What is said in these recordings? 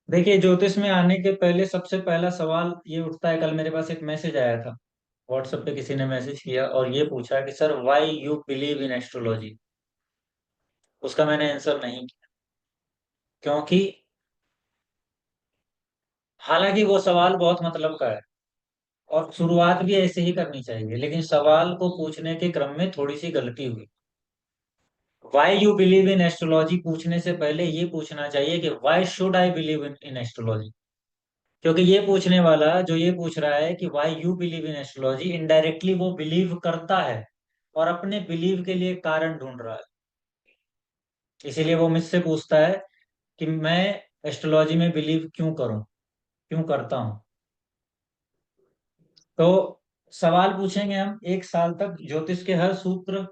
देखिए, ज्योतिष में आने के पहले सबसे पहला सवाल ये उठता है। कल मेरे पास एक मैसेज आया था, व्हाट्सएप पे किसी ने मैसेज किया और ये पूछा कि sir why you believe in astrology. उसका मैंने आंसर नहीं किया, क्योंकि हालांकि वो सवाल बहुत मतलब का है और शुरुआत भी ऐसे ही करनी चाहिए, लेकिन सवाल को पूछने के क्रम में थोड़ी सी गलती हुई। Why you believe in astrology पूछने से पहले ये पूछना चाहिए कि why should I believe in astrology. क्योंकि ये पूछने वाला जो ये पूछ रहा है कि why you believe in astrology, indirectly वो बिलीव करता है और अपने बिलीव के लिए कारण ढूंढ रहा है। इसीलिए वो मुझसे पूछता है कि मैं एस्ट्रोलॉजी में बिलीव क्यों करूं, क्यों करता हूं। तो सवाल पूछेंगे हम 1 साल तक, ज्योतिष के हर सूत्र,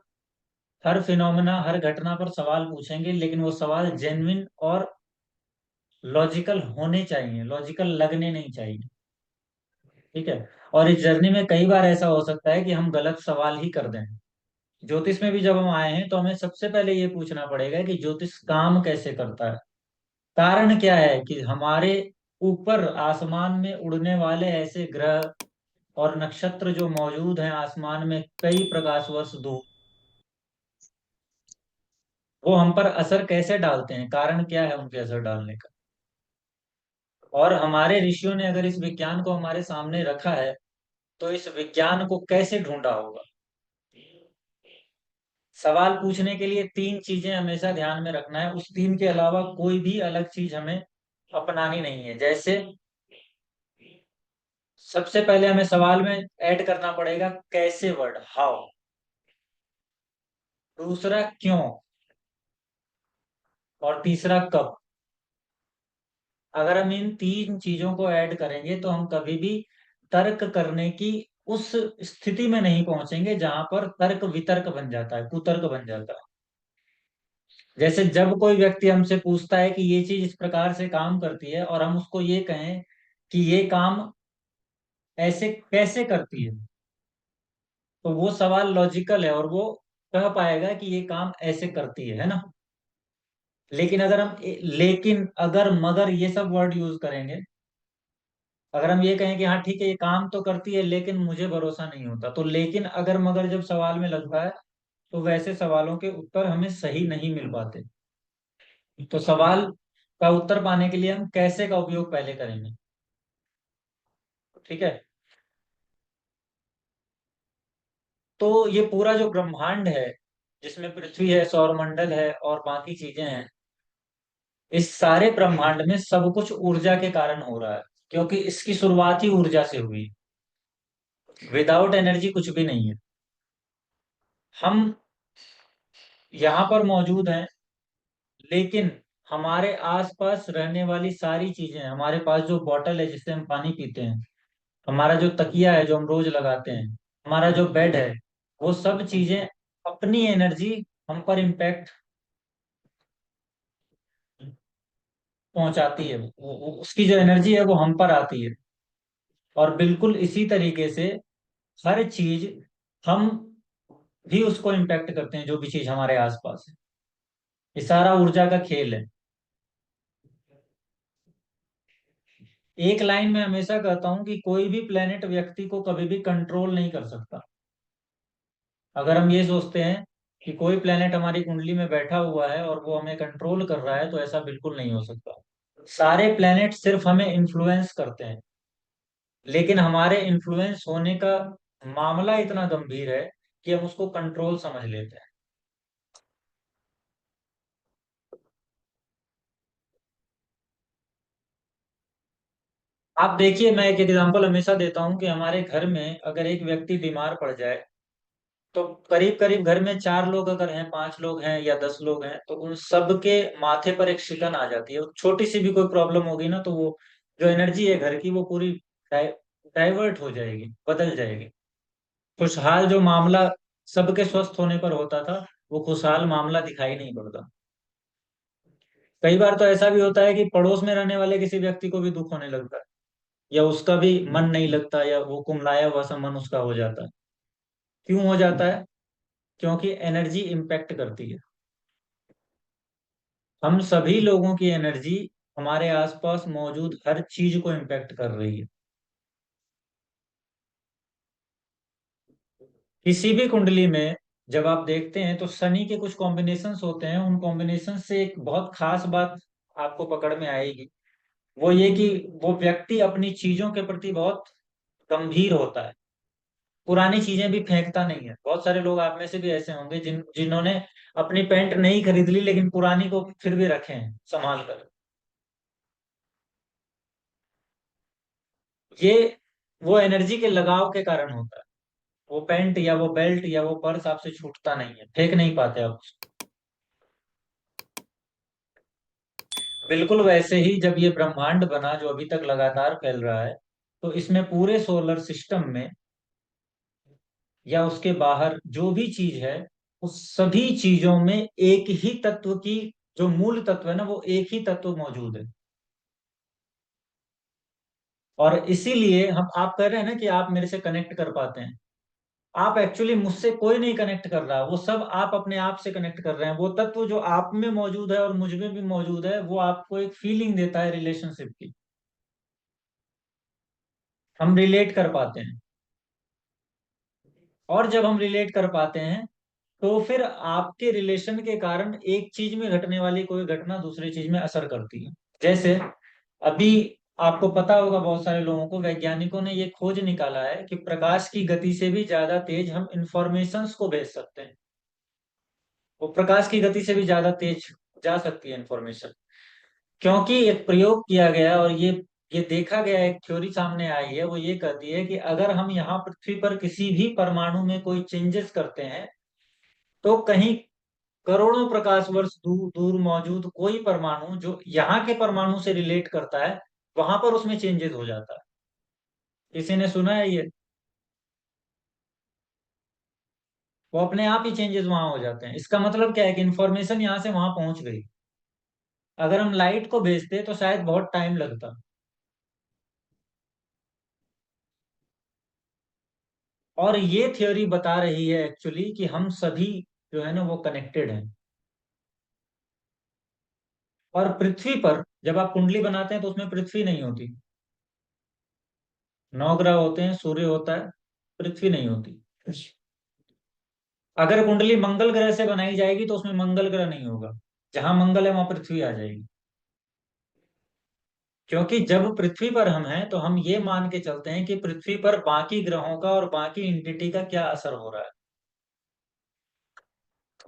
हर फिनोमेना, हर घटना पर सवाल पूछेंगे, लेकिन वो सवाल जेन्युइन और लॉजिकल होने चाहिए, लॉजिकल लगने नहीं चाहिए। ठीक है। और इस जर्नी में कई बार ऐसा हो सकता है कि हम गलत सवाल ही कर दें। ज्योतिष में भी जब हम आए हैं तो हमें सबसे पहले ये पूछना पड़ेगा कि ज्योतिष काम कैसे करता है। कारण क्या है कि हमारे ऊपर आसमान में उड़ने वाले ऐसे ग्रह और नक्षत्र जो मौजूद हैं आसमान में कई प्रकाश वर्ष दूर, वो हम पर असर कैसे डालते हैं, कारण क्या है उनके असर डालने का। और हमारे ऋषियों ने अगर इस विज्ञान को हमारे सामने रखा है तो इस विज्ञान को कैसे ढूंढा होगा। सवाल पूछने के लिए 3 चीजें हमेशा ध्यान में रखना है, उस 3 के अलावा कोई भी अलग चीज हमें अपनानी नहीं है। जैसे सबसे पहले हमें सवाल में ऐड करना पड़ेगा कैसे वर्ड, हाउ। दूसरा क्यों, और तीसरा कब। अगर हम इन 3 चीजों को ऐड करेंगे तो हम कभी भी तर्क करने की उस स्थिति में नहीं पहुंचेंगे जहां पर तर्क वितर्क बन जाता है, कुतर्क बन जाता है। जैसे जब कोई व्यक्ति हमसे पूछता है कि ये चीज इस प्रकार से काम करती है और हम उसको ये कहें कि ये काम ऐसे कैसे करती है, तो वो सवाल लॉजिकल है और वो कह पाएगा कि ये काम ऐसे करती है ना। लेकिन अगर हम लेकिन अगर मगर ये सब वर्ड यूज करेंगे, अगर हम ये कहें कि हाँ ठीक है ये काम तो करती है लेकिन मुझे भरोसा नहीं होता, तो लेकिन अगर मगर जब सवाल में लगता है तो वैसे सवालों के उत्तर हमें सही नहीं मिल पाते। तो सवाल का उत्तर पाने के लिए हम कैसे का उपयोग पहले करेंगे। ठीक है। तो ये पूरा जो ब्रह्मांड है, जिसमें पृथ्वी है, सौरमंडल है और बाकी चीजें हैं, इस सारे ब्रह्मांड में सब कुछ ऊर्जा के कारण हो रहा है, क्योंकि इसकी शुरुआत ही ऊर्जा से हुई। विदाउट एनर्जी कुछ भी नहीं है। हम यहाँ पर मौजूद हैं, लेकिन हमारे आसपास रहने वाली सारी चीजें, हमारे पास जो बॉटल है जिससे हम पानी पीते हैं, हमारा जो तकिया है जो हम रोज लगाते हैं, हमारा जो बेड है, वो सब चीजें अपनी एनर्जी हम पर इम्पैक्ट पहुंचाती है। उसकी जो एनर्जी है वो हम पर आती है। और बिल्कुल इसी तरीके से हर चीज, हम भी उसको इम्पैक्ट करते हैं, जो भी चीज हमारे आसपास है। ये सारा ऊर्जा का खेल है। एक लाइन में हमेशा कहता हूं कि कोई भी प्लेनेट व्यक्ति को कभी भी कंट्रोल नहीं कर सकता। अगर हम ये सोचते हैं कि कोई प्लेनेट हमारी कुंडली में बैठा हुआ है और वो हमें कंट्रोल कर रहा है, तो ऐसा बिल्कुल नहीं हो सकता। सारे प्लेनेट सिर्फ हमें इन्फ्लुएंस करते हैं, लेकिन हमारे इन्फ्लुएंस होने का मामला इतना गंभीर है कि हम उसको कंट्रोल समझ लेते हैं। आप देखिए, मैं एक एग्जांपल हमेशा देता हूं कि हमारे घर में अगर एक व्यक्ति बीमार पड़ जाए, तो करीब करीब घर में 4 लोग अगर हैं, 5 लोग हैं या 10 लोग हैं, तो उन सब के माथे पर एक शिकन आ जाती है। छोटी सी भी कोई प्रॉब्लम होगी ना, तो वो जो एनर्जी है घर की वो पूरी डाइवर्ट हो जाएगी, बदल जाएगी। खुशहाल जो मामला सबके स्वस्थ होने पर होता था, वो खुशहाल मामला दिखाई नहीं पड़ता। कई बार तो ऐसा भी होता है कि पड़ोस में रहने वाले किसी व्यक्ति को भी दुख होने लगता है, या उसका भी मन नहीं लगता, या वो कुमलाया हुआ सा मन उसका हो जाता है। क्यों हो जाता है? क्योंकि एनर्जी इम्पैक्ट करती है। हम सभी लोगों की एनर्जी हमारे आसपास मौजूद हर चीज को इम्पेक्ट कर रही है। किसी भी कुंडली में जब आप देखते हैं तो शनि के कुछ कॉम्बिनेशंस होते हैं, उन कॉम्बिनेशन से एक बहुत खास बात आपको पकड़ में आएगी। वो ये कि वो व्यक्ति अपनी चीजों के प्रति बहुत गंभीर होता है, पुरानी चीजें भी फेंकता नहीं है। बहुत सारे लोग आप में से भी ऐसे होंगे जिन्होंने अपनी पैंट नहीं खरीद ली लेकिन पुरानी को फिर भी रखे हैं संभाल कर। ये वो एनर्जी के लगाव के कारण होता है। वो पैंट या वो बेल्ट या वो पर्स आपसे छूटता नहीं है, फेंक नहीं पाते आप उसको। बिल्कुल वैसे ही जब ये ब्रह्मांड बना जो अभी तक लगातार फैल रहा है, तो इसमें पूरे सोलर सिस्टम में या उसके बाहर जो भी चीज है, उस सभी चीजों में एक ही तत्व की, जो मूल तत्व है ना, वो एक ही तत्व मौजूद है। और इसीलिए हम, आप कह रहे हैं ना कि आप मेरे से कनेक्ट कर पाते हैं, आप एक्चुअली मुझसे कोई नहीं कनेक्ट कर रहा, वो सब आप अपने आप से कनेक्ट कर रहे हैं। वो तत्व जो आप में मौजूद है और मुझ में भी मौजूद है, वो आपको एक फीलिंग देता है रिलेशनशिप की। हम रिलेट कर पाते हैं। और जब हम रिलेट कर पाते हैं, तो फिर आपके रिलेशन के कारण एक चीज में घटने वाली कोई घटना दूसरी चीज में असर करती है। जैसे अभी आपको पता होगा, बहुत सारे लोगों को, वैज्ञानिकों ने ये खोज निकाला है कि प्रकाश की गति से भी ज्यादा तेज हम इंफॉर्मेशंस को भेज सकते हैं। वो प्रकाश की गति से भी ज्यादा तेज जा सकती है इंफॉर्मेशन। क्योंकि एक प्रयोग किया गया और ये देखा गया, एक थ्योरी सामने आई है, वो ये कहती है कि अगर हम यहाँ पृथ्वी पर किसी भी परमाणु में कोई चेंजेस करते हैं, तो कहीं करोड़ों प्रकाश वर्ष दूर दूर मौजूद कोई परमाणु जो यहाँ के परमाणु से रिलेट करता है, वहां पर उसमें चेंजेस हो जाता है। किसी ने सुना है ये? वो अपने आप ही चेंजेस वहां हो जाते हैं। इसका मतलब क्या है कि इंफॉर्मेशन यहाँ से वहां पहुंच गई। अगर हम लाइट को भेजते तो शायद बहुत टाइम लगता। और ये थ्योरी बता रही है एक्चुअली कि हम सभी जो है ना वो कनेक्टेड हैं। और पृथ्वी पर जब आप कुंडली बनाते हैं तो उसमें पृथ्वी नहीं होती। 9 ग्रह होते हैं, सूर्य होता है, पृथ्वी नहीं होती। अगर कुंडली मंगल ग्रह से बनाई जाएगी तो उसमें मंगल ग्रह नहीं होगा। जहां मंगल है वहां पृथ्वी आ जाएगी। क्योंकि जब पृथ्वी पर हम हैं तो हम ये मान के चलते हैं कि पृथ्वी पर बाकी ग्रहों का और बाकी इंटिटी का क्या असर हो रहा है।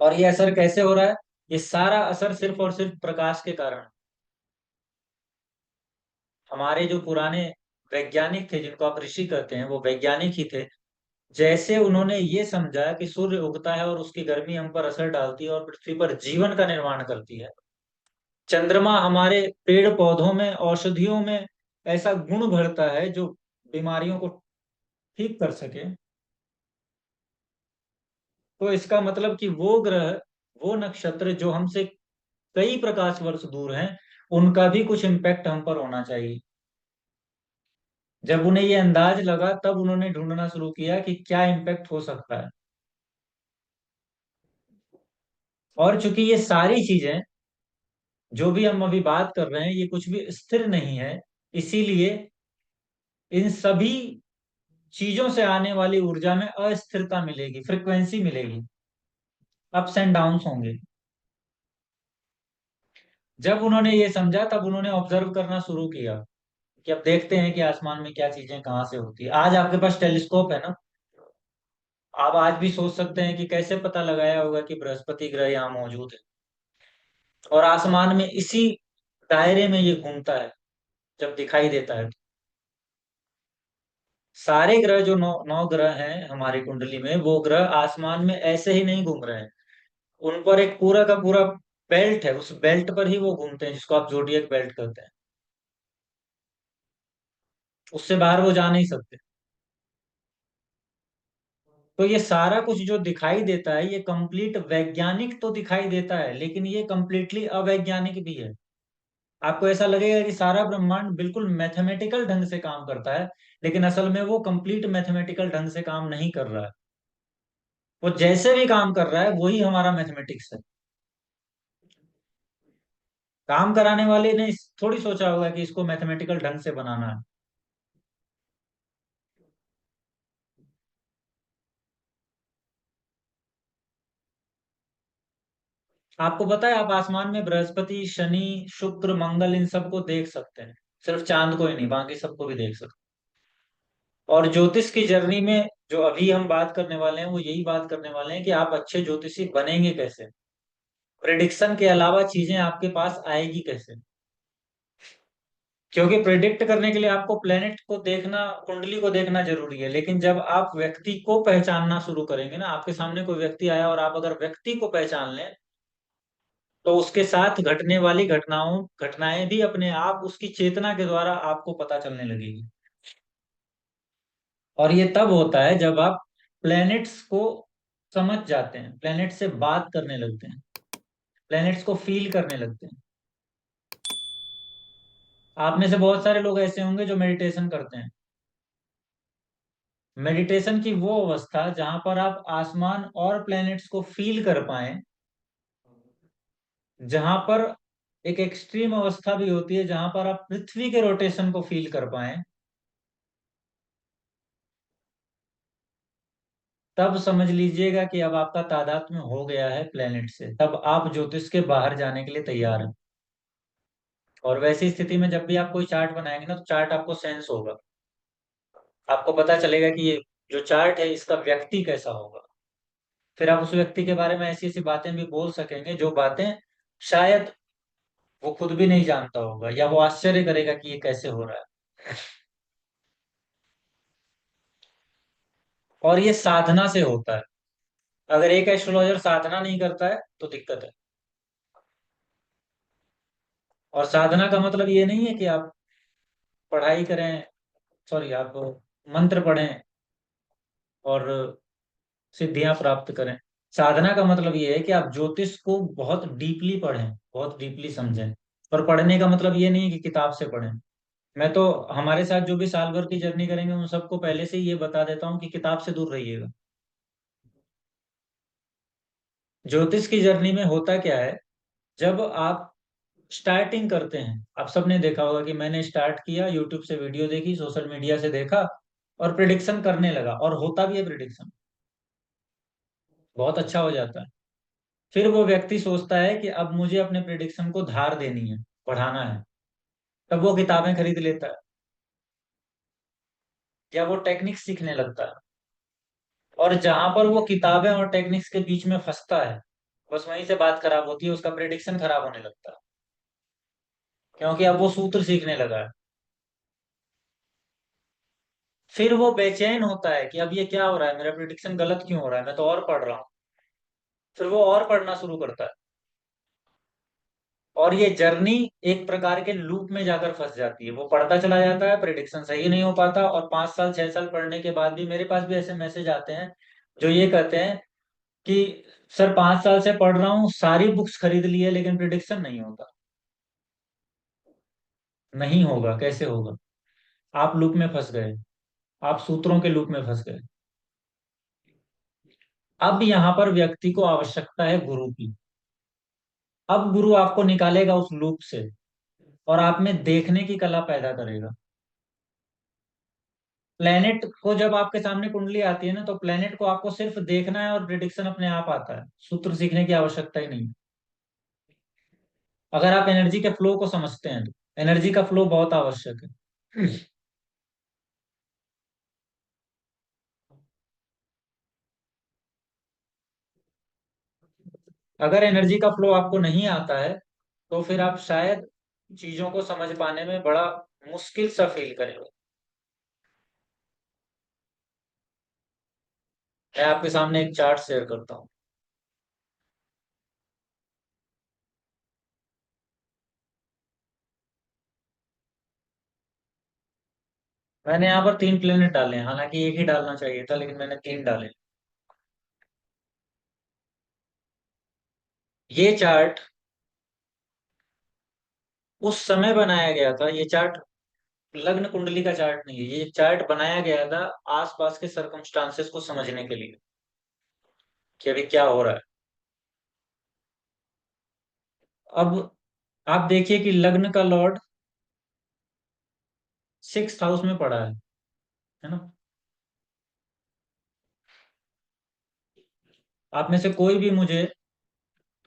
और ये असर कैसे हो रहा है? ये सारा असर सिर्फ और सिर्फ प्रकाश के कारण। हमारे जो पुराने वैज्ञानिक थे, जिनको आप ऋषि कहते हैं, वो वैज्ञानिक ही थे। जैसे उन्होंने ये समझा कि सूर्य उगता है और उसकी गर्मी हम पर असर डालती है और पृथ्वी पर जीवन का निर्माण करती है। चंद्रमा हमारे पेड़ पौधों में, औषधियों में ऐसा गुण भरता है जो बीमारियों को ठीक कर सके। तो इसका मतलब कि वो ग्रह, वो नक्षत्र जो हमसे कई प्रकाश वर्ष दूर हैं, उनका भी कुछ इम्पैक्ट हम पर होना चाहिए। जब उन्हें ये अंदाज लगा, तब उन्होंने ढूंढना शुरू किया कि क्या इम्पैक्ट हो सकता है। और चूंकि ये सारी चीजें जो भी हम अभी बात कर रहे हैं, ये कुछ भी स्थिर नहीं है, इसीलिए इन सभी चीजों से आने वाली ऊर्जा में अस्थिरता मिलेगी, फ्रिक्वेंसी मिलेगी, अप्स एंड डाउन्स होंगे। जब उन्होंने ये समझा, तब उन्होंने ऑब्जर्व करना शुरू किया कि अब देखते हैं कि आसमान में क्या चीजें कहाँ से होती है। आज आपके पास टेलीस्कोप है ना, आप आज भी सोच सकते हैं कि कैसे पता लगाया होगा कि बृहस्पति ग्रह यहाँ मौजूद है। और आसमान में इसी दायरे में ये घूमता है जब दिखाई देता है। सारे ग्रह जो नौ ग्रह हैं हमारी कुंडली में, वो ग्रह आसमान में ऐसे ही नहीं घूम रहे हैं। उन पर एक पूरा का पूरा बेल्ट है, उस बेल्ट पर ही वो घूमते हैं, जिसको आप जोडियक बेल्ट कहते हैं। उससे बाहर वो जा नहीं सकते। तो ये सारा कुछ जो दिखाई देता है, ये कंप्लीट वैज्ञानिक तो दिखाई देता है, लेकिन ये कंप्लीटली अवैज्ञानिक भी है। आपको ऐसा लगेगा कि सारा ब्रह्मांड बिल्कुल मैथमेटिकल ढंग से काम करता है, लेकिन असल में वो कंप्लीट मैथमेटिकल ढंग से काम नहीं कर रहा है। वो जैसे भी काम कर रहा है वही हमारा मैथमेटिक्स है। काम कराने वाले ने थोड़ी सोचा होगा कि इसको मैथमेटिकल ढंग से बनाना है। आपको पता है, आप आसमान में बृहस्पति, शनि, शुक्र, मंगल, इन सबको देख सकते हैं। सिर्फ चांद को ही नहीं, बाकी सबको भी देख सकते हैं। और ज्योतिष की जर्नी में जो अभी हम बात करने वाले हैं, वो यही बात करने वाले हैं कि आप अच्छे ज्योतिषी बनेंगे कैसे। प्रिडिक्शन के अलावा चीजें आपके पास आएगी कैसे। क्योंकि प्रिडिक्ट करने के लिए आपको प्लेनेट को देखना, कुंडली को देखना जरूरी है, लेकिन जब आप व्यक्ति को पहचानना शुरू करेंगे ना, आपके सामने कोई व्यक्ति आया और आप अगर व्यक्ति को पहचान लें, तो उसके साथ घटने वाली घटनाएं भी अपने आप उसकी चेतना के द्वारा आपको पता चलने लगेगी। और ये तब होता है जब आप प्लैनेट्स को समझ जाते हैं, प्लैनेट से बात करने लगते हैं, प्लैनेट्स को फील करने लगते हैं। आप में से बहुत सारे लोग ऐसे होंगे जो मेडिटेशन करते हैं। मेडिटेशन की वो अवस्था जहां पर आप आसमान और प्लैनेट्स को फील कर पाए, जहां पर एक एक्सट्रीम अवस्था भी होती है जहां पर आप पृथ्वी के रोटेशन को फील कर पाए, तब समझ लीजिएगा कि अब आपका तादात्म्य हो गया है प्लेनेट से, तब आप ज्योतिष के बाहर जाने के लिए तैयार हैं। और वैसी स्थिति में जब भी आप कोई चार्ट बनाएंगे ना, तो चार्ट आपको सेंस होगा। आपको पता चलेगा कि ये जो चार्ट है इसका व्यक्ति कैसा होगा। फिर आप उस व्यक्ति के बारे में ऐसी ऐसी बातें भी बोल सकेंगे जो बातें शायद वो खुद भी नहीं जानता होगा, या वो आश्चर्य करेगा कि ये कैसे हो रहा है। और ये साधना से होता है। अगर एक एस्ट्रोलॉजर साधना नहीं करता है तो दिक्कत है। और साधना का मतलब ये नहीं है कि आप पढ़ाई करें, सॉरी, आप मंत्र पढ़ें और सिद्धियां प्राप्त करें। साधना का मतलब ये है कि आप ज्योतिष को बहुत डीपली पढ़ें, बहुत डीपली समझें। और पढ़ने का मतलब ये नहीं है कि किताब से पढ़ें। मैं तो हमारे साथ जो भी साल भर की जर्नी करेंगे उन सबको पहले से ही ये बता देता हूँ कि किताब से दूर रहिएगा। ज्योतिष की जर्नी में होता क्या है, जब आप स्टार्टिंग करते हैं, आप सबने देखा होगा कि मैंने स्टार्ट किया, यूट्यूब से वीडियो देखी, सोशल मीडिया से देखा और प्रिडिक्शन करने लगा, और होता भी है प्रिडिक्शन, बहुत अच्छा हो जाता है। फिर वो व्यक्ति सोचता है कि अब मुझे अपने प्रिडिक्शन को धार देनी है, बढ़ाना है। तब वो किताबें खरीद लेता है, या वो टेक्निक्स सीखने लगता है। और जहां पर वो किताबें और टेक्निक्स के बीच में फंसता है, बस वहीं से बात खराब होती है, उसका प्रिडिक्शन खराब होने लगता है। क्योंकि अब वो सूत्र सीखने लगा है। फिर वो बेचैन होता है कि अब ये क्या हो रहा है, मेरा प्रिडिक्शन गलत क्यों हो रहा है, मैं तो और पढ़ रहा हूँ। फिर वो और पढ़ना शुरू करता है। और ये जर्नी एक प्रकार के लूप में जाकर फंस जाती है। वो पढ़ता चला जाता है, प्रिडिक्शन सही नहीं हो पाता, और 5 साल 6 साल पढ़ने के बाद भी मेरे पास भी ऐसे मैसेज आते हैं जो ये कहते हैं कि सर 5 साल से पढ़ रहा हूँ, सारी बुक्स खरीद ली है, लेकिन प्रिडिक्शन नहीं होता। नहीं होगा, कैसे होगा? आप लूप में फंस गए, आप सूत्रों के लूप में फंस गए। अब यहाँ पर व्यक्ति को आवश्यकता है गुरु की। अब गुरु आपको निकालेगा उस लूप से, और आप में देखने की कला पैदा करेगा। प्लेनेट को जब आपके सामने कुंडली आती है ना, तो प्लेनेट को आपको सिर्फ देखना है और प्रिडिक्शन अपने आप आता है, सूत्र सीखने की आवश्यकता ही नहीं। अगर आप एनर्जी के फ्लो को समझते हैं, तो एनर्जी का फ्लो बहुत आवश्यक है। अगर एनर्जी का फ्लो आपको नहीं आता है, तो फिर आप शायद चीजों को समझ पाने में बड़ा मुश्किल सा फील करेंगे। मैं आपके सामने एक चार्ट शेयर करता हूँ। मैंने यहाँ पर 3 प्लेनेट डाले हैं, हालांकि एक ही डालना चाहिए था, लेकिन मैंने 3 डाले। ये चार्ट उस समय बनाया गया था। ये चार्ट लग्न कुंडली का चार्ट नहीं है, ये चार्ट बनाया गया था आसपास के सरकमस्टांसेस को समझने के लिए कि अभी क्या हो रहा है। अब आप देखिए कि लग्न का लॉर्ड 6th हाउस में पड़ा है ना। आप में से कोई भी मुझे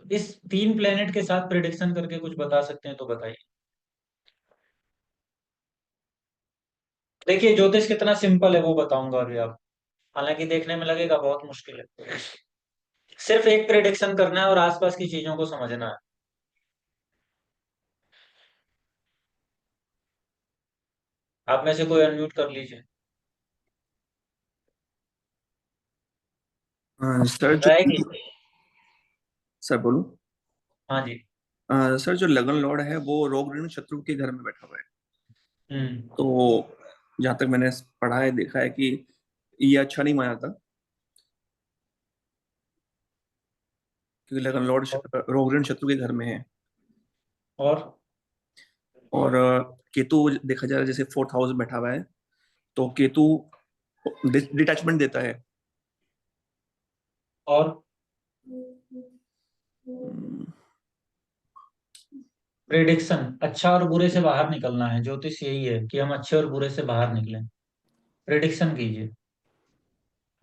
इस 3 प्लेनेट के साथ प्रिडिक्शन करके कुछ बता सकते हैं तो बताइए। देखिए ज्योतिष कितना सिंपल है वो बताऊंगा अभी आप, हालांकि देखने में लगेगा बहुत मुश्किल है। सिर्फ एक प्रिडिक्शन करना है और आसपास की चीजों को समझना है। आप में से कोई अनम्यूट कर लीजिए। सर जो ट्राई कीजिए। सर बोलूं। हाँ जी। सर जो लगन लॉर्ड है वो रोग ऋण शत्रु के घर में बैठा हुआ है। हम्म। तो जहां तक मैंने पढ़ा है देखा है कि ये अच्छा नहीं माना था, क्योंकि लगन लॉर्ड रोग ऋण शत्रु के घर में है। और और केतु देखा जाए जैसे 4th हाउस में बैठा हुआ है, तो केतु डिटैचमेंट देता है। और हम्म, प्रिडिक्शन अच्छा और बुरे से बाहर निकलना है, ज्योतिष यही है कि हम अच्छे और बुरे से बाहर निकलें। प्रिडिक्शन कीजिए।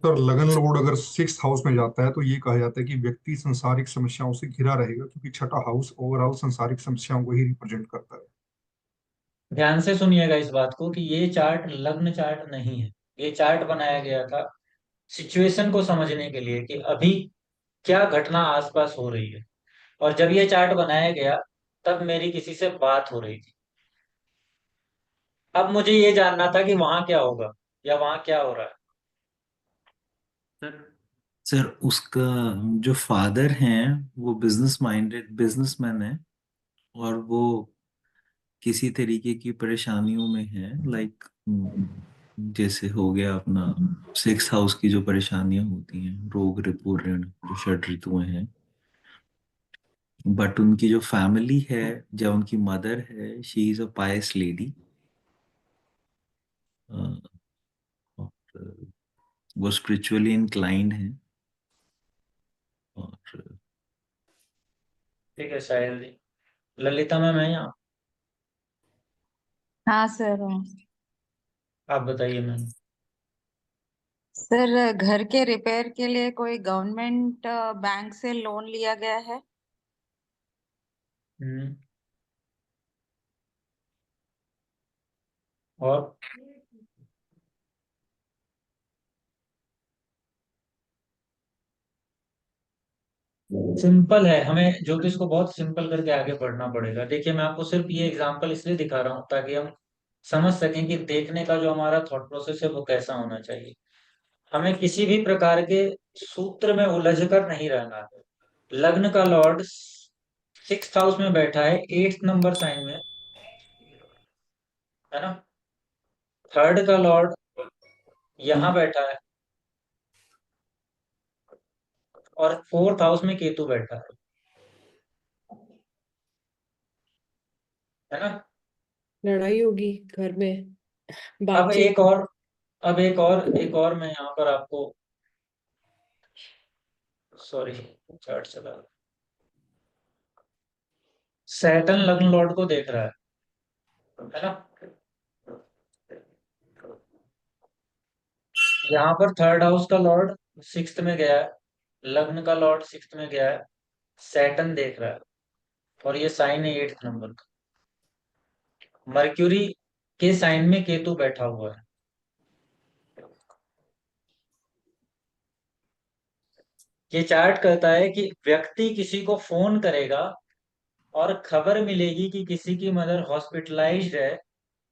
सर लगन लॉर्ड अगर 6th हाउस में जाता है तो ये कहा जाता है कि व्यक्ति संसारिक समस्याओं से घिरा रहेगा, क्योंकि छठा हाउस ओवरऑल संसारिक समस्याओं को ही रिप्रेजेंट करता है। ध्यान से सुनिएगा इस बात को कि ये चार्ट लग्न चार्ट नहीं है। ये चार्ट बनाया गया था सिचुएशन को समझने के लिए कि अभी क्या घटना आसपास हो रही है। और जब ये चार्ट बनाया गया तब मेरी किसी से बात हो रही थी। अब मुझे ये जानना था कि वहां क्या होगा या वहां क्या हो रहा है। सर सर उसका जो फादर हैं वो बिजनेसमैन है, और वो किसी तरीके की परेशानियों में है, लाइक जैसे हो गया अपना 6th हाउस की जो परेशानियां होती हैं, रोग रिपू ऋण जो षड ऋतुएं हैं। बट उनकी जो फैमिली है, जो उनकी मदर है, she is a pious lady, और वो स्पिरिचुअली इंक्लाइंड है। और ठीक है साहिल जी। ललिता मैम है यहाँ? हाँ सर। आप बताइए मैम। सर घर के रिपेयर के लिए कोई गवर्नमेंट बैंक से लोन लिया गया है? हम्म। और सिंपल है, हमें ज्योतिष को बहुत सिंपल करके आगे बढ़ना पड़ेगा। देखिए मैं आपको सिर्फ ये एग्जांपल इसलिए दिखा रहा हूँ ताकि हम समझ सकें कि देखने का जो हमारा थॉट प्रोसेस है वो कैसा होना चाहिए। हमें किसी भी प्रकार के सूत्र में उलझ कर नहीं रहना है। लग्न का लॉर्ड 6th हाउस में बैठा है, 8th नंबर साइन में, है ना। थर्ड का लॉर्ड यहाँ बैठा है और 4th हाउस में केतु बैठा है ना। लड़ाई होगी घर में, अब बातचीत। एक और अब एक और मैं यहाँ पर आपको, सॉरी चार्ट चला, सैटर्न लग्न लॉर्ड को देख रहा है ना। यहाँ पर 3rd हाउस का लॉर्ड 6th में गया है, लग्न का लॉर्ड 6th में गया है, सैटर्न देख रहा है और ये साइन है 8th नंबर का। मर्क्यूरी के साइन में केतु बैठा हुआ है। ये चार्ट कहता है कि व्यक्ति किसी को फोन करेगा और खबर मिलेगी कि किसी की मदर हॉस्पिटलाइज्ड है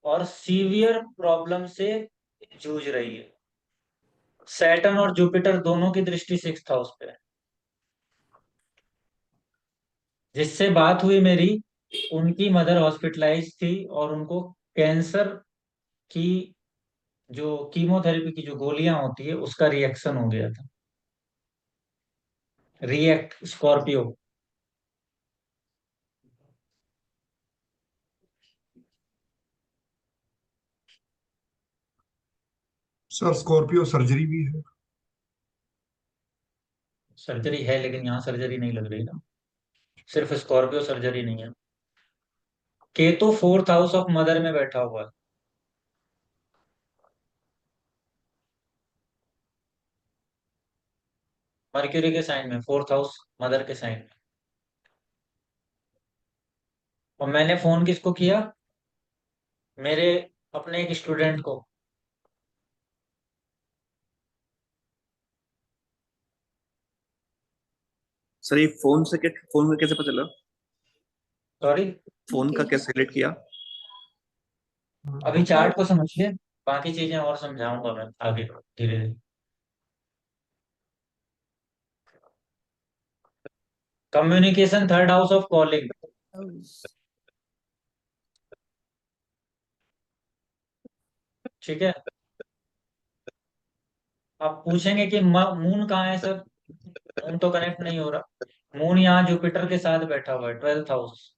और सीवियर प्रॉब्लम से जूझ रही है। सैटर्न और जुपिटर दोनों की दृष्टि 6th हाउस पे है। जिससे बात हुई मेरी, उनकी मदर हॉस्पिटलाइज थी और उनको कैंसर की जो कीमोथेरेपी की जो गोलियां होती है उसका रिएक्शन हो गया था। React Scorpio. Sir Scorpio surgery भी है। सर्जरी है लेकिन यहाँ सर्जरी नहीं लग रही ना। सिर्फ स्कॉर्पियो सर्जरी नहीं है। Ketu fourth house of mother में बैठा हुआ है। मर्क्यूरी के साइन में, फोर्थ हाउस मदर के साइन में। और मैंने फोन किसको किया? मेरे अपने एक स्टूडेंट को। सर ये फोन का कैसे पता चला? सॉरी, फोन का कैसे रिलेट किया? अभी चार्ट को समझिए, बाकी चीजें और समझाऊंगा मैं आगे धीरे धीरे। Communication third house of calling. ठीक है। आप पूछेंगे कि मून कहाँ है सर? मून तो कनेक्ट नहीं हो रहा। मून यहाँ जुपिटर के साथ बैठा हुआ है, ट्वेल्थ हाउस।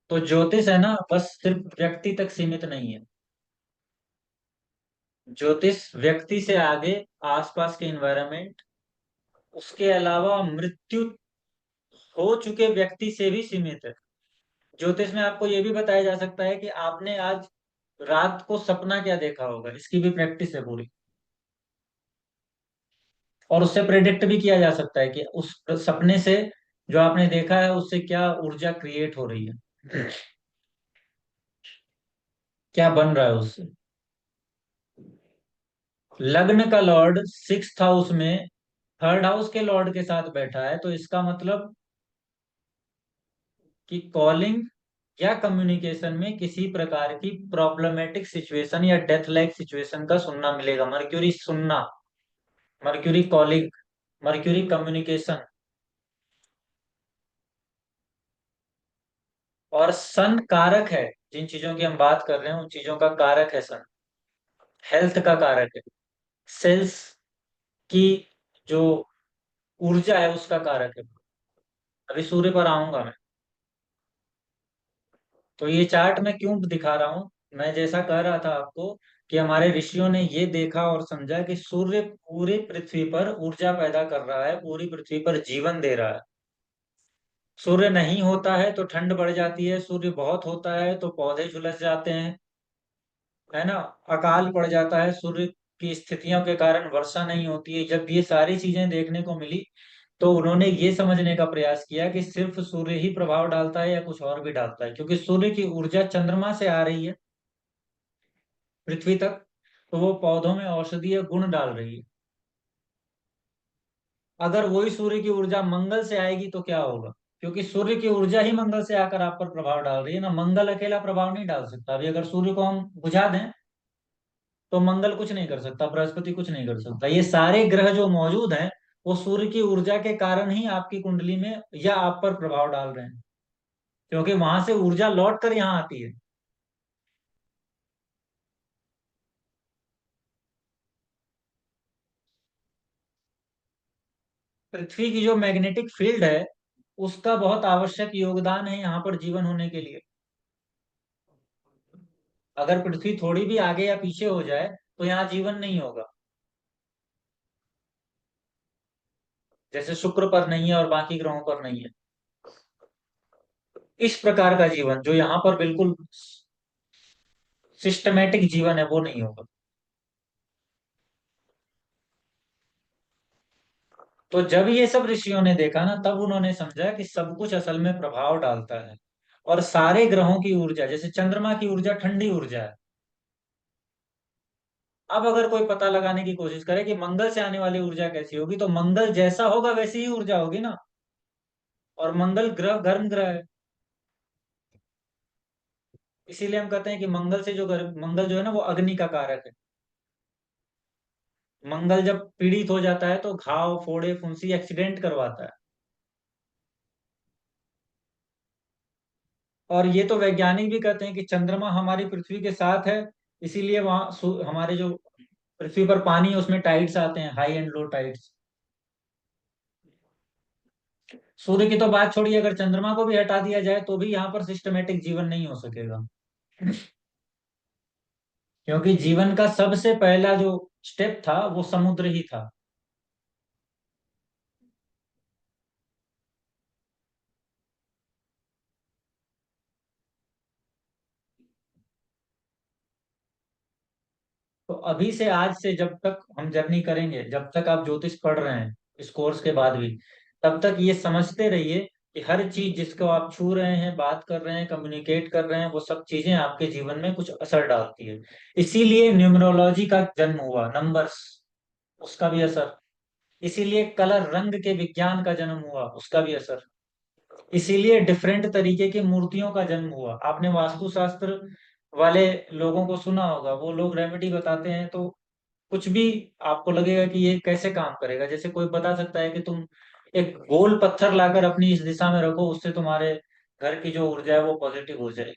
तो ज्योतिष है ना, बस सिर्फ व्यक्ति तक सीमित नहीं है। ज्योतिष व्यक्ति से आगे आसपास के इन्वायरमेंट, उसके अलावा मृत्यु हो चुके व्यक्ति से भी सीमित है। ज्योतिष में आपको यह भी बताया जा सकता है कि आपने आज रात को सपना क्या देखा होगा, इसकी भी प्रैक्टिस है पूरी। और उससे प्रेडिक्ट भी किया जा सकता है कि उस सपने से जो आपने देखा है उससे क्या ऊर्जा क्रिएट हो रही है, क्या बन रहा है उससे। लग्न का लॉर्ड सिक्स्थ हाउस में थर्ड हाउस के लॉर्ड के साथ बैठा है, तो इसका मतलब कि कॉलिंग या कम्युनिकेशन में किसी प्रकार की प्रॉब्लमेटिक सिचुएशन या डेथ लाइक सिचुएशन का सुनना मिलेगा। मर्क्यूरी सुनना, मर्क्यूरी कॉलिंग, मर्क्यूरी कम्युनिकेशन। और सन कारक है, जिन चीजों की हम बात कर रहे हैं उन चीजों का कारक है सन। हेल्थ का कारक है, सेल्स की जो ऊर्जा है उसका कारक है। अभी सूर्य पर आऊंगा मैं। तो ये चार्ट मैं क्यों दिखा रहा हूं? मैं जैसा कह रहा था आपको कि हमारे ऋषियों ने ये देखा और समझा कि सूर्य पूरी पृथ्वी पर ऊर्जा पैदा कर रहा है, पूरी पृथ्वी पर जीवन दे रहा है। सूर्य नहीं होता है तो ठंड बढ़ जाती है, सूर्य बहुत होता है तो पौधे झुलस जाते हैं, है ना। अकाल पड़ जाता है, सूर्य की स्थितियों के कारण वर्षा नहीं होती है। जब ये सारी चीजें देखने को मिली तो उन्होंने ये समझने का प्रयास किया कि सिर्फ सूर्य ही प्रभाव डालता है या कुछ और भी डालता है, क्योंकि सूर्य की ऊर्जा चंद्रमा से आ रही है पृथ्वी तक, तो वो पौधों में औषधीय गुण डाल रही है। अगर वही सूर्य की ऊर्जा मंगल से आएगी तो क्या होगा? क्योंकि सूर्य की ऊर्जा ही मंगल से आकर आप पर प्रभाव डाल रही है ना, मंगल अकेला प्रभाव नहीं डाल सकता। अभी अगर सूर्य को हम बुझा दें तो मंगल कुछ नहीं कर सकता, बृहस्पति कुछ नहीं कर सकता। ये सारे ग्रह जो मौजूद हैं वो सूर्य की ऊर्जा के कारण ही आपकी कुंडली में या आप पर प्रभाव डाल रहे हैं, क्योंकि वहां से ऊर्जा लौट कर यहाँ आती है। पृथ्वी की जो मैग्नेटिक फील्ड है उसका बहुत आवश्यक योगदान है यहाँ पर जीवन होने के लिए। अगर पृथ्वी थोड़ी भी आगे या पीछे हो जाए तो यहाँ जीवन नहीं होगा। जैसे शुक्र पर नहीं है और बाकी ग्रहों पर नहीं है, इस प्रकार का जीवन जो यहाँ पर बिल्कुल सिस्टमेटिक जीवन है वो नहीं होगा। तो जब ये सब ऋषियों ने देखा ना, तब उन्होंने समझा कि सब कुछ असल में प्रभाव डालता है। और सारे ग्रहों की ऊर्जा, जैसे चंद्रमा की ऊर्जा ठंडी ऊर्जा है। अब अगर कोई पता लगाने की कोशिश करे कि मंगल से आने वाली ऊर्जा कैसी होगी, तो मंगल जैसा होगा वैसी ही ऊर्जा होगी ना। और मंगल ग्रह गर्म ग्रह है, इसीलिए हम कहते हैं कि मंगल से जो मंगल जो है ना वो अग्नि का कारक है। मंगल जब पीड़ित हो जाता है तो घाव, फोड़े, फुंसी, एक्सीडेंट करवाता है। और ये तो वैज्ञानिक भी कहते हैं कि चंद्रमा हमारी पृथ्वी के साथ है, इसीलिए वहां हमारे जो पृथ्वी पर पानी है उसमें टाइड्स आते हैं, हाई एंड लो टाइड्स। सूर्य की तो बात छोड़िए, अगर चंद्रमा को भी हटा दिया जाए तो भी यहाँ पर सिस्टमेटिक जीवन नहीं हो सकेगा। क्योंकि जीवन का सबसे पहला जो स्टेप था वो समुद्र ही था। तो अभी से, आज से जब तक हम जर्नी करेंगे, जब तक आप ज्योतिष पढ़ रहे हैं इस कोर्स के बाद भी, तब तक ये समझते रहिए कि हर चीज जिसको आप छू रहे हैं, बात कर रहे हैं, कम्युनिकेट कर रहे हैं, वो सब चीजें आपके जीवन में कुछ असर डालती है। इसीलिए न्यूमरोलॉजी का जन्म हुआ, नंबर्स, उसका भी असर। इसीलिए कलर, रंग के विज्ञान का जन्म हुआ, उसका भी असर। इसीलिए डिफरेंट तरीके की मूर्तियों का जन्म हुआ। आपने वास्तुशास्त्र वाले लोगों को सुना होगा, वो लोग रेमेडी बताते हैं तो कुछ भी आपको लगेगा कि ये कैसे काम करेगा। जैसे कोई बता सकता है कि तुम एक गोल पत्थर लाकर अपनी इस दिशा में रखो, उससे तुम्हारे घर की जो ऊर्जा है वो पॉजिटिव हो जाएगी।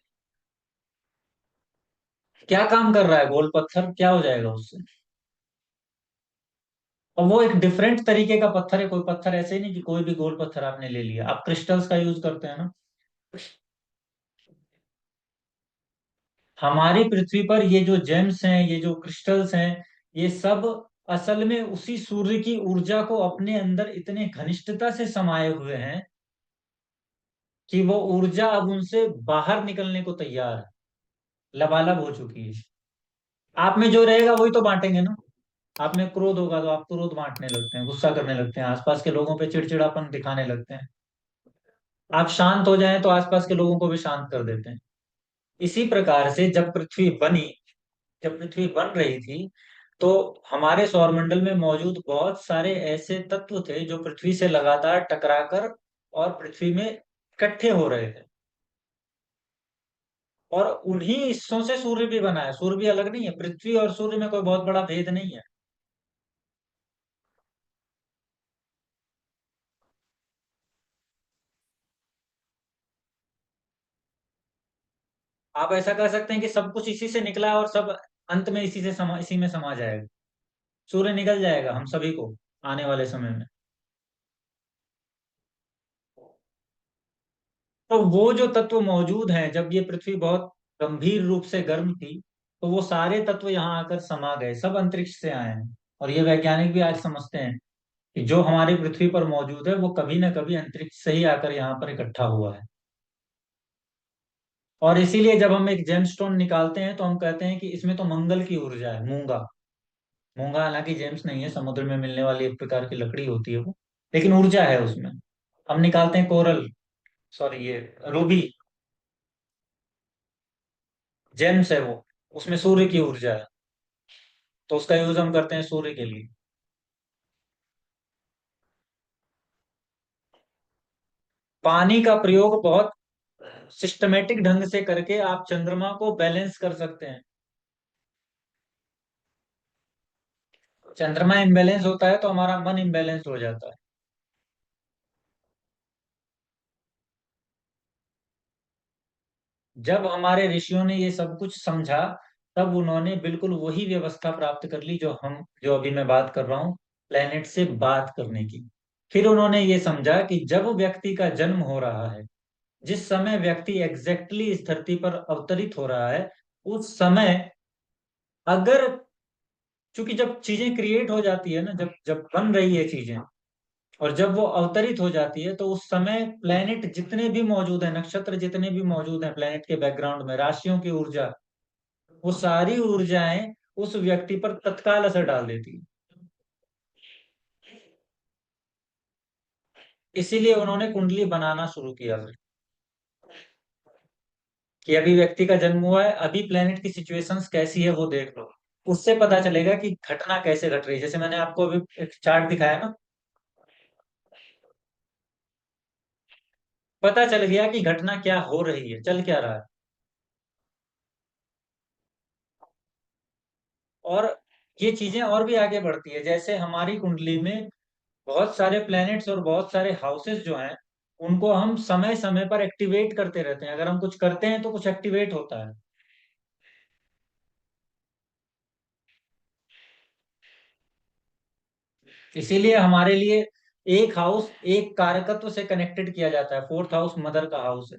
क्या काम कर रहा है गोल पत्थर, क्या हो जाएगा उससे? और वो एक डिफरेंट तरीके का पत्थर है, कोई पत्थर ऐसे ही नहीं कि कोई भी गोल पत्थर आपने ले लिया। आप क्रिस्टल्स का यूज करते हैं ना। हमारी पृथ्वी पर ये जो जेम्स हैं, ये जो क्रिस्टल्स हैं, ये सब असल में उसी सूर्य की ऊर्जा को अपने अंदर इतने घनिष्ठता से समाये हुए हैं कि वो ऊर्जा अब उनसे बाहर निकलने को तैयार है, लबालब हो चुकी है। आप में जो रहेगा वही तो बांटेंगे ना। आप में क्रोध होगा तो आप क्रोध बांटने लगते हैं, गुस्सा करने लगते हैं, आसपास के लोगों पे चिड़चिड़ापन दिखाने लगते हैं। आप शांत हो जाएं तो आसपास के लोगों को भी शांत कर देते हैं। इसी प्रकार से जब पृथ्वी बन रही थी, तो हमारे सौरमंडल में मौजूद बहुत सारे ऐसे तत्व थे जो पृथ्वी से लगातार टकराकर और पृथ्वी में इकट्ठे हो रहे थे। और उन्हीं हिस्सों से सूर्य भी बना है। सूर्य भी अलग नहीं है, पृथ्वी और सूर्य में कोई बहुत बड़ा भेद नहीं है। आप ऐसा कह सकते हैं कि सब कुछ इसी से निकला है और सब अंत में इसी में समा जाएगा। सूर्य निकल जाएगा हम सभी को आने वाले समय में। तो वो जो तत्व मौजूद हैं, जब ये पृथ्वी बहुत गंभीर रूप से गर्म थी, तो वो सारे तत्व यहाँ आकर समा गए, सब अंतरिक्ष से आए हैं। और ये वैज्ञानिक भी आज समझते हैं कि जो हमारी पृथ्वी पर मौजूद है वो कभी ना कभी अंतरिक्ष से ही आकर यहाँ पर इकट्ठा हुआ है। और इसीलिए जब हम एक जेमस्टोन निकालते हैं तो हम कहते हैं कि इसमें तो मंगल की ऊर्जा है। मूंगा, मूंगा हालांकि जेम्स नहीं है, समुद्र में मिलने वाली एक प्रकार की लकड़ी होती है वो, लेकिन ऊर्जा है उसमें। हम निकालते हैं कोरल, सॉरी ये रूबी, जेम्स है वो, उसमें सूर्य की ऊर्जा है, तो उसका यूज हम करते हैं सूर्य के लिए। पानी का प्रयोग बहुत सिस्टमेटिक ढंग से करके आप चंद्रमा को बैलेंस कर सकते हैं। चंद्रमा इम्बैलेंस होता है तो हमारा मन इम्बैलेंस हो जाता है। जब हमारे ऋषियों ने ये सब कुछ समझा, तब उन्होंने बिल्कुल वही व्यवस्था प्राप्त कर ली जो अभी मैं बात कर रहा हूँ, प्लेनेट से बात करने की। फिर उन्होंने ये समझा कि जब व्यक्ति का जन्म हो रहा है, जिस समय व्यक्ति एग्जैक्टली इस धरती पर अवतरित हो रहा है, उस समय अगर, चूंकि जब चीजें क्रिएट हो जाती है ना, जब जब बन रही है चीजें, और जब वो अवतरित हो जाती है, तो उस समय प्लेनेट जितने भी मौजूद हैं, नक्षत्र जितने भी मौजूद हैं प्लेनेट के बैकग्राउंड में, राशियों की ऊर्जा, वो सारी ऊर्जाएं उस व्यक्ति पर तत्काल असर डाल देती है। इसीलिए उन्होंने कुंडली बनाना शुरू किया फिर, कि अभी व्यक्ति का जन्म हुआ है, अभी प्लेनेट की सिचुएशंस कैसी है वो देख लो। उससे पता चलेगा कि घटना कैसे घट रही है। जैसे मैंने आपको अभी एक चार्ट दिखाया ना, पता चल गया कि घटना क्या हो रही है, चल क्या रहा है। और ये चीजें और भी आगे बढ़ती है। जैसे हमारी कुंडली में बहुत सारे प्लैनेट्स और बहुत सारे हाउसेस जो हैं, उनको हम समय समय पर एक्टिवेट करते रहते हैं। अगर हम कुछ करते हैं तो कुछ एक्टिवेट होता है। इसीलिए हमारे लिए एक हाउस एक कारकत्व से कनेक्टेड किया जाता है। फोर्थ हाउस मदर का हाउस है,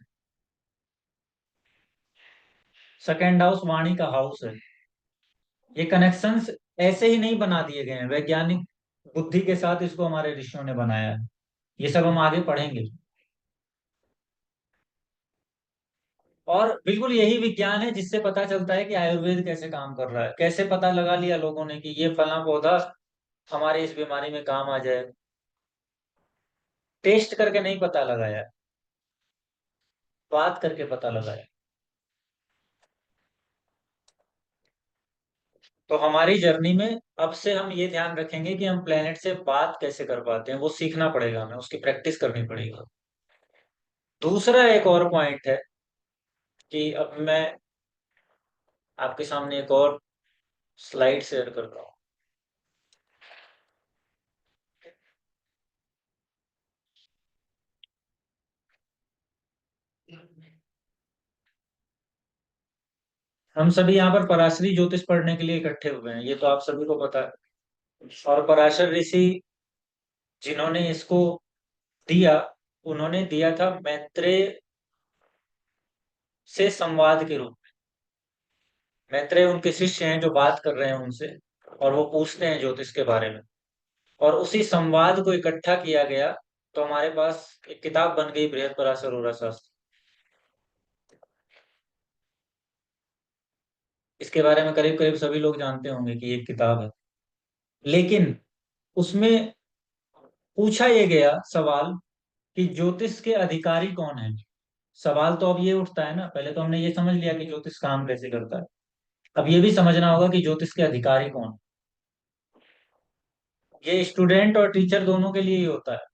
सेकेंड हाउस वाणी का हाउस है। ये कनेक्शंस ऐसे ही नहीं बना दिए गए हैं, वैज्ञानिक बुद्धि के साथ इसको हमारे ऋषियों ने बनाया है। ये सब हम आगे पढ़ेंगे। और बिल्कुल यही विज्ञान है जिससे पता चलता है कि आयुर्वेद कैसे काम कर रहा है। कैसे पता लगा लिया लोगों ने कि ये फला पौधा हमारे इस बीमारी में काम आ जाए? टेस्ट करके नहीं पता लगाया, बात करके पता लगाया। तो हमारी जर्नी में अब से हम ये ध्यान रखेंगे कि हम प्लेनेट से बात कैसे कर पाते हैं, वो सीखना पड़ेगा हमें, उसकी प्रैक्टिस करनी पड़ेगी। दूसरा एक और पॉइंट है कि अब मैं आपके सामने एक और स्लाइड शेयर करता हूँ। हम सभी यहाँ पर पराशरी ज्योतिष पढ़ने के लिए इकट्ठे हुए हैं, ये तो आप सभी को पता है। और पराशर ऋषि जिन्होंने इसको दिया, उन्होंने दिया था मैत्रेय से संवाद के रूप में। मैत्रेय उनके शिष्य हैं जो बात कर रहे हैं उनसे, और वो पूछते हैं ज्योतिष के बारे में, और उसी संवाद को इकट्ठा किया गया। तो हमारे पास एक किताब बन गई, बृहद पराशर औरा शास्त्र। इसके बारे में करीब करीब सभी लोग जानते होंगे कि एक किताब है। लेकिन उसमें पूछा ये गया सवाल कि ज्योतिष के अधिकारी कौन है। सवाल तो अब ये उठता है ना, पहले तो हमने ये समझ लिया कि ज्योतिष काम कैसे करता है, अब ये भी समझना होगा कि ज्योतिष के अधिकारी कौन है। ये स्टूडेंट और टीचर दोनों के लिए ही होता है।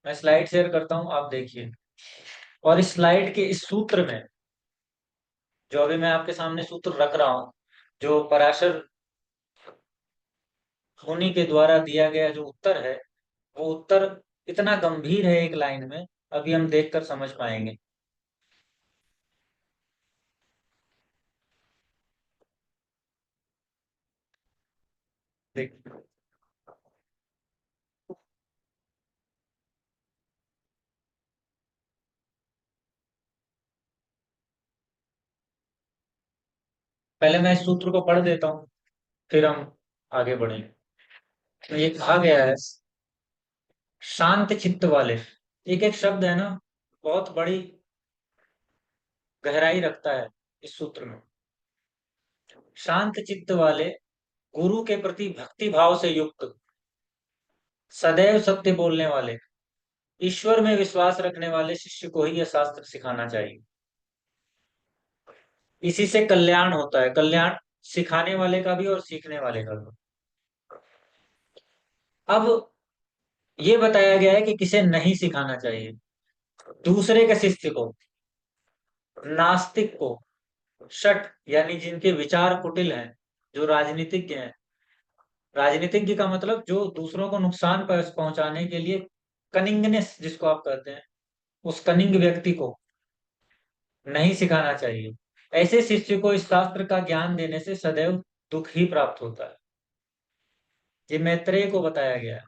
मैं स्लाइड शेयर करता हूं, आप देखिए। और इस स्लाइड के इस सूत्र में, जो अभी मैं आपके सामने सूत्र रख रहा हूं, जो पराशर मुनि के द्वारा दिया गया जो उत्तर है, वो उत्तर इतना गंभीर है एक लाइन में, अभी हम देखकर समझ पाएंगे। देख, पहले मैं इस सूत्र को पढ़ देता हूं, फिर हम आगे बढ़ेंगे। तो ये कहा गया है, शांत चित्त वाले। एक एक शब्द है ना, बहुत बड़ी गहराई रखता है इस सूत्र में। शांत चित्त वाले, गुरु के प्रति भक्ति भाव से युक्त, सदैव सत्य बोलने वाले, ईश्वर में विश्वास रखने वाले शिष्य को ही यह शास्त्र सिखाना चाहिए। इसी से कल्याण होता है, कल्याण सिखाने वाले का भी और सीखने वाले का भी। अब ये बताया गया है कि किसे नहीं सिखाना चाहिए। दूसरे के शिष्य को, नास्तिक को, शठ यानी जिनके विचार कुटिल हैं, जो राजनीतिज्ञ हैं। राजनीतिज्ञ का मतलब जो दूसरों को नुकसान पहुंचाने के लिए, कनिंगनेस जिसको आप कहते हैं, उस कनिंग व्यक्ति को नहीं सिखाना चाहिए। ऐसे शिष्य को इस शास्त्र का ज्ञान देने से सदैव दुख ही प्राप्त होता है। ये मैत्रेय को बताया गया है।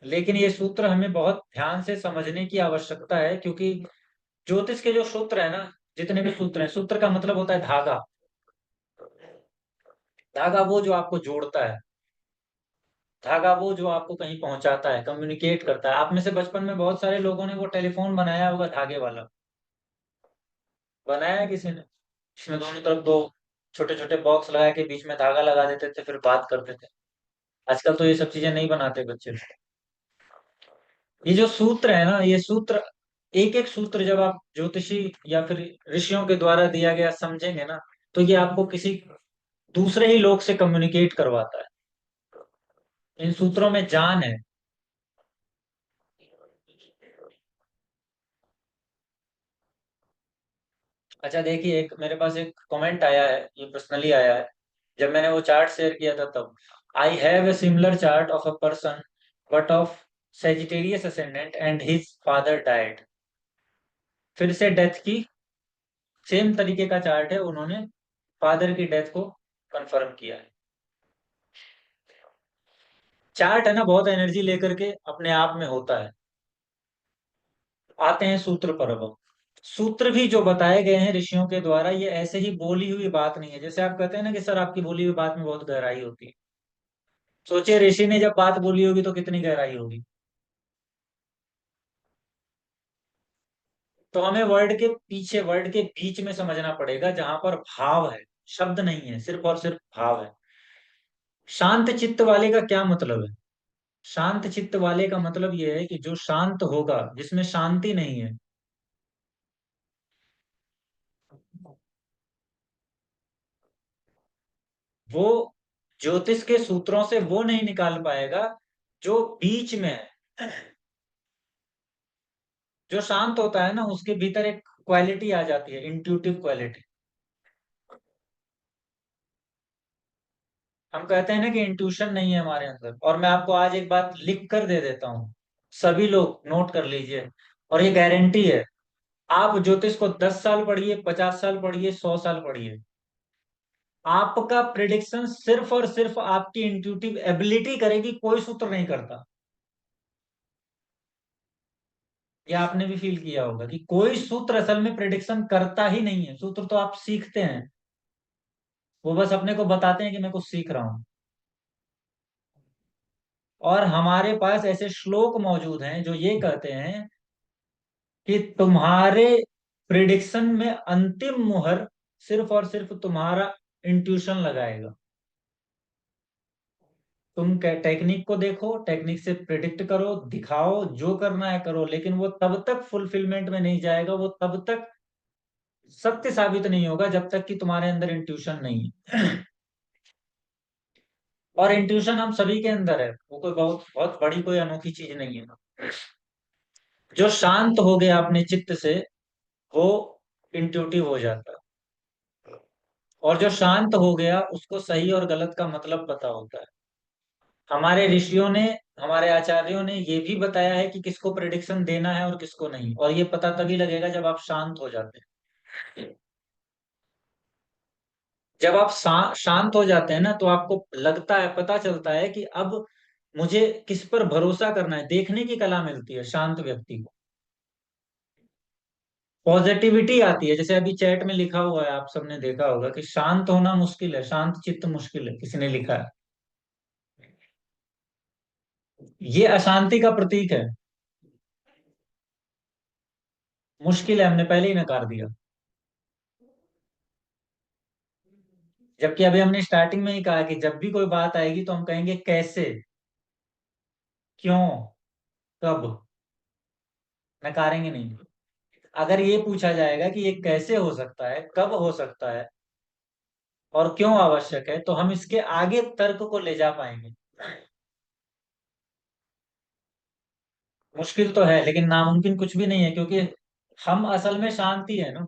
लेकिन ये सूत्र हमें बहुत ध्यान से समझने की आवश्यकता है, क्योंकि ज्योतिष के जो सूत्र है ना, जितने भी सूत्र हैं, सूत्र का मतलब होता है धागा। धागा वो जो आपको जोड़ता है, धागा वो जो आपको कहीं पहुंचाता है, कम्युनिकेट करता है। आप में से बचपन में बहुत सारे लोगों ने वो टेलीफोन बनाया होगा धागे वाला, बनाया है किसी ने? इसमें दोनों तरफ दो छोटे छोटे बॉक्स लगा के बीच में धागा लगा देते थे, फिर बात करते थे। आजकल तो ये सब चीजें नहीं बनाते बच्चे। ये जो सूत्र है ना, ये सूत्र, एक एक सूत्र जब आप ज्योतिषी या फिर ऋषियों के द्वारा दिया गया समझेंगे ना, तो ये आपको किसी दूसरे ही लोग से कम्युनिकेट करवाता है। इन सूत्रों में जान है। अच्छा देखिए, एक मेरे पास एक कमेंट आया है, ये पर्सनली आया है, जब मैंने वो चार्ट शेयर किया था तब। I have a similar chart of a person but of Sagittarius ascendant and his father died. फिर से डेथ की सेम तरीके का चार्ट है, उन्होंने फादर की डेथ को कंफर्म किया है। चार्ट है ना, बहुत एनर्जी लेकर के अपने आप में होता है। आते हैं सूत्र पर। अब सूत्र भी जो बताए गए हैं ऋषियों के द्वारा, ये ऐसे ही बोली हुई बात नहीं है। जैसे आप कहते हैं ना कि सर आपकी बोली हुई बात में बहुत गहराई होती है, सोचिए ऋषि ने जब बात बोली होगी तो कितनी गहराई होगी। तो हमें वर्ड के पीछे, वर्ड के बीच में समझना पड़ेगा, जहां पर भाव है, शब्द नहीं है, सिर्फ और सिर्फ भाव है। शांत चित्त वाले का क्या मतलब है? शांत चित्त वाले का मतलब यह है कि जो शांत होगा, जिसमें शांति नहीं है, वो ज्योतिष के सूत्रों से वो नहीं निकाल पाएगा जो बीच में है। जो शांत होता है ना, उसके भीतर एक क्वालिटी आ जाती है, इंट्यूटिव क्वालिटी। हम कहते हैं ना कि इंट्यूशन नहीं है हमारे अंदर, और मैं आपको आज एक बात लिख कर दे देता हूँ, सभी लोग नोट कर लीजिए, और ये गारंटी है। आप ज्योतिष को 10 साल पढ़िए, 50 साल पढ़िए, 100 साल पढ़िए, आपका प्रिडिक्शन सिर्फ और सिर्फ आपकी इंट्यूटिव एबिलिटी करेगी, कोई सूत्र नहीं करता। ये आपने भी फील किया होगा कि कोई सूत्र असल में प्रिडिक्शन करता ही नहीं है। सूत्र तो आप सीखते हैं, वो बस अपने को बताते हैं कि मैं कुछ सीख रहा हूं। और हमारे पास ऐसे श्लोक मौजूद हैं जो ये कहते हैं कि तुम्हारे प्रिडिक्शन में अंतिम मुहर सिर्फ और सिर्फ तुम्हारा इंट्यूशन लगाएगा। तुम टेक्निक को देखो, टेक्निक से प्रिडिक्ट करो, दिखाओ, जो करना है करो, लेकिन वो तब तक फुलफिलमेंट में नहीं जाएगा, वो तब तक सत्य साबित नहीं होगा जब तक कि तुम्हारे अंदर इंट्यूशन नहीं है। और इंट्यूशन हम सभी के अंदर है, वो कोई बहुत बहुत बड़ी कोई अनोखी चीज नहीं है। जो शांत हो गया अपने चित्त से, वो इंट्यूटिव हो जाता है। और जो शांत हो गया, उसको सही और गलत का मतलब पता होता है। हमारे ऋषियों ने, हमारे आचार्यों ने ये भी बताया है कि किसको प्रेडिक्शन देना है और किसको नहीं, और ये पता तभी लगेगा जब आप शांत हो जाते हैं। जब आप शांत हो जाते हैं ना, तो आपको लगता है, पता चलता है कि अब मुझे किस पर भरोसा करना है। देखने की कला मिलती है शांत व्यक्ति को, पॉजिटिविटी आती है। जैसे अभी चैट में लिखा हुआ है, आप सबने देखा होगा कि शांत होना मुश्किल है, शांत चित्त मुश्किल है, किसी ने लिखा है। ये अशांति का प्रतीक है। मुश्किल है, हमने पहले ही नकार दिया। जबकि अभी हमने स्टार्टिंग में ही कहा कि जब भी कोई बात आएगी तो हम कहेंगे कैसे, क्यों, कब, नकारेंगे नहीं। अगर ये पूछा जाएगा कि ये कैसे हो सकता है, कब हो सकता है, और क्यों आवश्यक है, तो हम इसके आगे तर्क को ले जा पाएंगे। मुश्किल तो है, लेकिन नामुमकिन कुछ भी नहीं है, क्योंकि हम असल में शांति है ना।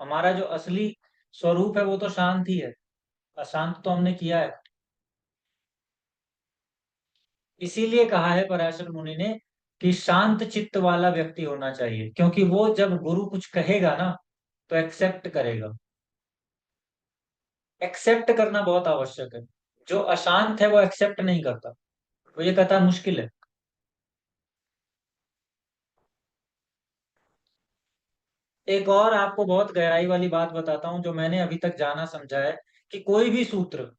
हमारा जो असली स्वरूप है वो तो शांत ही है। अशांत तो हमने किया है। इसीलिए कहा है पराशर मुनि ने कि शांत चित्त वाला व्यक्ति होना चाहिए, क्योंकि वो जब गुरु कुछ कहेगा ना, तो एक्सेप्ट करेगा। एक्सेप्ट करना बहुत आवश्यक है। जो अशांत है वो एक्सेप्ट नहीं करता, वो ये कहता है मुश्किल है। एक और आपको बहुत गहराई वाली बात बताता हूं, जो मैंने अभी तक जाना समझा है, कि कोई भी सूत्र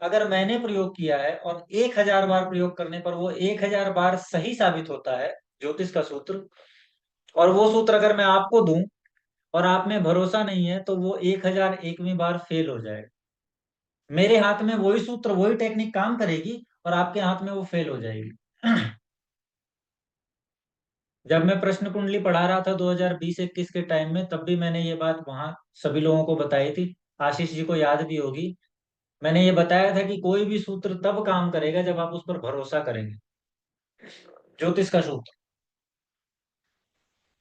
अगर मैंने प्रयोग किया है और 1000 बार प्रयोग करने पर वो 1000 बार सही साबित होता है, ज्योतिष का सूत्र, और वो सूत्र अगर मैं आपको दूं और आप में भरोसा नहीं है, तो वो 1001वीं बार फेल हो जाएगा। मेरे हाथ में वही सूत्र, वही टेक्निक काम करेगी, और आपके हाथ में वो फेल हो जाएगी। जब मैं प्रश्न कुंडली पढ़ा रहा था 2020-21 के टाइम में, तब भी मैंने ये बात वहां सभी लोगों को बताई थी। आशीष जी को याद भी होगी। मैंने ये बताया था कि कोई भी सूत्र तब काम करेगा जब आप उस पर भरोसा करेंगे। ज्योतिष का सूत्र,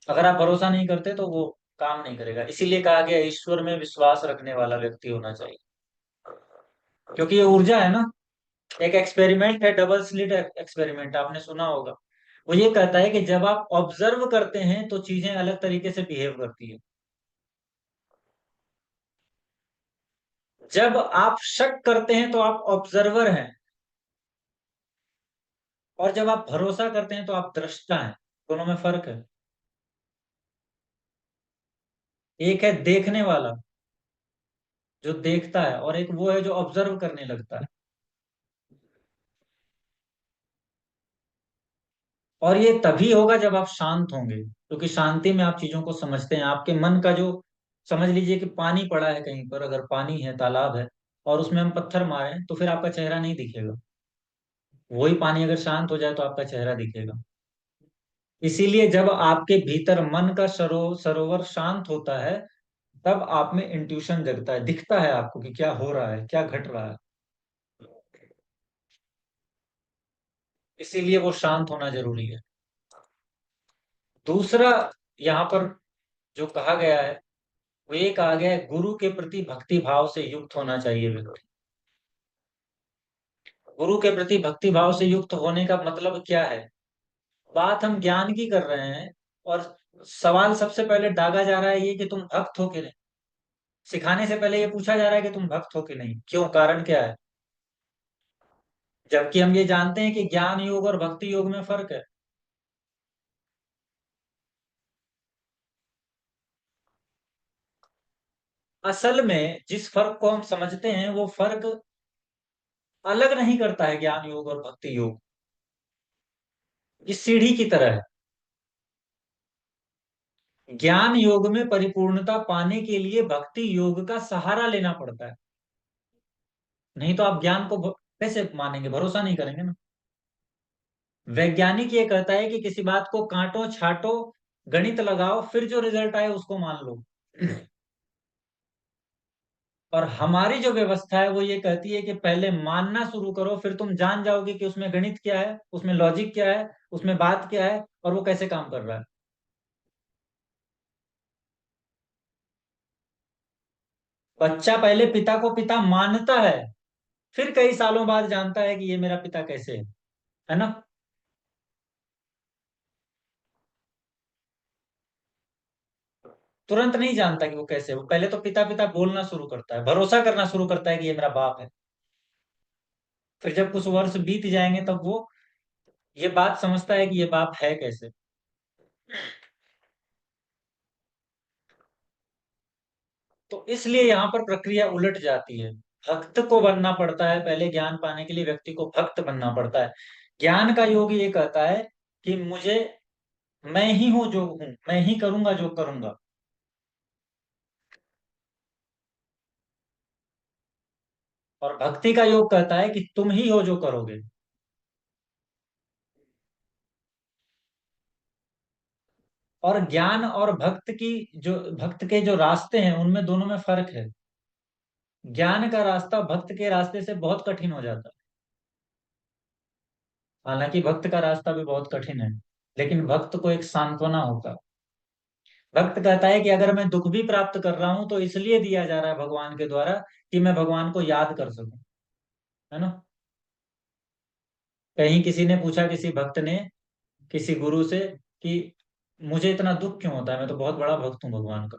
अगर आप भरोसा नहीं करते तो वो काम नहीं करेगा। इसीलिए कहा गया ईश्वर में विश्वास रखने वाला व्यक्ति होना चाहिए, क्योंकि ये ऊर्जा है ना। एक एक्सपेरिमेंट है, डबल स्लिट एक्सपेरिमेंट, आपने सुना होगा। वो ये कहता है कि जब आप ऑब्जर्व करते हैं तो चीजें अलग तरीके से बिहेव करती है। जब आप शक करते हैं तो आप ऑब्जर्वर हैं, और जब आप भरोसा करते हैं तो आप दृष्टा हैं। दोनों में फर्क है। एक है देखने वाला, जो देखता है, और एक वो है जो ऑब्जर्व करने लगता है। और ये तभी होगा जब आप शांत होंगे, क्योंकि शांति में आप चीजों को समझते हैं। आपके मन का जो, समझ लीजिए कि पानी पड़ा है कहीं पर, अगर पानी है, तालाब है, और उसमें हम पत्थर मारें तो फिर आपका चेहरा नहीं दिखेगा। वही पानी अगर शांत हो जाए तो आपका चेहरा दिखेगा। इसीलिए जब आपके भीतर मन का सरोवर शांत होता है, तब आप में इंट्यूशन जगता है, दिखता है आपको कि क्या हो रहा है, क्या घट रहा है। इसीलिए वो शांत होना जरूरी है। दूसरा, यहाँ पर जो कहा गया है, वो ये कहा गया है, गुरु के प्रति भक्ति भाव से युक्त होना चाहिए व्यक्ति। गुरु के प्रति भक्ति भाव से युक्त होने का मतलब क्या है? बात हम ज्ञान की कर रहे हैं, और सवाल सबसे पहले दागा जा रहा है ये कि तुम भक्त हो कि नहीं। सिखाने से पहले ये पूछा जा रहा है कि तुम भक्त हो कि नहीं, क्यों, कारण क्या है? जबकि हम ये जानते हैं कि ज्ञान योग और भक्ति योग में फर्क है। असल में जिस फर्क को हम समझते हैं, वो फर्क अलग नहीं करता है ज्ञान योग और भक्ति योग। इस सीढ़ी की तरह है। ज्ञान योग में परिपूर्णता पाने के लिए भक्ति योग का सहारा लेना पड़ता है। नहीं तो आप ज्ञान को कैसे मानेंगे, भरोसा नहीं करेंगे ना। वैज्ञानिक ये कहता है कि किसी बात को काटो छाटो, गणित लगाओ, फिर जो रिजल्ट आए उसको मान लो। और हमारी जो व्यवस्था है वो ये कहती है कि पहले मानना शुरू करो, फिर तुम जान जाओगे कि उसमें गणित क्या है, उसमें लॉजिक क्या है, उसमें बात क्या है, और वो कैसे काम कर रहा है। बच्चा पहले पिता को पिता मानता है, फिर कई सालों बाद जानता है कि ये मेरा पिता कैसे है ना। तुरंत नहीं जानता कि वो कैसे है। वो पहले तो पिता पिता बोलना शुरू करता है, भरोसा करना शुरू करता है कि ये मेरा बाप है। फिर जब कुछ वर्ष बीत जाएंगे तब वो ये बात समझता है कि ये बाप है कैसे। तो इसलिए यहाँ पर प्रक्रिया उलट जाती है। भक्त को बनना पड़ता है पहले, ज्ञान पाने के लिए व्यक्ति को भक्त बनना पड़ता है। ज्ञान का योग ये कहता है कि मुझे, मैं ही हूं जो हूं, मैं ही करूंगा जो करूंगा। और भक्ति का योग कहता है कि तुम ही हो जो करोगे। और ज्ञान और भक्त के जो रास्ते हैं उनमें दोनों में फर्क है। ज्ञान का रास्ता भक्त के रास्ते से बहुत कठिन हो जाता है। हालांकि भक्त का रास्ता भी बहुत कठिन है, लेकिन भक्त को एक सांत्वना होता है। भक्त कहता है कि अगर मैं दुख भी प्राप्त कर रहा हूं तो इसलिए दिया जा रहा है भगवान के द्वारा, कि मैं भगवान को याद कर सकूं, है ना। कहीं किसी ने पूछा, किसी भक्त ने किसी गुरु से, कि मुझे इतना दुख क्यों होता है, मैं तो बहुत बड़ा भक्त हूँ भगवान का।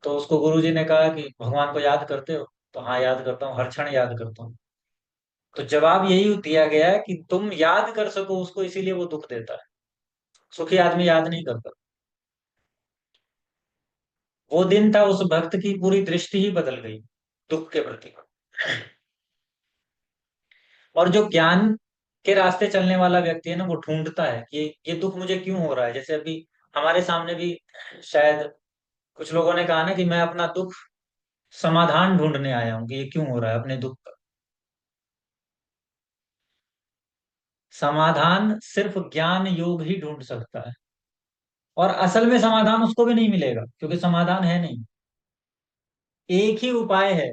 तो उसको गुरु जी ने कहा कि भगवान को याद करते हो? तो हाँ, याद करता हूँ, हर क्षण याद करता हूँ। तो जवाब यही दिया गया है कि तुम याद कर सको उसको, इसीलिए वो दुख देता है। सुखी आदमी याद नहीं करता। वो दिन था, उस भक्त की पूरी दृष्टि ही बदल गई दुख के प्रति। और जो ज्ञान के रास्ते चलने वाला व्यक्ति है ना, वो ढूंढता है कि ये दुख मुझे क्यों हो रहा है। जैसे अभी हमारे सामने भी शायद कुछ लोगों ने कहा ना कि मैं अपना दुख समाधान ढूंढने आया हूँ, कि ये क्यों हो रहा है अपने दुख का। समाधान सिर्फ ज्ञान योग ही ढूंढ सकता है। और असल में समाधान उसको भी नहीं मिलेगा, क्योंकि समाधान है नहीं। एक ही उपाय है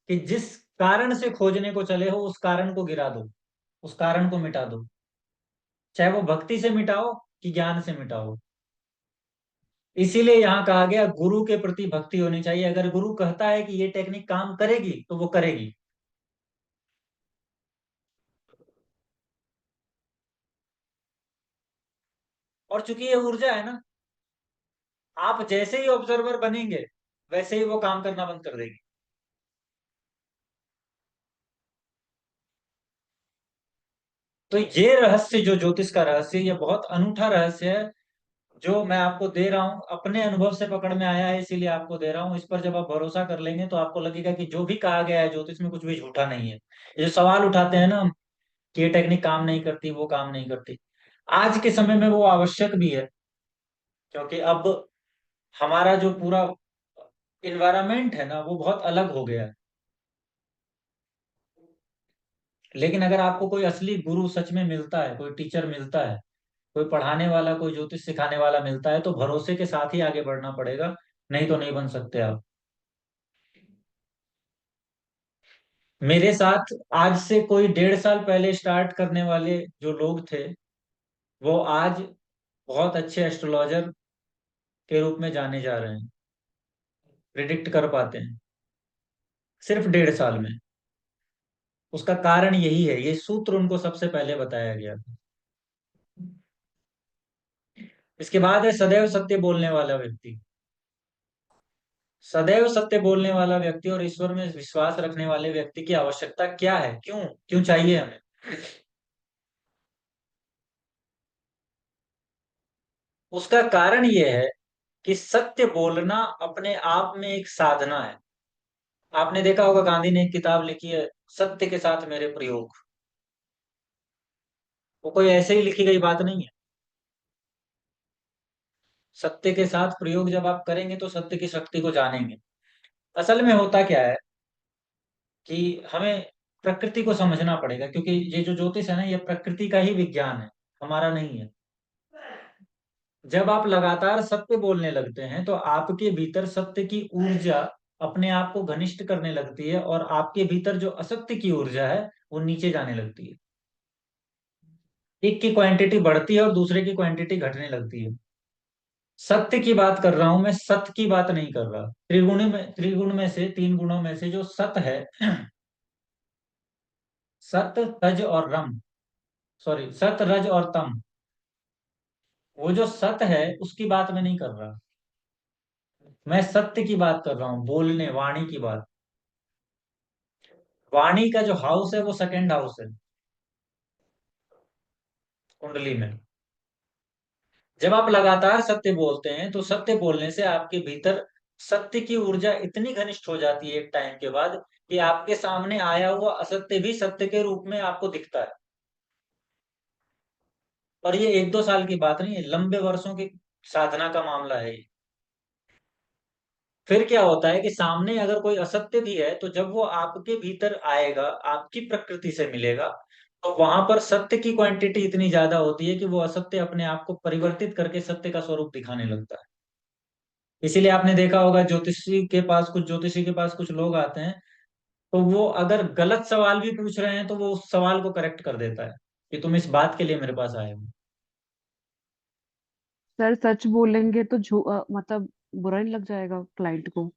कि जिस कारण से खोजने को चले हो उस कारण को गिरा दो, उस कारण को मिटा दो। चाहे वो भक्ति से मिटाओ कि ज्ञान से मिटाओ। इसीलिए यहाँ कहा गया गुरु के प्रति भक्ति होनी चाहिए। अगर गुरु कहता है कि ये टेक्निक काम करेगी तो वो करेगी। और चूंकि ये ऊर्जा है ना, आप जैसे ही ऑब्जर्वर बनेंगे वैसे ही वो काम करना बंद कर देगी। तो ये रहस्य, जो ज्योतिष का रहस्य, ये बहुत अनूठा रहस्य है, जो मैं आपको दे रहा हूँ, अपने अनुभव से पकड़ में आया है, इसीलिए आपको दे रहा हूँ। इस पर जब आप भरोसा कर लेंगे तो आपको लगेगा कि जो भी कहा गया है ज्योतिष में कुछ भी झूठा नहीं है। ये जो सवाल उठाते हैं ना, कि ये टेक्निक काम नहीं करती, वो काम नहीं करती। आज के समय में वो आवश्यक भी है, क्योंकि अब हमारा जो पूरा इन्वायरमेंट है ना वो बहुत अलग हो गया है। लेकिन अगर आपको कोई असली गुरु सच में मिलता है, कोई टीचर मिलता है, कोई पढ़ाने वाला, कोई ज्योतिष सिखाने वाला मिलता है, तो भरोसे के साथ ही आगे बढ़ना पड़ेगा, नहीं तो नहीं बन सकते आप। मेरे साथ आज से कोई 1.5 साल पहले स्टार्ट करने वाले जो लोग थे, वो आज बहुत अच्छे एस्ट्रोलॉजर के रूप में जाने जा रहे हैं, प्रिडिक्ट कर पाते हैं सिर्फ 1.5 साल में। उसका कारण यही है, ये सूत्र उनको सबसे पहले बताया गया था। इसके बाद है सदैव सत्य बोलने वाला व्यक्ति। सदैव सत्य बोलने वाला व्यक्ति और ईश्वर में विश्वास रखने वाले व्यक्ति की आवश्यकता क्या है, क्यों क्यों चाहिए हमें? उसका कारण यह है कि सत्य बोलना अपने आप में एक साधना है। आपने देखा होगा गांधी ने एक किताब लिखी है, सत्य के साथ मेरे प्रयोग। वो कोई ऐसे ही लिखी गई बात नहीं है। सत्य के साथ प्रयोग जब आप करेंगे तो सत्य की शक्ति को जानेंगे। असल में होता क्या है कि हमें प्रकृति को समझना पड़ेगा, क्योंकि ये जो ज्योतिष है ना, ये प्रकृति का ही विज्ञान है, हमारा नहीं है। जब आप लगातार सत्य बोलने लगते हैं तो आपके भीतर सत्य की ऊर्जा अपने आप को घनिष्ठ करने लगती है, और आपके भीतर जो असत्य की ऊर्जा है वो नीचे जाने लगती है। एक की क्वांटिटी बढ़ती है और दूसरे की क्वांटिटी घटने लगती है। सत्य की बात कर रहा हूं मैं, सत्य की बात नहीं कर रहा। त्रिगुण में से 3 गुणों में से जो सत है, सत तज और रम, सॉरी, सत रज और तम, वो जो सत है उसकी बात मैं नहीं कर रहा। मैं सत्य की बात कर रहा हूँ, बोलने, वाणी की बात। वाणी का जो हाउस है वो सेकंड हाउस है कुंडली में। जब आप लगातार सत्य बोलते हैं तो सत्य बोलने से आपके भीतर सत्य की ऊर्जा इतनी घनिष्ठ हो जाती है एक टाइम के बाद, कि आपके सामने आया हुआ असत्य भी सत्य के रूप में आपको दिखता है। और ये 1-2 साल की बात नहीं है, लंबे वर्षों की साधना का मामला है ये। फिर क्या होता है कि सामने अगर कोई असत्य भी है, तो जब वो आपके भीतर आएगा, आपकी प्रकृति से मिलेगा, तो वहां पर सत्य की क्वांटिटी इतनी ज्यादा होती है कि वो असत्य अपने आप को परिवर्तित करके सत्य का स्वरूप दिखाने लगता है। इसीलिए आपने देखा होगा ज्योतिषी के पास कुछ लोग आते हैं, तो वो अगर गलत सवाल भी पूछ रहे हैं तो वो उस सवाल को करेक्ट कर देता है कि तुम इस बात के लिए मेरे पास आए हो। सर सच बोलेंगे तो मतलब बुरा नहीं लग जाएगा क्लाइंट को?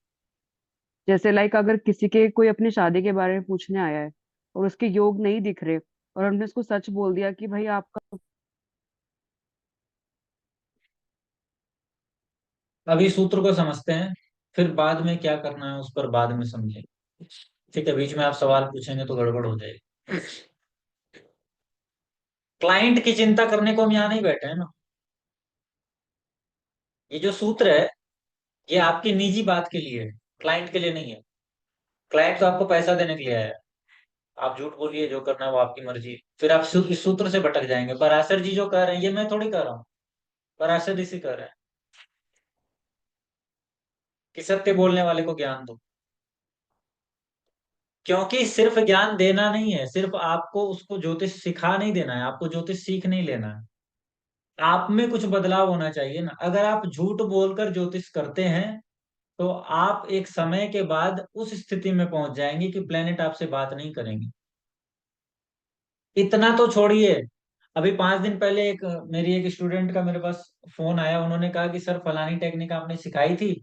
जैसे लाइक अगर किसी के कोई अपनी शादी के बारे में पूछने आया है और उसके योग नहीं दिख रहे, और हमने उसको सच बोल दिया कि भाई आपका। अभी सूत्र को समझते हैं, फिर बाद में क्या करना है उस पर बाद में समझेंगे। ठीक है, बीच में आप सवाल पूछेंगे तो गड़बड़ हो जाएगी। क्लाइंट की चिंता करने को हम यहाँ नहीं बैठे हैं ना। ये जो सूत्र है ये आपकी निजी बात के लिए है, क्लाइंट के लिए नहीं है। क्लाइंट तो आपको पैसा देने के लिए आया है। आप झूठ बोलिए, जो करना है वो आपकी मर्जी। फिर आप इस सूत्र से भटक जाएंगे। पराशर जी जो कह रहे हैं ये मैं थोड़ी कह रहा हूँ, पराशर ऋषि कह रहे हैं कि सत्य बोलने वाले को ज्ञान दो। क्योंकि सिर्फ ज्ञान देना नहीं है, सिर्फ आपको उसको ज्योतिष सिखा नहीं देना है, आपको ज्योतिष सीख नहीं लेना है। आप में कुछ बदलाव होना चाहिए ना। अगर आप झूठ बोलकर ज्योतिष करते हैं तो आप एक समय के बाद उस स्थिति में पहुंच जाएंगे कि प्लेनेट आपसे बात नहीं करेंगे। इतना तो छोड़िए, अभी 5 दिन पहले मेरी एक स्टूडेंट का मेरे पास फोन आया। उन्होंने कहा कि सर फलानी टेक्निक आपने सिखाई थी,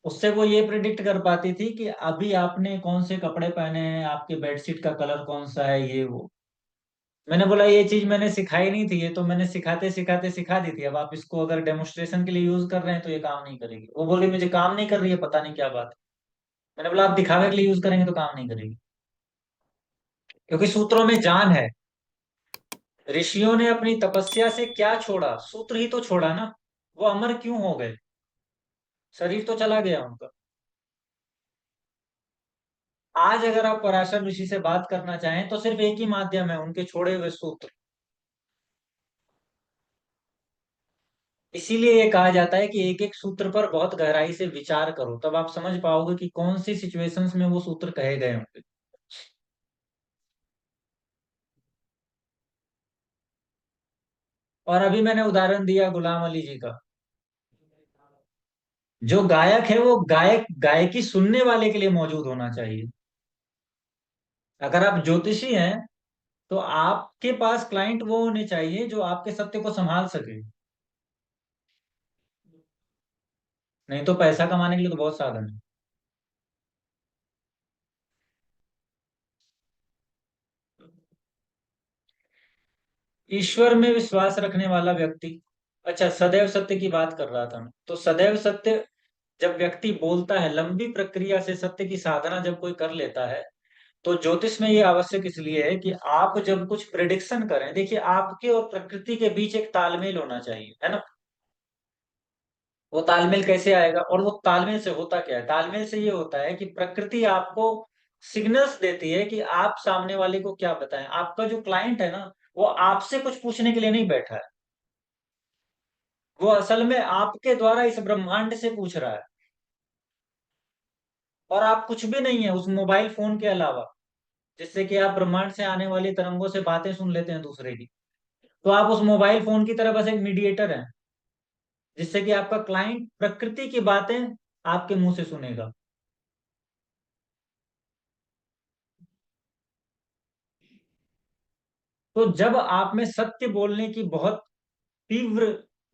उससे वो ये प्रिडिक्ट कर पाती थी कि अभी आपने कौन से कपड़े पहने हैं, आपके बेडशीट का कलर कौन सा है, ये वो। मैंने बोला ये चीज मैंने सिखाई नहीं थी, ये तो मैंने सिखाते सिखाते सिखा दी थी। अब आप इसको अगर डेमोन्स्ट्रेशन के लिए यूज कर रहे हैं तो ये काम नहीं करेगी। वो बोली मुझे काम नहीं कर रही है, पता नहीं क्या बात है। मैंने बोला आप दिखावे के लिए यूज करेंगे तो काम नहीं करेगी, क्योंकि सूत्रों में जान है। ऋषियों ने अपनी तपस्या से क्या छोड़ा? सूत्र ही तो छोड़ा ना। वो अमर क्यों हो गए? शरीर तो चला गया उनका। आज अगर आप पराशर ऋषि से बात करना चाहें तो सिर्फ एक ही माध्यम है, उनके छोड़े हुए सूत्र। इसीलिए ये कहा जाता है कि एक एक सूत्र पर बहुत गहराई से विचार करो, तब आप समझ पाओगे कि कौन सी सिचुएशंस में वो सूत्र कहे गए होंगे। और अभी मैंने उदाहरण दिया गुलाम अली जी का। जो गायक है वो गायकी सुनने वाले के लिए मौजूद होना चाहिए। अगर आप ज्योतिषी हैं तो आपके पास क्लाइंट वो होने चाहिए जो आपके सत्य को संभाल सके। नहीं तो पैसा कमाने के लिए तो बहुत साधन है। ईश्वर में विश्वास रखने वाला व्यक्ति, अच्छा सदैव सत्य की बात कर रहा था मैं, तो सदैव सत्य जब व्यक्ति बोलता है, लंबी प्रक्रिया से सत्य की साधना जब कोई कर लेता है, तो ज्योतिष में ये आवश्यक इसलिए है कि आप जब कुछ प्रिडिक्शन करें, देखिए आपके और प्रकृति के बीच एक तालमेल होना चाहिए, है ना। वो तालमेल कैसे आएगा, और वो तालमेल से होता क्या है? तालमेल से ये होता है कि प्रकृति आपको सिग्नल्स देती है कि आप सामने वाले को क्या बताएं। आपका जो क्लाइंट है ना, वो आपसे कुछ पूछने के लिए नहीं बैठा है, वो असल में आपके द्वारा इस ब्रह्मांड से पूछ रहा है। और आप कुछ भी नहीं है उस मोबाइल फोन के अलावा, जिससे कि आप ब्रह्मांड से आने वाली तरंगों से बातें सुन लेते हैं दूसरे की। तो आप उस मोबाइल फोन की तरह बस एक मीडिएटर हैं, जिससे कि आपका क्लाइंट प्रकृति की बातें आपके मुंह से सुनेगा। तो जब आप में सत्य बोलने की बहुत तीव्र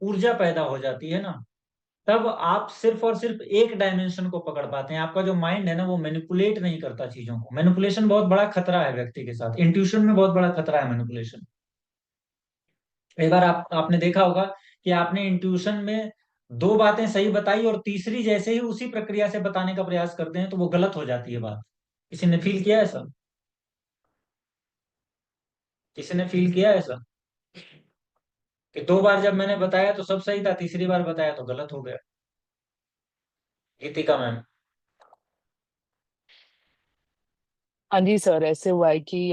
ऊर्जा पैदा हो जाती है ना, तब आप सिर्फ और सिर्फ एक डायमेंशन को पकड़ पाते हैं। आपका जो माइंड है ना, वो मैनिपुलेट नहीं करता चीजों को। मैनिपुलेशन बहुत बड़ा खतरा है व्यक्ति के साथ, इंट्यूशन में बहुत बड़ा खतरा है मैनिपुलेशन। एक बार आपने देखा होगा कि आपने इंट्यूशन में दो बातें सही बताई और तीसरी जैसे ही उसी प्रक्रिया से बताने का प्रयास करते हैं तो वो गलत हो जाती है बात। किसी ने फील किया है ऐसा? किसी ने फील किया है ऐसा कि दो बार जब मैंने बताया तो सब सही था, तीसरी बार बताया तो गलत हो गया? गीतिका मैम। हाँ जी सर, ऐसे हुआ है कि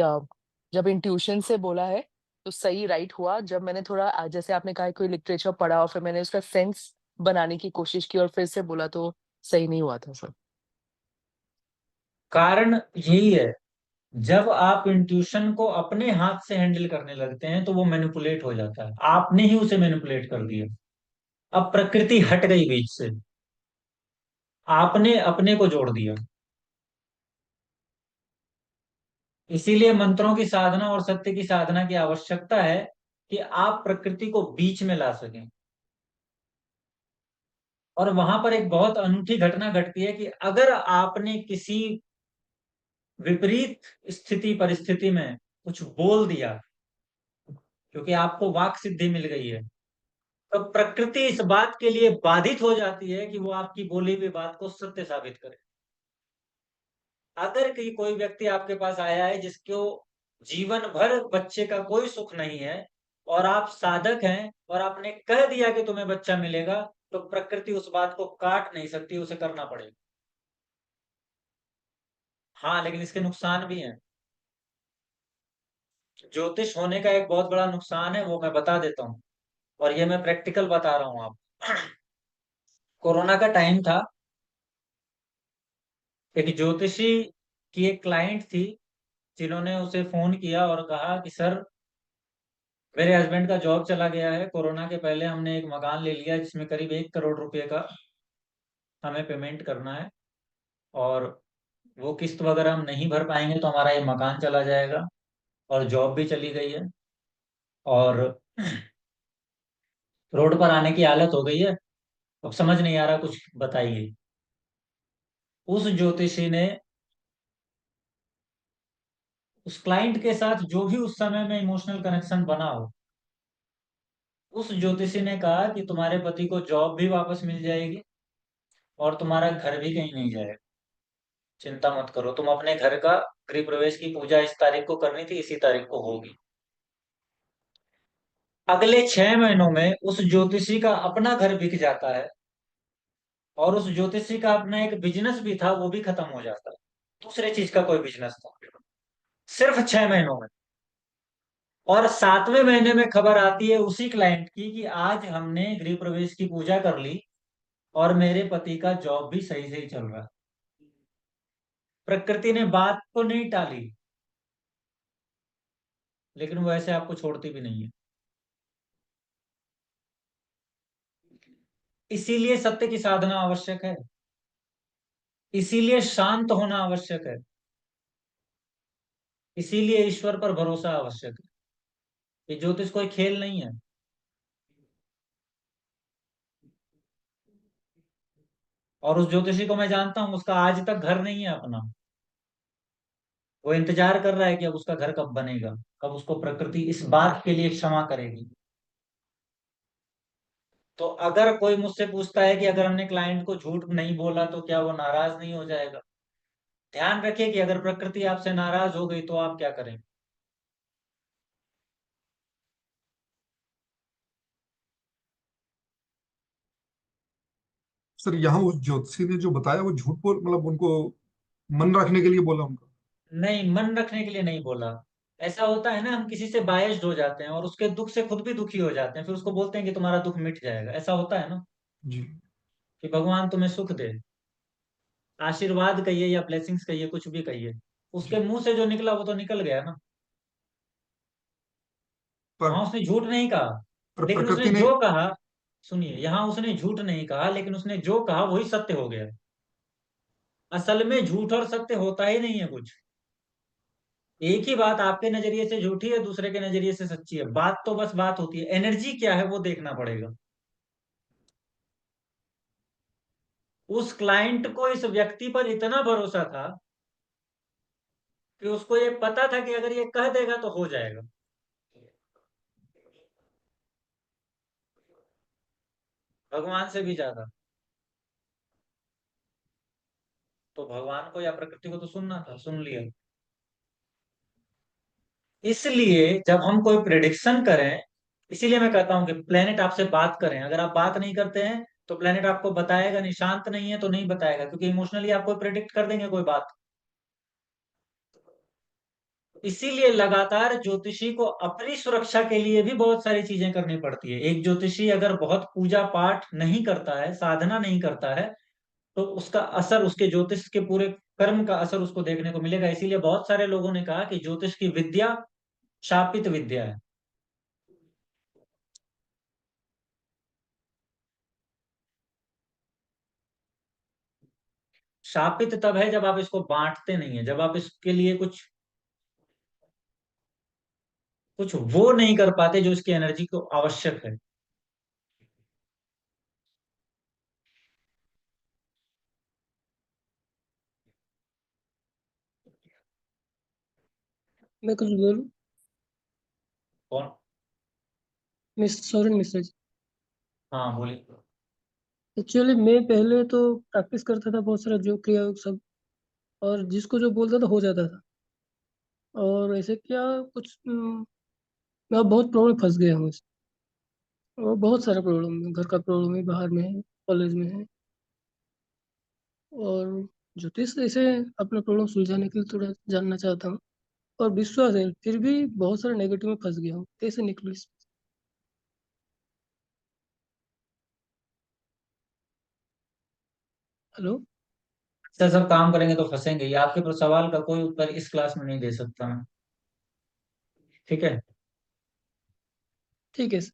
जब इंट्यूशन से बोला है तो सही राइट हुआ। जब मैंने थोड़ा जैसे आपने कहा कोई लिटरेचर पढ़ा और फिर मैंने उसका सेंस बनाने की कोशिश की और फिर से बोला तो सही नहीं हुआ था सर। कारण यही है, जब आप इंट्यूशन को अपने हाथ से हैंडल करने लगते हैं तो वो मैनिपुलेट हो जाता है। आपने ही उसे मैनिपुलेट कर दिया। अब प्रकृति हट गई बीच से, आपने अपने को जोड़ दिया। इसीलिए मंत्रों की साधना और सत्य की साधना की आवश्यकता है कि आप प्रकृति को बीच में ला सकें। और वहां पर एक बहुत अनूठी घटना घटती है कि अगर आपने किसी विपरीत स्थिति परिस्थिति में कुछ बोल दिया, क्योंकि आपको वाक सिद्धि मिल गई है, तो प्रकृति इस बात के लिए बाधित हो जाती है कि वो आपकी बोली हुई बात को सत्य साबित करे। अगर कोई व्यक्ति आपके पास आया है जिसको जीवन भर बच्चे का कोई सुख नहीं है, और आप साधक हैं और आपने कह दिया कि तुम्हें बच्चा मिलेगा, तो प्रकृति उस बात को काट नहीं सकती, उसे करना पड़ेगा। हाँ, लेकिन इसके नुकसान भी हैं। ज्योतिष होने का एक बहुत बड़ा नुकसान है, वो मैं बता देता हूँ। और ये मैं प्रैक्टिकल बता रहा हूँ आप। कोरोना का टाइम था, एक ज्योतिषी की एक क्लाइंट थी, जिन्होंने उसे फोन किया और कहा कि सर, मेरे हस्बैंड का जॉब चला गया है। कोरोना के पहले हमने एक मकान ले लिया जिसमें करीब 1 करोड़ रुपए का हमें पेमेंट करना है, और वो किस्त वगैरह हम नहीं भर पाएंगे तो हमारा ये मकान चला जाएगा, और जॉब भी चली गई है, और रोड पर आने की हालत हो गई है। अब समझ नहीं आ रहा, कुछ बताइए। उस ज्योतिषी ने उस क्लाइंट के साथ जो भी उस समय में इमोशनल कनेक्शन बना हो, उस ज्योतिषी ने कहा कि तुम्हारे पति को जॉब भी वापस मिल जाएगी और तुम्हारा घर भी कहीं नहीं जाएगा। चिंता मत करो, तुम अपने घर का गृह प्रवेश की पूजा इस तारीख को करनी थी, इसी तारीख को होगी। अगले 6 महीनों में उस ज्योतिषी का अपना घर बिक जाता है, और उस ज्योतिषी का अपना एक बिजनेस भी था, वो भी खत्म हो जाता है। दूसरे चीज का कोई बिजनेस था, सिर्फ 6 महीनों में। और 7वें महीने में खबर आती है उसी क्लाइंट की कि आज हमने गृह प्रवेश की पूजा कर ली और मेरे पति का जॉब भी सही सही चल रहा है। प्रकृति ने बात तो नहीं टाली, लेकिन वो ऐसे आपको छोड़ती भी नहीं है। इसीलिए सत्य की साधना आवश्यक है, इसीलिए शांत होना आवश्यक है, इसीलिए ईश्वर पर भरोसा आवश्यक है। ये ज्योतिष कोई खेल नहीं है। और उस ज्योतिषी को मैं जानता हूं, उसका आज तक घर नहीं है अपना। वो इंतजार कर रहा है कि अब उसका घर कब बनेगा, कब उसको प्रकृति इस बात के लिए क्षमा करेगी। तो अगर कोई मुझसे पूछता है कि अगर हमने क्लाइंट को झूठ नहीं बोला तो क्या वो नाराज नहीं हो जाएगा, ध्यान रखिए कि अगर प्रकृति आपसे नाराज हो गई तो आप क्या करेंगे। सर यहाँ उस ज्योतिषी ने जो बताया वो झूठ बोल, मतलब उनको मन रखने के लिए बोला उनका? नहीं, मन रखने के लिए नहीं बोला। ऐसा होता है ना, हम किसी से बायस्ड हो जाते हैं और उसके दुख से खुद भी दुखी हो जाते हैं, फिर उसको बोलते हैं कि तुम्हारा दुख मिट जाएगा। ऐसा होता है ना, जी। कि भगवान तुम्हें सुख दे, आशीर्वाद कहिए या ब्लेसिंग्स कहिए, कुछ भी कहिए। उसके जी। मुंह से जो निकला वो तो निकल गया ना। पर वहां उसने झूठ नहीं कहा, पर लेकिन उसने प्रकृति ने, जो कहा, सुनिए, यहाँ उसने झूठ नहीं कहा, लेकिन उसने जो कहा वही सत्य हो गया। असल में झूठ और सत्य होता ही नहीं है कुछ। एक ही बात आपके नजरिए से झूठी है, दूसरे के नजरिए से सच्ची है। बात तो बस बात होती है, एनर्जी क्या है वो देखना पड़ेगा। उस क्लाइंट को इस व्यक्ति पर इतना भरोसा था कि उसको ये पता था कि अगर ये कह देगा तो हो जाएगा। भगवान से भी ज्यादा। तो भगवान को या प्रकृति को तो सुनना था, सुन लिया। इसलिए जब हम कोई प्रिडिक्शन करें, इसीलिए मैं कहता हूं कि प्लेनेट आपसे बात करें। अगर आप बात नहीं करते हैं तो प्लेनेट आपको बताएगा नहीं, शांत नहीं है तो नहीं बताएगा, क्योंकि इमोशनली आपको प्रिडिक्ट कर देंगे कोई बात। इसीलिए लगातार ज्योतिषी को अपनी सुरक्षा के लिए भी बहुत सारी चीजें करनी पड़ती है। एक ज्योतिषी अगर बहुत पूजा पाठ नहीं करता है, साधना नहीं करता है, तो उसका असर, उसके ज्योतिष के पूरे कर्म का असर उसको देखने को मिलेगा। इसीलिए बहुत सारे लोगों ने कहा कि ज्योतिष की विद्या शापित विद्या है। शापित तब है जब आप इसको बांटते नहीं है, जब आप इसके लिए कुछ कुछ वो नहीं कर पाते जो इसकी एनर्जी को आवश्यक है। मैं कुछ बोलूं? कौन? मिस सोरेन मिश्रा जी। हाँ, बोलिए। एक्चुअली मैं पहले तो प्रैक्टिस करता था बहुत सारा जो क्रिया सब, और जिसको जो बोलता था हो जाता था। और ऐसे क्या कुछ मैं अब बहुत प्रॉब्लम फंस गया हूँ इसमें। और बहुत सारा प्रॉब्लम है, घर का प्रॉब्लम है, बाहर में है, कॉलेज में है। और ज्योतिष ऐसे अपना प्रॉब्लम सुलझाने के लिए थोड़ा जानना चाहता हूँ। और विश्वास है, फिर भी बहुत सारे नेगेटिव में फंस गया हूँ, कैसे निकलूँ इसमें? हेलो। सर, सब काम करेंगे तो फंसेंगे। ये आपके सवाल का कोई उत्तर इस क्लास में नहीं दे सकता मैं। ठीक है। ठीक है सर।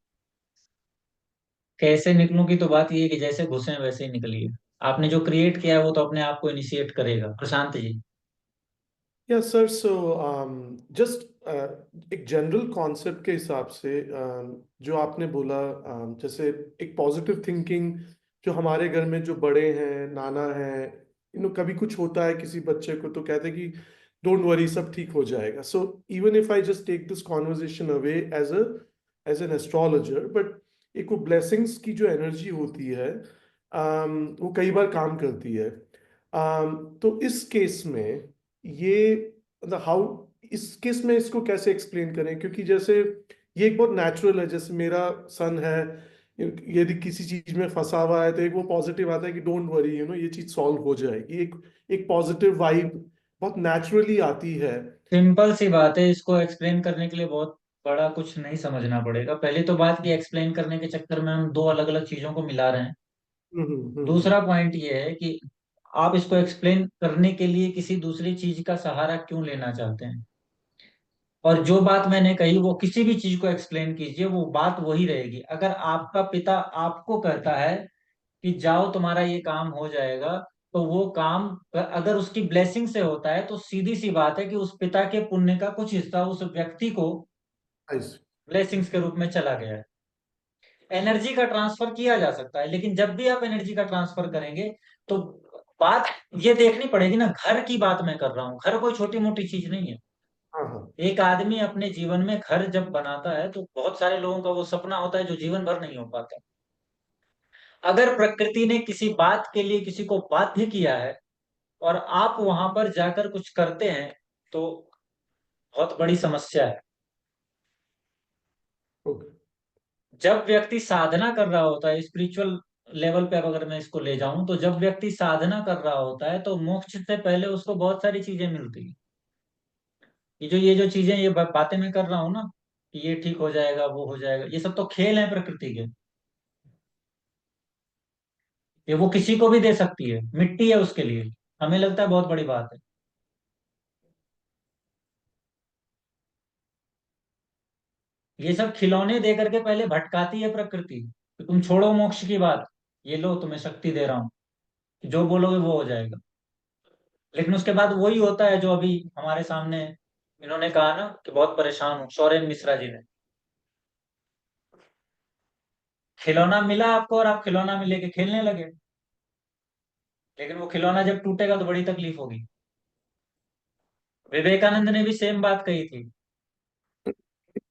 कैसे निकलूं की तो बात ये है कि जैसे घुसे वैसे ही निकलिए। आपने जो क्रिएट किया है वो तो अपने आप को इनिशिएट करेगा। प्रशांत जी। या सर, सो जस्ट एक जनरल कॉन्सेप्ट के हिसाब से जो आपने बोला, जैसे एक पॉजिटिव थिंकिंग, जो हमारे घर में जो बड़े हैं, नाना हैं, कभी कुछ होता है किसी बच्चे को तो कहते हैं कि डोंट वरी, सब ठीक हो जाएगा। So even if I just take this conversation away as an astrologer, but एक वो ब्लेसिंग्स की जो एनर्जी होती है, वो कई बार काम करती है। तो इस केस में ये, मतलब हाउ, इस केस में इसको कैसे एक्सप्लेन करें? क्योंकि जैसे ये एक बहुत नेचुरल है, जैसे मेरा सन है, यदि किसी चीज में फंसा हुआ है तो एक वो पॉजिटिव आता है कि डोंट वरी, ये चीज सॉल्व हो जाएगी। एक एक पॉजिटिव वाइब बहुत नेचुरली आती है। सिंपल सी बात है, इसको एक्सप्लेन करने के लिए बहुत बड़ा कुछ नहीं समझना पड़ेगा। पहली तो बात कि एक्सप्लेन करने के चक्कर में हम दो अलग अलग चीजों को मिला रहे हैं। दूसरा पॉइंट ये है कि आप इसको एक्सप्लेन करने के लिए किसी दूसरी चीज का सहारा क्यों लेना चाहते हैं। और जो बात मैंने कही वो किसी भी चीज को एक्सप्लेन कीजिए, वो बात वही रहेगी। अगर आपका पिता आपको कहता है कि जाओ तुम्हारा ये काम हो जाएगा, तो वो काम अगर उसकी ब्लेसिंग से होता है तो सीधी सी बात है कि उस पिता के पुण्य का कुछ हिस्सा उस व्यक्ति को ब्लेसिंग्स के रूप में चला गया है। एनर्जी का ट्रांसफर किया जा सकता है, लेकिन जब भी आप एनर्जी का ट्रांसफर करेंगे तो बात ये देखनी पड़ेगी ना। घर की बात मैं कर रहा हूँ, घर कोई छोटी मोटी चीज नहीं है। हाँ एक आदमी अपने जीवन में घर जब बनाता है तो बहुत सारे लोगों का वो सपना होता है जो जीवन भर नहीं हो पाता। अगर प्रकृति ने किसी बात के लिए किसी को बाध्य किया है और आप वहां पर जाकर कुछ करते हैं तो बहुत बड़ी समस्या है। ओके। जब व्यक्ति साधना कर रहा होता है, स्पिरिचुअल लेवल पे अगर मैं इसको ले जाऊं, तो जब व्यक्ति साधना कर रहा होता है तो मोक्ष से पहले उसको बहुत सारी चीजें मिलती है। ये जो चीजें, ये बातें मैं कर रहा हूँ ना कि ये ठीक हो जाएगा वो हो जाएगा, ये सब तो खेल है प्रकृति के। ये वो किसी को भी दे सकती है, मिट्टी है उसके लिए। हमें लगता है बहुत बड़ी बात है। ये सब खिलौने दे करके पहले भटकाती है प्रकृति कि तुम छोड़ो मोक्ष की बात, ये लो तुम्हें शक्ति दे रहा हूं, जो बोलोगे वो हो जाएगा। लेकिन उसके बाद वही होता है जो अभी हमारे सामने इन्होंने कहा ना कि बहुत परेशान हूँ, सोरेन मिश्रा जी ने। खिलौना मिला आपको और आप खिलौना में लेके खेलने लगे, लेकिन वो खिलौना जब टूटेगा तो बड़ी तकलीफ होगी। विवेकानंद ने भी सेम बात कही थी,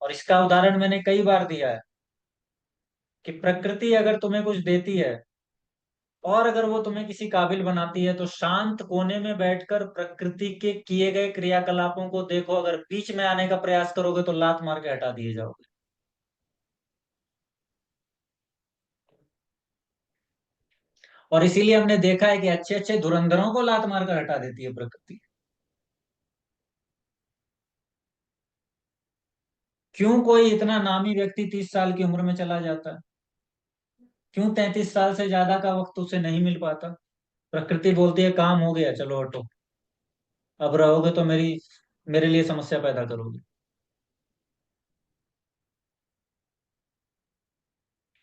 और इसका उदाहरण मैंने कई बार दिया है कि प्रकृति अगर तुम्हें कुछ देती है और अगर वो तुम्हें किसी काबिल बनाती है तो शांत कोने में बैठकर प्रकृति के किए गए क्रियाकलापों को देखो। अगर बीच में आने का प्रयास करोगे तो लात मार के हटा दिए जाओगे। और इसीलिए हमने देखा है कि अच्छे अच्छे धुरंधरों को लात मारकर हटा देती है प्रकृति। क्यों कोई इतना नामी व्यक्ति 30 साल की उम्र में चला जाता है? क्यों 33 साल से ज्यादा का वक्त उसे नहीं मिल पाता? प्रकृति बोलती है काम हो गया, चलो हटो, अब रहोगे तो मेरे लिए समस्या पैदा करोगे।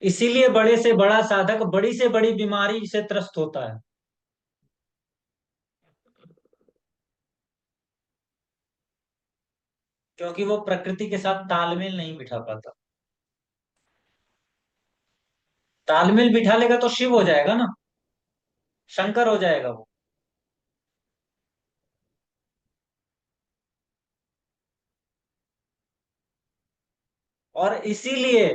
इसीलिए बड़े से बड़ा साधक बड़ी से बड़ी बीमारी से त्रस्त होता है, क्योंकि वो प्रकृति के साथ तालमेल नहीं बिठा पाता। तालमेल बिठा लेगा तो शिव हो जाएगा ना, शंकर हो जाएगा वो। और इसीलिए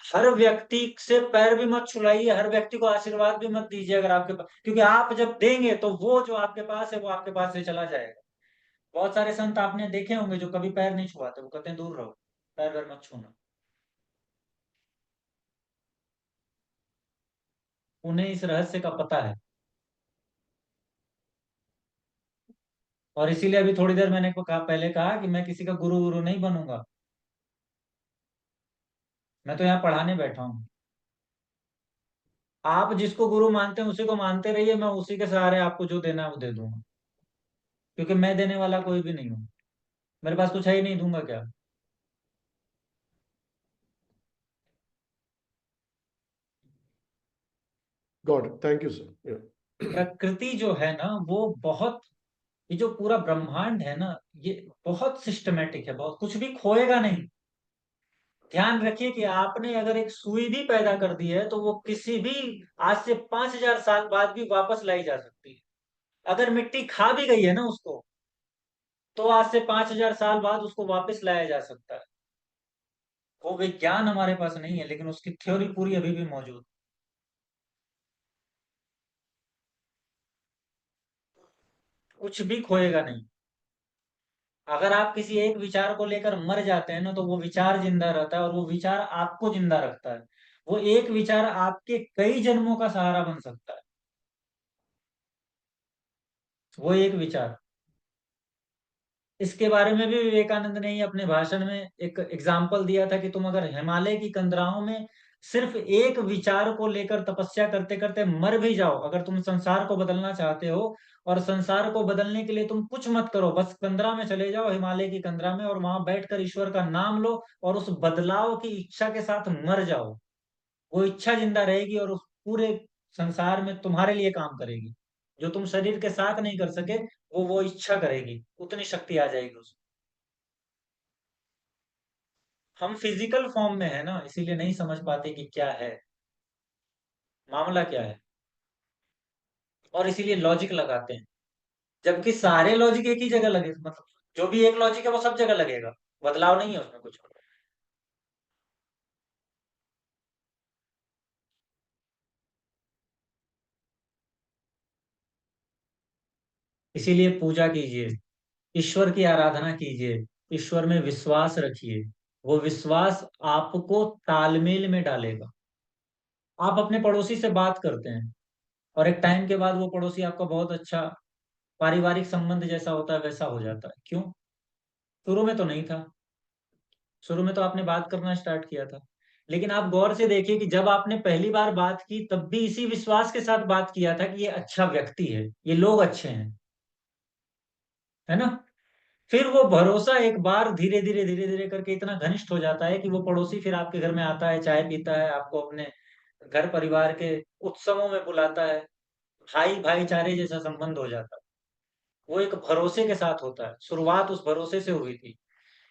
हर व्यक्ति से पैर भी मत छुलाइए, हर व्यक्ति को आशीर्वाद भी मत दीजिए अगर आपके पास, क्योंकि आप जब देंगे तो वो जो आपके पास है वो आपके पास से चला जाएगा। बहुत सारे संत आपने देखे होंगे जो कभी पैर नहीं छुआते, वो कहते हैं दूर रहो, पैर वैर मत छूना। उन्हें इस रहस्य का पता है। और इसीलिए अभी थोड़ी देर मैंने पहले कहा कि मैं किसी का गुरु गुरु नहीं बनूंगा। मैं तो यहाँ पढ़ाने बैठा हूँ। आप जिसको गुरु मानते हैं उसी को मानते रहिए, मैं उसी के सहारे आपको जो देना है वो दे दूंगा, क्योंकि मैं देने वाला कोई भी नहीं हूँ। मेरे पास कुछ है ही नहीं, दूंगा क्या? God it, thank you sir. प्रकृति जो है ना वो बहुत, ये जो पूरा ब्रह्मांड है ना, ये बहुत सिस्टमेटिक है, बहुत कुछ भी खोएगा नहीं। ध्यान रखिए कि आपने अगर एक सुई भी पैदा कर दी है तो वो किसी भी, आज से 5,000 साल बाद भी वापस लाई जा सकती है। अगर मिट्टी खा भी गई है ना उसको, तो आज से 5,000 साल बाद उसको वापस लाया जा सकता है। वो विज्ञान हमारे पास नहीं है, लेकिन उसकी थ्योरी पूरी अभी भी मौजूद है। कुछ भी खोएगा नहीं। अगर आप किसी एक विचार को लेकर मर जाते हैं ना तो वो विचार जिंदा रहता है, और वो विचार आपको जिंदा रखता है। वो एक विचार आपके कई जन्मों का सहारा बन सकता है, वो एक विचार। इसके बारे में भी विवेकानंद ने ही अपने भाषण में एक एग्जाम्पल दिया था कि तुम अगर हिमालय की कंदराओं में सिर्फ एक विचार को लेकर तपस्या करते करते मर भी जाओ, अगर तुम संसार को बदलना चाहते हो, और संसार को बदलने के लिए तुम कुछ मत करो, बस कंदरा में चले जाओ, हिमालय की कंदरा में, और वहां बैठकर ईश्वर का नाम लो और उस बदलाव की इच्छा के साथ मर जाओ, वो इच्छा जिंदा रहेगी और उस पूरे संसार में तुम्हारे लिए काम करेगी। जो तुम शरीर के साथ नहीं कर सके, वो इच्छा करेगी, उतनी शक्ति आ जाएगी उसमें। हम फिजिकल फॉर्म में है ना, इसीलिए नहीं समझ पाते कि क्या है, मामला क्या है, और इसीलिए लॉजिक लगाते हैं, जबकि सारे लॉजिक एक ही जगह लगे, मतलब जो भी एक लॉजिक है वो सब जगह लगेगा, बदलाव नहीं है उसमें कुछ। इसीलिए पूजा कीजिए, ईश्वर की आराधना कीजिए, ईश्वर में विश्वास रखिए, वो विश्वास आपको तालमेल में डालेगा। आप अपने पड़ोसी से बात करते हैं और एक टाइम के बाद वो पड़ोसी आपका बहुत अच्छा पारिवारिक संबंध जैसा होता है वैसा हो जाता है, क्यों? शुरू में तो नहीं था, शुरू में तो आपने बात करना स्टार्ट किया था, लेकिन आप गौर से देखिए कि जब आपने पहली बार बात की तब भी इसी विश्वास के साथ बात किया था कि ये अच्छा व्यक्ति है, ये लोग अच्छे हैं, है ना? फिर वो भरोसा एक बार धीरे धीरे धीरे धीरे करके इतना घनिष्ठ हो जाता है कि वो पड़ोसी फिर आपके घर में आता है, चाय पीता है, आपको अपने घर परिवार के उत्सवों में बुलाता है, भाई भाईचारे जैसा संबंध हो जाता है। वो एक भरोसे के साथ होता है, शुरुआत उस भरोसे से हुई थी।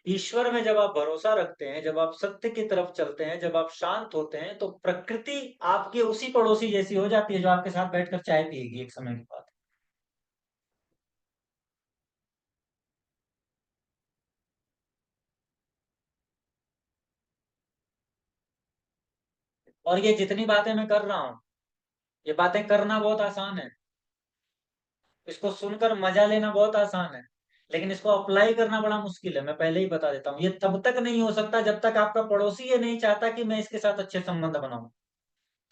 ईश्वर में जब आप भरोसा रखते हैं, जब आप सत्य की तरफ चलते हैं, जब आप शांत होते हैं, तो प्रकृति आपके उसी पड़ोसी जैसी हो जाती है जो आपके साथ बैठकर चाय पिएगी एक समय के बाद। और ये जितनी बातें मैं कर रहा हूँ, ये बातें करना बहुत आसान है, इसको सुनकर मजा लेना बहुत आसान है, लेकिन इसको अप्लाई करना बड़ा मुश्किल है। मैं पहले ही बता देता हूँ, ये तब तक नहीं हो सकता जब तक आपका पड़ोसी ये नहीं चाहता कि मैं इसके साथ अच्छे संबंध बनाऊं।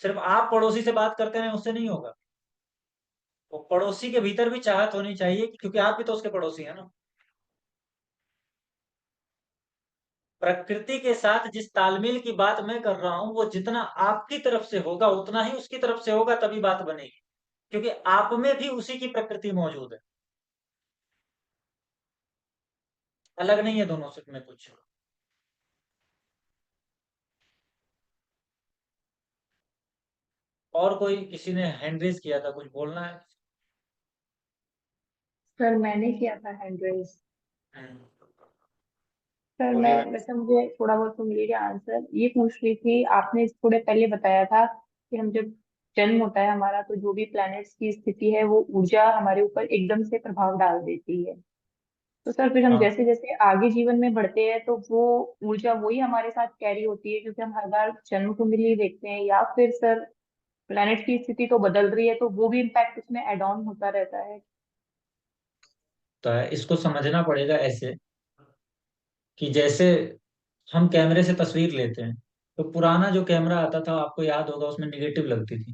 सिर्फ आप पड़ोसी से बात करते हैं उससे नहीं होगा, वो पड़ोसी के भीतर भी चाहत होनी चाहिए, क्योंकि आप भी तो उसके पड़ोसी है ना। प्रकृति के साथ जिस तालमेल की बात मैं कर रहा हूं, वो जितना आपकी तरफ से होगा उतना ही उसकी तरफ से होगा, तभी बात बनेगी, क्योंकि आप में भी उसी की प्रकृति मौजूद है, अलग नहीं है दोनों से में कुछ। और कोई किसी ने हैंड रेज किया था, कुछ बोलना है? सर मैंने किया था हैंड रेज। हम्म, सर मैं बोलिए मैम। वैसे मुझे थोड़ा बहुत तो मिल गया आंसर। ये पूछ रही थी, आपने थोड़े पहले बताया था कि हम जब जन्म होता है हमारा तो जो भी प्लैनेट्स की स्थिति है वो ऊर्जा हमारे ऊपर एकदम से प्रभाव डाल देती है। तो सर फिर हम हाँ, जैसे जैसे आगे जीवन में बढ़ते हैं तो वो ऊर्जा वही हमारे साथ कैरी होती है, क्योंकि हम हर बार जन्म को मिल ही देखते हैं, या फिर सर प्लैनेट की स्थिति तो बदल रही है तो वो भी इम्पैक्ट उसमें एड ऑन होता रहता है। तो इसको समझना पड़ेगा ऐसे कि जैसे हम कैमरे से तस्वीर लेते हैं, तो पुराना जो कैमरा आता था आपको याद होगा, उसमें निगेटिव लगती थी,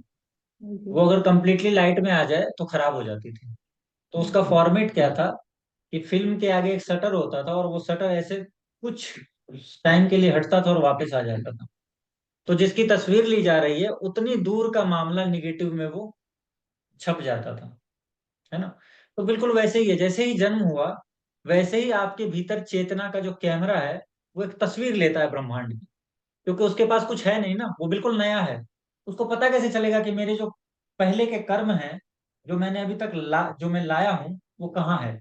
जी। वो अगर कंप्लीटली लाइट में आ जाए तो खराब हो जाती थी। तो उसका फॉर्मेट क्या था कि फिल्म के आगे एक शटर होता था और वो शटर ऐसे कुछ टाइम के लिए हटता था और वापस आ जाता था, तो जिसकी तस्वीर ली जा रही है उतनी दूर का मामला निगेटिव में वो छप जाता था, है ना? तो बिल्कुल वैसे ही है, जैसे ही जन्म हुआ वैसे ही आपके भीतर चेतना का जो कैमरा है वो एक तस्वीर लेता है ब्रह्मांड की, क्योंकि उसके पास कुछ है नहीं ना, वो बिल्कुल नया है। उसको पता कैसे चलेगा कि मेरे जो पहले के कर्म हैं, जो मैंने अभी तक जो मैं लाया हूं वो कहाँ है?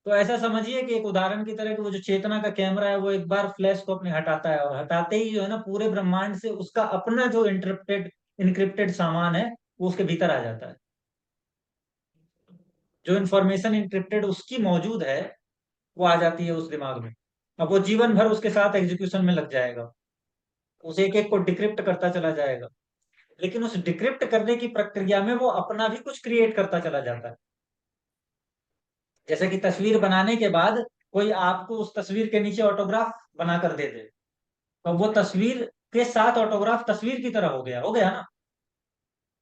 तो ऐसा समझिए कि एक उदाहरण की तरह कि वो जो चेतना का कैमरा है वो एक बार फ्लैश को अपने हटाता है, और हटाते ही जो है ना पूरे ब्रह्मांड से उसका अपना जो इनक्रिप्टेड सामान है वो उसके भीतर आ जाता है। जो इन्फॉर्मेशन इनक्रिप्टेड उसकी मौजूद है वो आ जाती है उस दिमाग में। अब वो जीवन भर उसके साथ एग्जीक्यूशन में लग जाएगा, उस एक एक को डिक्रिप्ट करता चला जाएगा, लेकिन उस डिक्रिप्ट करने की प्रक्रिया में वो अपना भी कुछ क्रिएट करता चला जाता है। जैसे कि तस्वीर बनाने के बाद कोई आपको उस तस्वीर के नीचे ऑटोग्राफ बना कर दे दे, तो वो तस्वीर के साथ ऑटोग्राफ तस्वीर की तरह हो गया ना।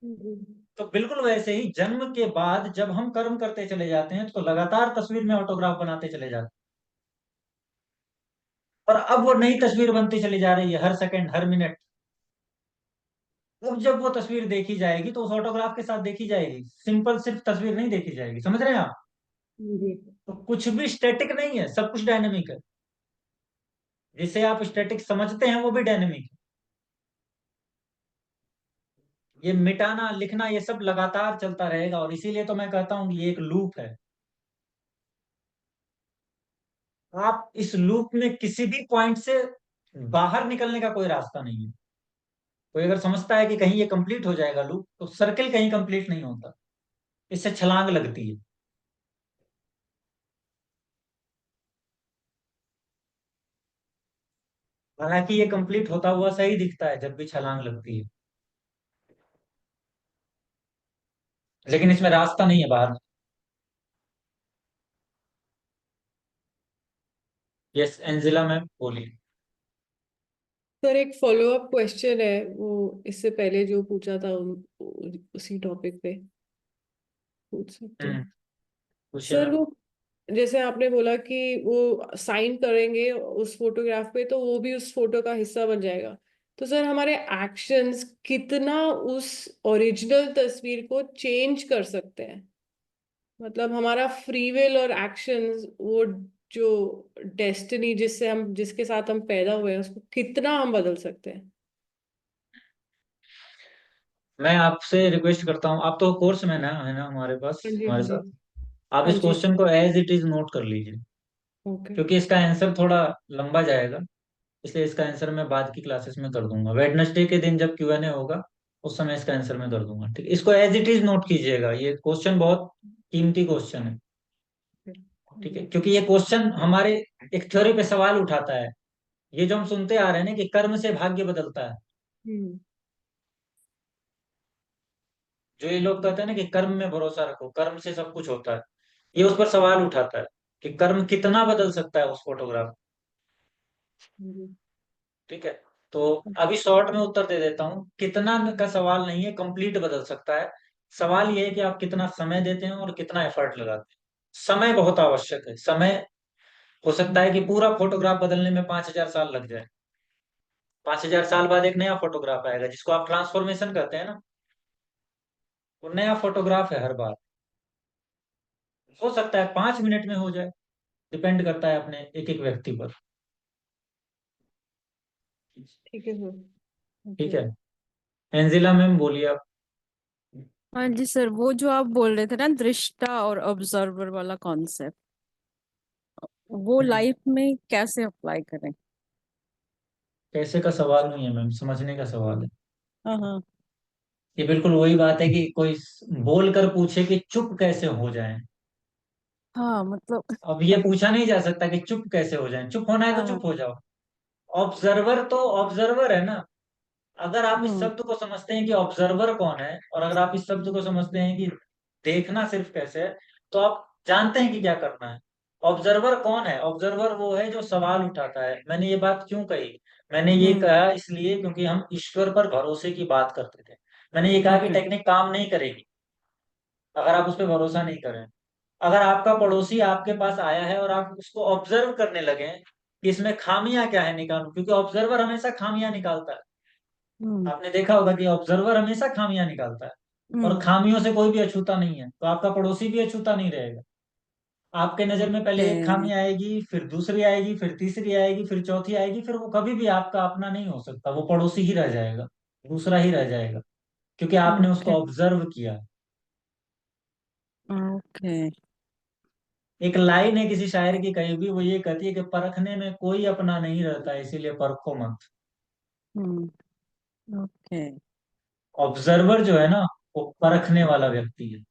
जी। तो बिल्कुल वैसे ही जन्म के बाद जब हम कर्म करते चले जाते हैं तो लगातार तस्वीर में ऑटोग्राफ बनाते चले जाते हैं, और अब वो नई तस्वीर बनती चली जा रही है हर सेकंड हर मिनट। अब जब वो तस्वीर देखी जाएगी तो उस ऑटोग्राफ के साथ देखी जाएगी, सिंपल सिर्फ तस्वीर नहीं देखी जाएगी, समझ रहे हैं आप? जी तो कुछ भी स्टैटिक नहीं है, सब कुछ डायनेमिक है। जिसे आप स्टैटिक समझते हैं वो भी डायनेमिक है। ये मिटाना लिखना ये सब लगातार चलता रहेगा, और इसीलिए तो मैं कहता हूँ कि ये एक लूप है। आप इस लूप में किसी भी पॉइंट से बाहर निकलने का कोई रास्ता नहीं है। कोई अगर समझता है कि कहीं ये कंप्लीट हो जाएगा लूप, तो सर्किल कहीं कंप्लीट नहीं होता, इससे छलांग लगती है। हालांकि ये कंप्लीट होता हुआ सही दिखता है जब भी छलांग लगती है, लेकिन इसमें रास्ता नहीं है बाहर। यस एंजिला मैम बोलिए। सर, एक फॉलो अप क्वेश्चन है, वो इससे पहले जो पूछा था उसी टॉपिक पे पूछ सकते हैं? पूछिए सर, मैम। वो जैसे आपने बोला कि वो साइन करेंगे उस फोटोग्राफ पे तो वो भी उस फोटो का हिस्सा बन जाएगा। तो सर, हमारे एक्शंस कितना उस ओरिजिनल तस्वीर को चेंज कर सकते हैं? मतलब हमारा फ्री विल और एक्शंस, वो जो डेस्टिनी जिसके साथ हम पैदा हुए हैं, उसको कितना हम बदल सकते हैं? मैं आपसे रिक्वेस्ट करता हूँ, आप तो कोर्स में ना है ना हमारे पास हाँ जी, हमारे हाँ जी। साथ, आप हाँ इस जी। क्वेश्चन को एज इट इज नोट कर लीजिए, ओके। क्योंकि इसका आंसर थोड़ा लंबा जाएगा। इसलिए इसका आंसर मैं बाद की क्लासेस में कर दूंगा, वेडनेसडे के दिन जब Q&A होगा उस समय इसका आंसर मैं कर दूंगा। ठीक है, इसको एज इट इज नोट कीजिएगा, ये क्वेश्चन बहुत कीमती क्वेश्चन है। ठीक है, क्योंकि ये क्वेश्चन हमारे एक थ्योरी पे सवाल उठाता है। ये जो हम सुनते आ रहे हैं ना कि कर्म से भाग्य बदलता है, हम्म। जो ये लोग कहते हैं ना कि कर्म में भरोसा रखो, कर्म से सब कुछ होता है, ये उस पर सवाल उठाता है कि कर्म कितना बदल सकता है उस फोटोग्राफ। हम्म। ठीक है, तो अभी शॉर्ट में उत्तर दे देता हूँ, कितना का सवाल नहीं है, कंप्लीट बदल सकता है। सवाल ये है कि आप कितना समय देते हैं और कितना एफर्ट लगाते हैं। समय बहुत आवश्यक है। समय हो सकता है कि पूरा फोटोग्राफ बदलने में 5,000 साल लग जाए। 5,000 साल बाद एक नया फोटोग्राफ आएगा जिसको आप ट्रांसफॉर्मेशन कहते हैं ना, वो नया फोटोग्राफ है हर बार। हो सकता है 5 मिनट में हो जाए, डिपेंड करता है अपने एक एक व्यक्ति पर। ठीक है सर। ठीक ओके। है, एंजिला मैम बोलिए आप। हाँ जी सर, वो जो आप बोल रहे थे ना, दृष्टा और ऑब्जर्वर वाला कॉन्सेप्ट, वो हम्म, लाइफ में कैसे अप्लाई करें? पैसे का सवाल नहीं है मैम, समझने का सवाल है। हाँ हाँ। ये बिल्कुल वही बात है कि कोई बोल कर पूछे कि चुप कैसे हो जाए। हाँ मतलब। अब ये पूछा नहीं जा सकता कि चुप कैसे हो जाए, चुप होना है तो हाँ हाँ। चुप हो जाओ। ऑब्जर्वर तो ऑब्जर्वर है ना। अगर आप इस हम्म शब्द को समझते हैं कि ऑब्जर्वर कौन है, और अगर आप इस शब्द को समझते हैं कि देखना सिर्फ कैसे है, तो आप जानते हैं कि क्या करना है। ऑब्जर्वर कौन है? ऑब्जर्वर वो है जो सवाल उठाता है। मैंने ये बात क्यों कही? मैंने ये हम्म। कहा इसलिए क्योंकि हम ईश्वर पर भरोसे की बात करते थे। मैंने ये कहा कि ओके। टेक्निक काम नहीं करेगी अगर आप उस पर भरोसा नहीं करें। अगर आपका पड़ोसी आपके पास आया है और आप उसको ऑब्जर्व करने लगे कि इसमें खामियां क्या है निकालूं, क्योंकि ऑब्जर्वर हमेशा खामियां निकालता है। हम्म आपने देखा होगा कि ऑब्जर्वर हमेशा खामियां निकालता है, और हम्म। खामियों से कोई भी अछूता नहीं है, तो आपका पड़ोसी भी अछूता नहीं रहेगा। आपके नजर में पहले एक ओके। खामी आएगी, फिर दूसरी आएगी, फिर तीसरी आएगी, फिर चौथी आएगी, फिर वो कभी भी आपका अपना नहीं हो सकता, वो पड़ोसी ही रह जाएगा, दूसरा ही रह जाएगा, क्योंकि आपने उसको ओके। ऑब्जर्व किया। ओके। एक लाइन है किसी शायर की कही भी, वो ये कहती है कि परखने में कोई अपना नहीं रहता, इसीलिए परखो मत। हम्म। ओके। ऑब्जर्वर जो है ना, वो परखने वाला व्यक्ति है।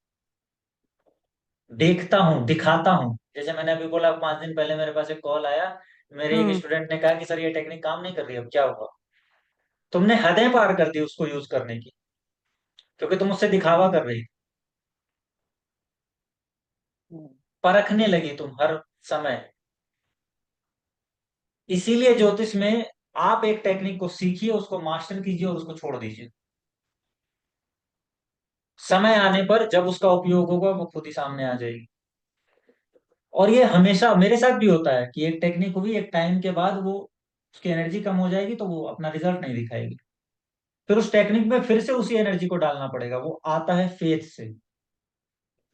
देखता हूँ, दिखाता हूँ। जैसे मैंने अभी बोला, 5 दिन पहले मेरे पास एक कॉल आया, मेरे एक हम्म। स्टूडेंट ने कहा कि सर ये टेक्निक काम नहीं कर रही, अब क्या हुआ? तुमने हदें पार कर दी उसको यूज करने की, क्योंकि तुम उससे दिखावा कर रही थी। हम्म। परखने लगी तुम हर समय। इसीलिए ज्योतिष में आप एक टेक्निक को सीखिए, उसको मास्टर कीजिए और उसको छोड़ दीजिए। समय आने पर जब उसका उपयोग होगा वो खुद ही सामने आ जाएगी। और ये हमेशा मेरे साथ भी होता है कि एक टेक्निक हुई, एक टाइम के बाद वो उसकी एनर्जी कम हो जाएगी तो वो अपना रिजल्ट नहीं दिखाएगी। फिर उस टेक्निक में फिर से उसी एनर्जी को डालना पड़ेगा। वो आता है फेथ से,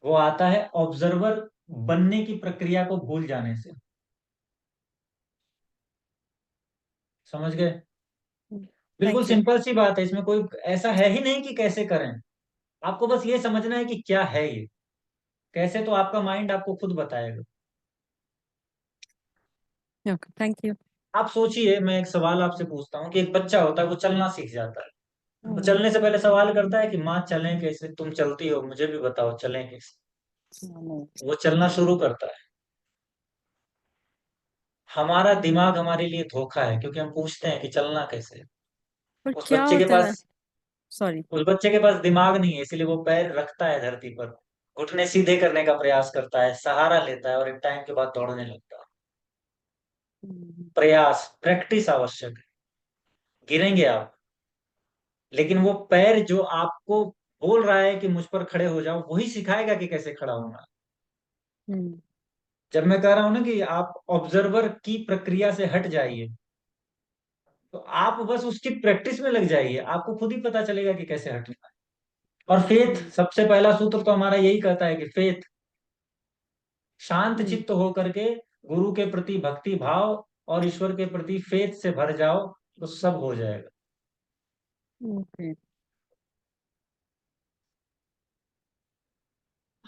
वो आता है ऑब्जर्वर बनने की प्रक्रिया को भूल जाने से। समझ गए? बिल्कुल थैंक यू। सिंपल सी बात है, इसमें कोई ऐसा है ही नहीं कि कैसे करें। आपको बस ये समझना है कि क्या है ये, कैसे तो आपका माइंड आपको खुद बताएगा। Okay, thank you. आप सोचिए, मैं एक सवाल आपसे पूछता हूँ कि एक बच्चा होता है, वो चलना सीख जाता है। वो चलने से पहले सवाल करता है कि माँ चलें कैसे, तुम चलती हो मुझे भी बताओ चलें कैसे। वो चलना शुरू करता है। हमारा दिमाग हमारे लिए धोखा है, क्योंकि हम पूछते हैं कि चलना कैसे। पर उस क्या बच्चे के होता है ना, पास सॉरी। उस बच्चे के पास दिमाग नहीं है, इसलिए वो पैर रखता है धरती पर, घुटने सीधे करने का प्रयास करता है, सहारा लेता है और एक टाइम के बाद दौड़ने लगता है। प्रयास, प्रैक्टिस आवश्यक है। गिरेंगे आप, लेकिन वो पैर जो आपको बोल रहा है कि मुझ पर खड़े हो जाओ, वही सिखाएगा कि कैसे खड़ा होना है। हम्म। जब मैं कह रहा हूं ना कि आप ऑब्जर्वर की प्रक्रिया से हट जाइए, तो आप बस उसकी प्रैक्टिस में लग जाइए, आपको खुद ही पता चलेगा कि कैसे हटना है। और फेथ, सबसे पहला सूत्र तो हमारा यही कहता है कि फेथ, शांत चित्त होकर के गुरु के प्रति भक्ति भाव और ईश्वर के प्रति फेथ से भर जाओ, तो सब हो जाएगा। ओके।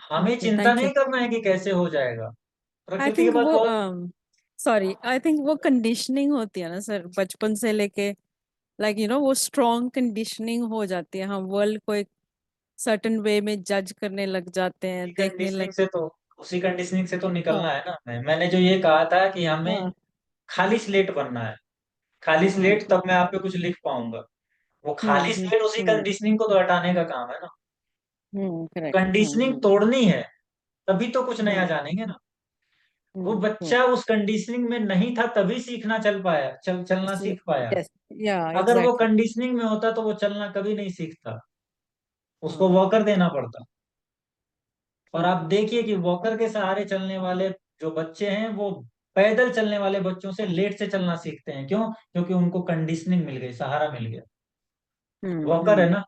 हमें ओके, चिंता थैंक यू। नहीं करना है कि कैसे हो जाएगा। आई प्रकृति के थिंक पास वो बहुत सॉरी, आई थिंक वो कंडीशनिंग होती है ना सर, बचपन से लेके, लाइक वो स्ट्रॉन्ग कंडीशनिंग हो जाती है। हम वर्ल्ड को एक सर्टेन वे में जज करने लग जाते हैं, देखने कंडीशनिंग लग। से तो उसी कंडीशनिंग से तो हाँ। निकलना है ना। मैंने जो ये कहा था कि हमें हाँ। खाली स्लेट बनना है, खाली स्लेट, तब मैं आप पे कुछ लिख पाऊंगा। वो खाली स्लेट उसी कंडीशनिंग को तो हटाने का काम है ना। करेक्ट। कंडीशनिंग तोड़नी है, तभी तो कुछ नया हम्म। जानेंगे ना। वो हम्म। बच्चा उस कंडीशनिंग में नहीं था तभी सीखना चल पाया, चलना सीख पाया। यस। या अगर वो एग्जैक्टली। कंडीशनिंग में होता तो वो चलना कभी नहीं सीखता, उसको हाँ। वॉकर देना पड़ता। और आप देखिए कि वॉकर के सहारे चलने वाले जो बच्चे हैं, वो पैदल चलने वाले बच्चों से लेट से चलना सीखते हैं। क्यों? क्योंकि उनको कंडीशनिंग मिल गई, सहारा मिल गया। वॉकर है हम्म। ना,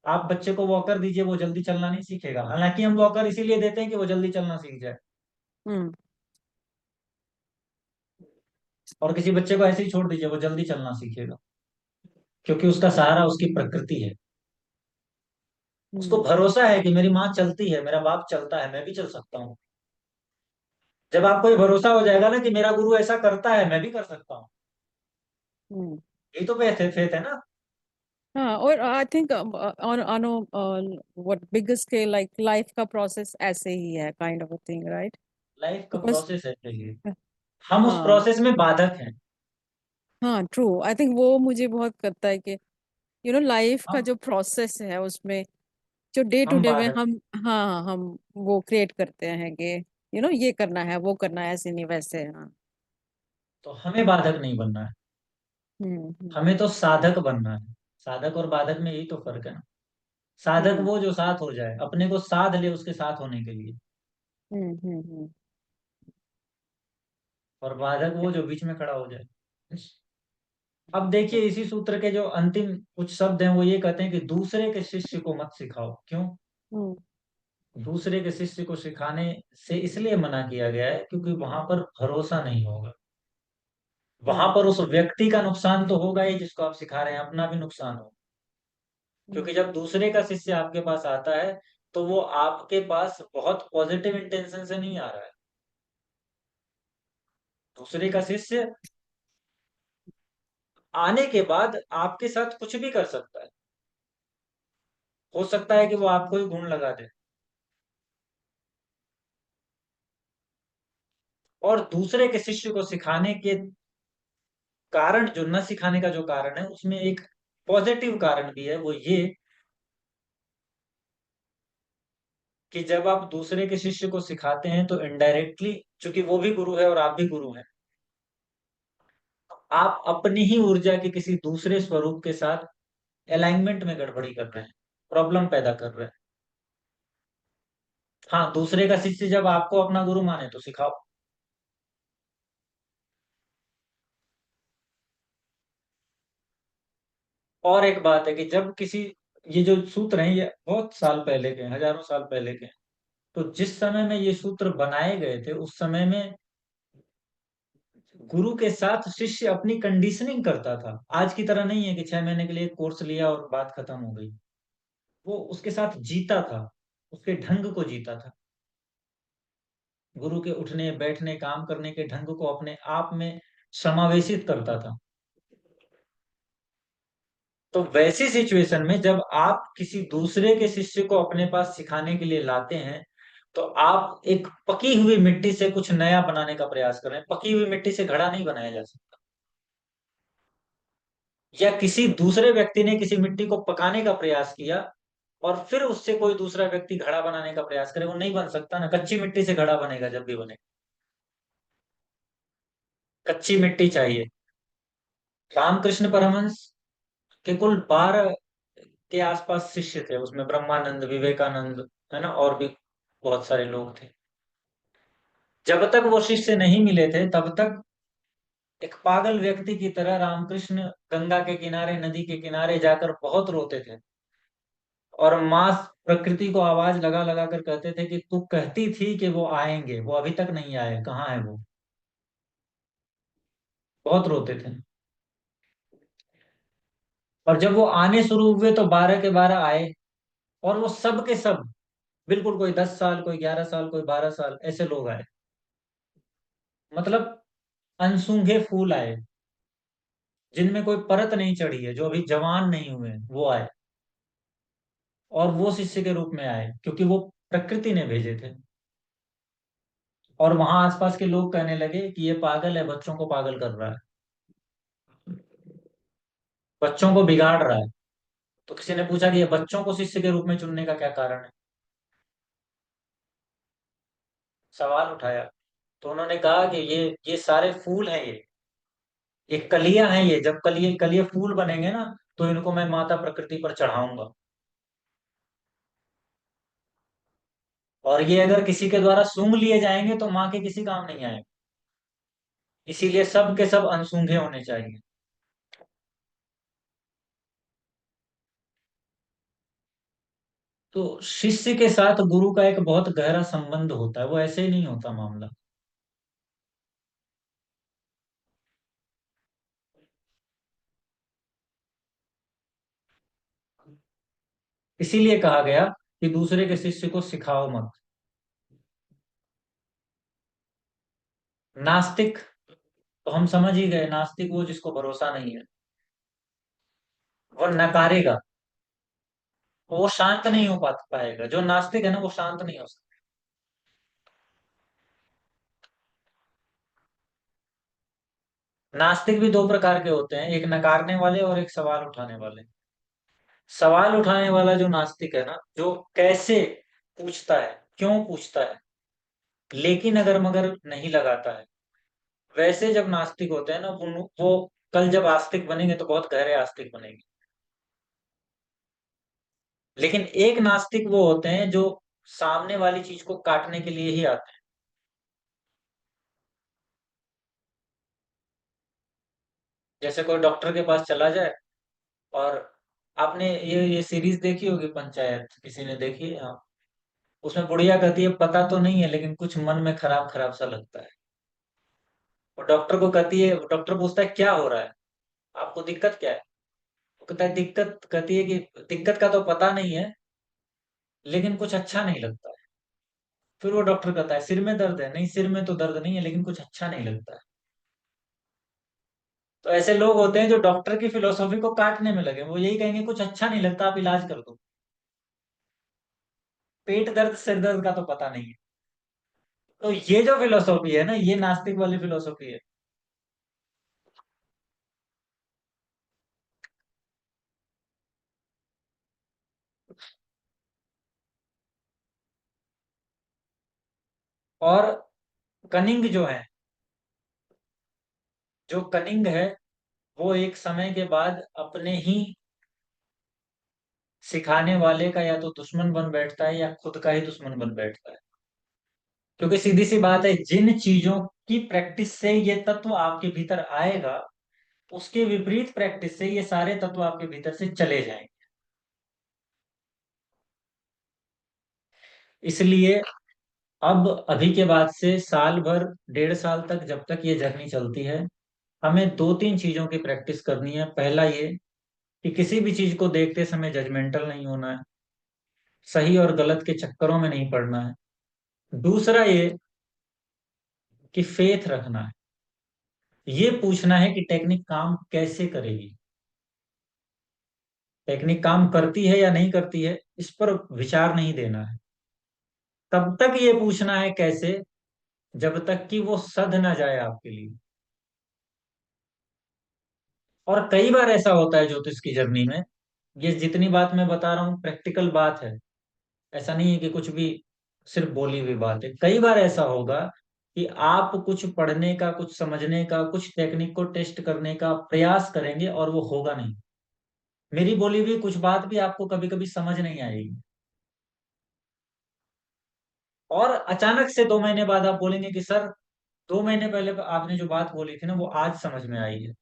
आप बच्चे को वॉकर दीजिए, वो जल्दी चलना नहीं सीखेगा। हालांकि हम वॉकर इसीलिए देते हैं कि वो जल्दी चलना सीख जाए। हम्म। और किसी बच्चे को ऐसे ही छोड़ दीजिए, वो जल्दी चलना सीखेगा, क्योंकि उसका सहारा उसकी प्रकृति है। उसको भरोसा है कि मेरी माँ चलती है, मेरा बाप चलता है, मैं भी चल सकता हूँ। जब आपको ये भरोसा हो जाएगा ना कि मेरा गुरु ऐसा करता है, मैं भी कर सकता हूँ, हम्म। यही तो फेथ फेथ है ना। हाँ, और I think on what bigger scale, like life का प्रोसेस ऐसे ही है, kind of a thing, right? Life का बिकॉज प्रोसेस है ये, हम उस हाँ। प्रोसेस में बाधक हैं। हाँ, ट्रू। आई थिंक वो मुझे बहुत करता है कि लाइफ का हम जो प्रोसेस है उसमें, जो डे टू हम डे में बाधक, हम, हाँ, हम वो क्रिएट करते हैं कि ये करना है, वो करना है, ऐसे नहीं वैसे। हाँ। तो हमें बाधक नहीं बनना है, हम्म। हमें तो साधक बनना है। साधक और बाधक में यही तो फर्क है ना। साधक हम्म। वो जो साथ हो जाए, अपने को साध ले उसके साथ होने के लिए। हम्म। हम्म। और बाधक वो जो बीच में खड़ा हो जाए। अब देखिए, इसी सूत्र के जो अंतिम कुछ शब्द हैं वो ये कहते हैं कि दूसरे के शिष्य को मत सिखाओ। क्यों? हम्म। दूसरे के शिष्य को सिखाने से इसलिए मना किया गया है क्योंकि वहां पर भरोसा नहीं होगा। वहां पर उस व्यक्ति का नुकसान तो होगा ही जिसको आप सिखा रहे हैं, अपना भी नुकसान होगा। क्योंकि जब दूसरे का शिष्य आपके पास आता है, तो वो आपके पास बहुत पॉजिटिव इंटेंशन से नहीं आ रहा है। दूसरे का शिष्य आने के बाद आपके साथ कुछ भी कर सकता है। हो सकता है कि वो आपको ही गुण लगा दे। और दूसरे के शिष्य को सिखाने के कारण, जो न सिखाने का जो कारण है, उसमें एक पॉजिटिव कारण भी है। वो ये कि जब आप दूसरे के शिष्य को सिखाते हैं तो इनडायरेक्टली, चूंकि वो भी गुरु है और आप भी गुरु हैं, आप अपनी ही ऊर्जा के किसी दूसरे स्वरूप के साथ अलाइनमेंट में गड़बड़ी कर रहे हैं, प्रॉब्लम पैदा कर रहे हैं। हाँ, दूसरे का शिष्य जब आपको अपना गुरु माने तो सिखाओ। और एक बात है कि जब किसी, ये जो सूत्र हैं ये बहुत साल पहले के हैं, हजारों साल पहले के हैं। तो जिस समय में ये सूत्र बनाए गए थे उस समय में गुरु के साथ शिष्य अपनी कंडीशनिंग करता था। आज की तरह नहीं है कि 6 महीने के लिए कोर्स लिया और बात खत्म हो गई। वो उसके साथ जीता था, उसके ढंग को जीता था। गुरु के उठने बैठने काम करने के ढंग को अपने आप में समावेशित करता था। तो वैसी सिचुएशन में जब आप किसी दूसरे के शिष्य को अपने पास सिखाने के लिए लाते हैं, तो आप एक पकी हुई मिट्टी से कुछ नया बनाने का प्रयास कर रहे हैं। पकी हुई मिट्टी से घड़ा नहीं बनाया जा सकता। या किसी दूसरे व्यक्ति ने किसी मिट्टी को पकाने का प्रयास किया और फिर उससे कोई दूसरा व्यक्ति घड़ा बनाने का प्रयास करे, वो नहीं बन सकता ना। कच्ची मिट्टी से घड़ा बनेगा जब भी बने, कच्ची मिट्टी चाहिए। रामकृष्ण परमहंस के कुल 12 के आसपास शिष्य थे, उसमें ब्रह्मानंद, विवेकानंद, है ना, और भी बहुत सारे लोग थे। जब तक वो शिष्य नहीं मिले थे तब तक एक पागल व्यक्ति की तरह रामकृष्ण गंगा के किनारे, नदी के किनारे जाकर बहुत रोते थे। और माँ प्रकृति को आवाज लगा लगा कर कहते थे कि तू कहती थी कि वो आएंगे, वो अभी तक नहीं आए, कहाँ है वो। बहुत रोते थे। और जब वो आने शुरू हुए तो 12 के 12 आए। और वो सब के सब, बिल्कुल, कोई 10 साल, कोई 11 साल, कोई 12 साल, ऐसे लोग आए। मतलब अनसूंघे फूल आए, जिनमें कोई परत नहीं चढ़ी है, जो अभी जवान नहीं हुए हैं, वो आए। और वो शिष्य के रूप में आए क्योंकि वो प्रकृति ने भेजे थे। और वहां आसपास के लोग कहने लगे कि ये पागल है, बच्चों को पागल कर रहा है, बच्चों को बिगाड़ रहा है। तो किसी ने पूछा कि ये बच्चों को शिष्य के रूप में चुनने का क्या कारण है। सवाल उठाया। तो उन्होंने कहा कि ये सारे फूल हैं, ये कलियां हैं। ये जब कलिए कलिए फूल बनेंगे ना, तो इनको मैं माता प्रकृति पर चढ़ाऊंगा। और ये अगर किसी के द्वारा सूंघ लिए जाएंगे तो माँ के किसी काम नहीं आएंगे। इसीलिए सब के सब अनसूंघे होने चाहिए। तो शिष्य के साथ गुरु का एक बहुत गहरा संबंध होता है, वो ऐसे ही नहीं होता मामला। इसीलिए कहा गया कि दूसरे के शिष्य को सिखाओ मत। नास्तिक तो हम समझ ही गए, नास्तिक वो जिसको भरोसा नहीं है, वो नकारेगा। वो शांत नहीं हो पाएगा। जो नास्तिक है ना, वो शांत नहीं हो सकता। नास्तिक भी 2 प्रकार के होते हैं, एक नकारने वाले और एक सवाल उठाने वाले। सवाल उठाने वाला जो नास्तिक है ना, जो कैसे पूछता है, क्यों पूछता है, लेकिन अगर मगर नहीं लगाता है, वैसे जब नास्तिक होते हैं ना, वो कल जब आस्तिक बनेंगे तो बहुत गहरे आस्तिक बनेंगे। लेकिन एक नास्तिक वो होते हैं जो सामने वाली चीज को काटने के लिए ही आते हैं। जैसे कोई डॉक्टर के पास चला जाए, और आपने ये सीरीज देखी होगी पंचायत, किसी ने देखी है? हाँ। उसमें बुढ़िया कहती है पता तो नहीं है लेकिन कुछ मन में खराब खराब सा लगता है। और डॉक्टर को कहती है, डॉक्टर पूछता है क्या हो रहा है, आपको दिक्कत क्या है। वो कहता है दिक्कत, कहती है कि दिक्कत का तो पता नहीं है लेकिन कुछ अच्छा नहीं लगता है। फिर वो डॉक्टर कहता है सिर में दर्द है, नहीं सिर में तो दर्द नहीं है लेकिन कुछ अच्छा नहीं लगता है। तो ऐसे लोग होते हैं जो डॉक्टर की फिलोसॉफी को काटने में लगे। वो यही कहेंगे कुछ अच्छा नहीं लगता, आप इलाज कर दो। पेट दर्द सिर दर्द का तो पता नहीं है। तो ये जो फिलोसॉफी है ना, ये नास्तिक वाली फिलोसॉफी है। और कनिंग जो है, जो कनिंग है, वो एक समय के बाद अपने ही सिखाने वाले का या तो दुश्मन बन बैठता है या खुद का ही दुश्मन बन बैठता है। क्योंकि सीधी सी बात है, जिन चीजों की प्रैक्टिस से ये तत्व आपके भीतर आएगा, उसके विपरीत प्रैक्टिस से ये सारे तत्व आपके भीतर से चले जाएंगे। इसलिए अब अभी के बाद से साल भर, 1.5 साल तक, जब तक ये जर्नी चलती है, हमें 2-3 चीजों की प्रैक्टिस करनी है। पहला ये कि किसी भी चीज को देखते समय जजमेंटल नहीं होना है, सही और गलत के चक्करों में नहीं पड़ना है। दूसरा ये कि फेथ रखना है, ये पूछना है कि टेक्निक काम कैसे करेगी। टेक्निक काम करती है या नहीं करती है, इस पर विचार नहीं देना है। तब तक ये पूछना है कैसे, जब तक कि वो सध ना जाए आपके लिए। और कई बार ऐसा होता है ज्योतिष की जर्नी में, ये जितनी बात मैं बता रहा हूँ प्रैक्टिकल बात है, ऐसा नहीं है कि कुछ भी सिर्फ बोली हुई बात है। कई बार ऐसा होगा कि आप कुछ पढ़ने का, कुछ समझने का, कुछ टेक्निक को टेस्ट करने का प्रयास करेंगे और वो होगा नहीं। मेरी बोली हुई कुछ बात भी आपको कभी कभी समझ नहीं आएगी, और अचानक से 2 महीने बाद आप बोलेंगे कि सर, 2 महीने पहले आपने जो बात बोली थी ना, वो आज समझ में आई है।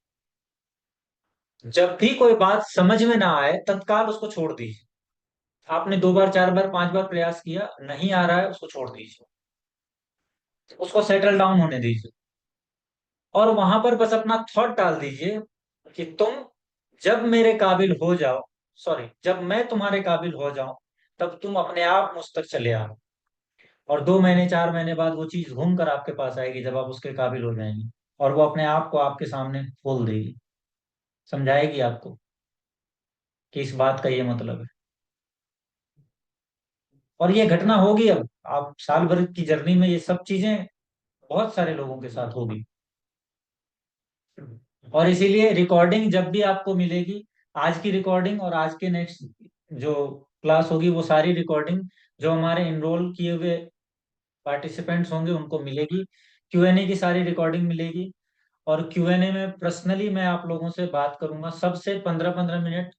जब भी कोई बात समझ में ना आए, तत्काल उसको छोड़ दीजिए। आपने 2 बार, 4 बार, 5 बार प्रयास किया, नहीं आ रहा है, उसको छोड़ दीजिए, उसको सेटल डाउन होने दीजिए। और वहां पर बस अपना थॉट डाल दीजिए कि तुम जब मेरे काबिल हो जाओ, सॉरी, जब मैं तुम्हारे काबिल हो जाऊं, तब तुम अपने आप मुझ तक चले आओ। और 2 महीने, 4 महीने बाद वो चीज घूम कर आपके पास आएगी, जब आप उसके काबिल हो जाएंगे, और वो अपने आप को आपके सामने खोल देगी, समझाएगी आपको कि इस बात का ये मतलब है। और ये घटना होगी। अब आप साल भर की जर्नी में ये सब चीजें बहुत सारे लोगों के साथ होगी। और इसीलिए रिकॉर्डिंग जब भी आपको मिलेगी, आज की रिकॉर्डिंग और आज के नेक्स्ट जो क्लास होगी, वो सारी रिकॉर्डिंग जो हमारे इनरोल किए हुए पार्टिसिपेंट्स होंगे उनको मिलेगी। क्यूएनए की सारी रिकॉर्डिंग मिलेगी। और क्यूएनए में पर्सनली मैं आप लोगों से बात करूंगा, सबसे 15-15 मिनट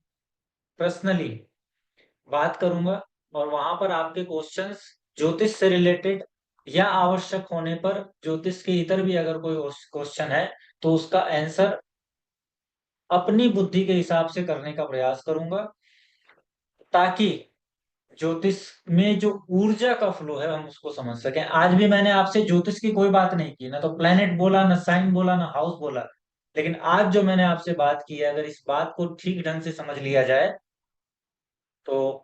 पर्सनली बात करूंगा। और वहां पर आपके क्वेश्चंस ज्योतिष से रिलेटेड, या आवश्यक होने पर ज्योतिष के इतर भी अगर कोई क्वेश्चन है, तो उसका आंसर अपनी बुद्धि के हिसाब से करने का प्रयास करूंगा, ताकि ज्योतिष में जो ऊर्जा का फ्लो है हम उसको समझ सकें। आज भी मैंने आपसे ज्योतिष की कोई बात नहीं की, ना तो प्लेनेट बोला, ना साइन बोला, ना हाउस बोला। लेकिन आज जो मैंने आपसे बात की है, अगर इस बात को ठीक ढंग से समझ लिया जाए, तो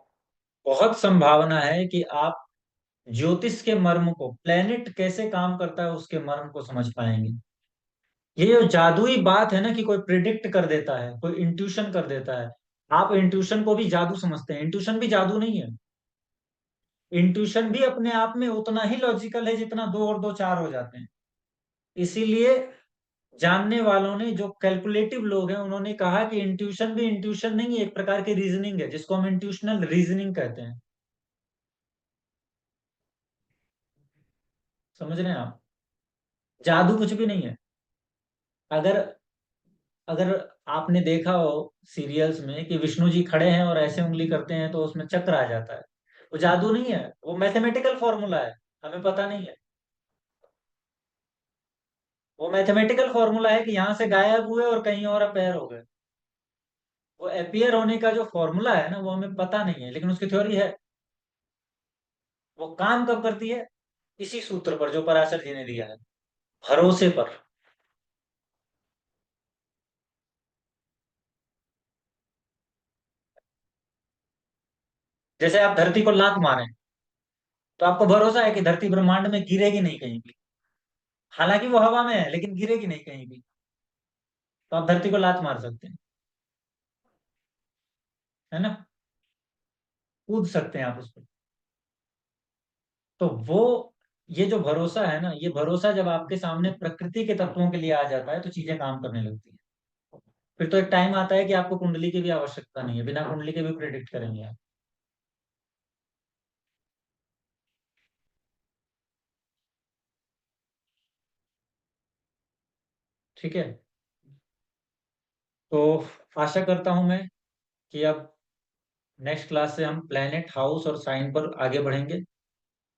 बहुत संभावना है कि आप ज्योतिष के मर्म को, प्लेनेट कैसे काम करता है उसके मर्म को समझ पाएंगे। ये जो जादुई बात है ना, कि कोई प्रिडिक्ट कर देता है, कोई इंट्यूशन कर देता है, आप इंट्यूशन को भी जादू समझते हैं। इंट्यूशन भी जादू नहीं है। इंट्यूशन भी अपने आप में उतना ही लॉजिकल है जितना 2 और 2 4 हो जाते हैं। इसीलिए जानने वालों ने, जो कैलकुलेटिव लोग हैं, उन्होंने कहा कि इंट्यूशन भी इंट्यूशन नहीं है, एक प्रकार की रीजनिंग है, जिसको हम इंट्यूशनल रीजनिंग कहते हैं। समझ रहे हैं आप? जादू कुछ भी नहीं है। अगर अगर आपने देखा हो सीरियल्स में कि विष्णु जी खड़े हैं और ऐसे उंगली करते हैं तो उसमें चक्र आ जाता है, वो जादू नहीं है, वो मैथमेटिकल फॉर्मूला है। हमें पता नहीं है। वो मैथमेटिकल फॉर्मूला है कि यहाँ से गायब हुए और कहीं और अपेयर हो गए। वो अपियर होने का जो फॉर्मूला है ना, वो हमें पता नहीं है, लेकिन उसकी थ्योरी है। वो काम कब करती है? इसी सूत्र पर जो पराशर जी ने दिया है, भरोसे पर। जैसे आप धरती को लात मारें, तो आपको भरोसा है कि धरती ब्रह्मांड में गिरेगी नहीं कहीं भी। हालांकि वो हवा में है, लेकिन गिरेगी नहीं कहीं भी। तो आप धरती को लात मार सकते हैं, है ना? कूद सकते हैं आप उस पर। तो वो, ये जो भरोसा है ना, ये भरोसा जब आपके सामने प्रकृति के तत्वों के लिए आ जाता है, तो चीजें काम करने लगती है। फिर तो एक टाइम आता है कि आपको कुंडली की भी आवश्यकता नहीं है, बिना कुंडली के भी प्रेडिक्ट करेंगे आप। ठीक है। तो आशा करता हूं मैं कि अब नेक्स्ट क्लास से हम प्लेनेट, हाउस और साइन पर आगे बढ़ेंगे।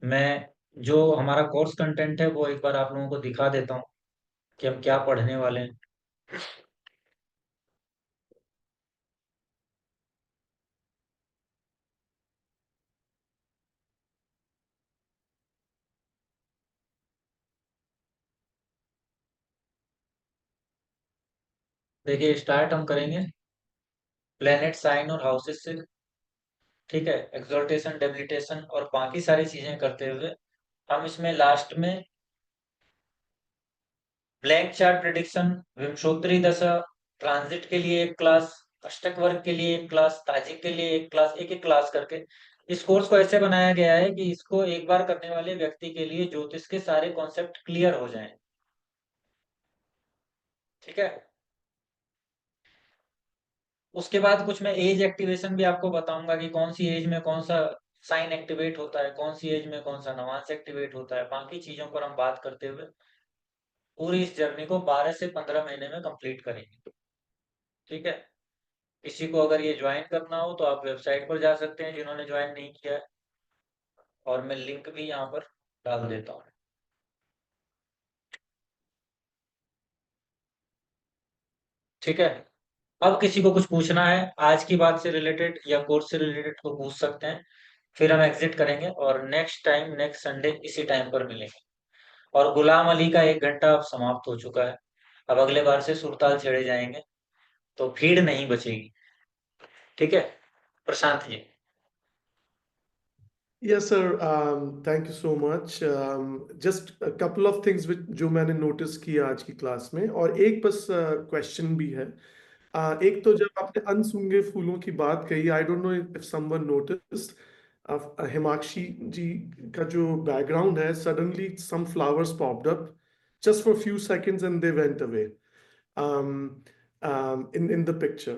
मैं जो हमारा कोर्स कंटेंट है वो एक बार आप लोगों को दिखा देता हूँ कि हम क्या पढ़ने वाले हैं। देखिए, स्टार्ट हम करेंगे प्लेनेट, साइन और हाउसेस से। ठीक है, एक्सोल्टेशन, डेबिलिटेशन और बाकी सारी चीजें करते हुए हम इसमें लास्ट में ब्लैंक चार्ट प्रिडिक्शन, विंशोत्तरी दशा, ट्रांजिट के लिए एक क्लास, अष्टक वर्ग के लिए एक क्लास, ताजिक के लिए एक क्लास, एक एक क्लास करके इस कोर्स को ऐसे बनाया गया है कि इसको एक बार करने वाले व्यक्ति के लिए ज्योतिष के सारे कॉन्सेप्ट क्लियर हो जाएं। ठीक है, उसके बाद कुछ मैं एज एक्टिवेशन भी आपको बताऊंगा कि कौन सी एज में कौन सा साइन एक्टिवेट होता है, कौन सी एज में कौन सा नवांश एक्टिवेट होता है। बाकी चीजों पर हम बात करते हुए पूरी इस जर्नी को 12 से 15 महीने में कंप्लीट करेंगे। ठीक है, किसी को अगर ये ज्वाइन करना हो तो आप वेबसाइट पर जा सकते हैं जिन्होंने ज्वाइन नहीं किया है, और मैं लिंक भी यहाँ पर डाल देता हूँ। ठीक है, अब किसी को कुछ पूछना है आज की बात से रिलेटेड या कोर्स से रिलेटेड तो पूछ सकते हैं, फिर हम एग्जिट करेंगे और नेक्स्ट टाइम नेक्स्ट संडे इसी टाइम पर मिलेंगे। और गुलाम अली का 1 घंटा अब समाप्त हो चुका है। अब अगले बार से सुरताल छेड़े जाएंगे तो भीड़ नहीं बचेगी। ठीक है, Prashant ji. Yes, sir. Thank you so much. Just a couple of things जो मैंने नोटिस किया आज की क्लास में, और एक बस क्वेश्चन भी है। एक तो जब आपने अनसूंगे फूलों की बात कही, I don't know if someone noticed, Himakshi ji का जो बैकग्राउंड है, suddenly some flowers popped up just for a few seconds and they went away in the picture.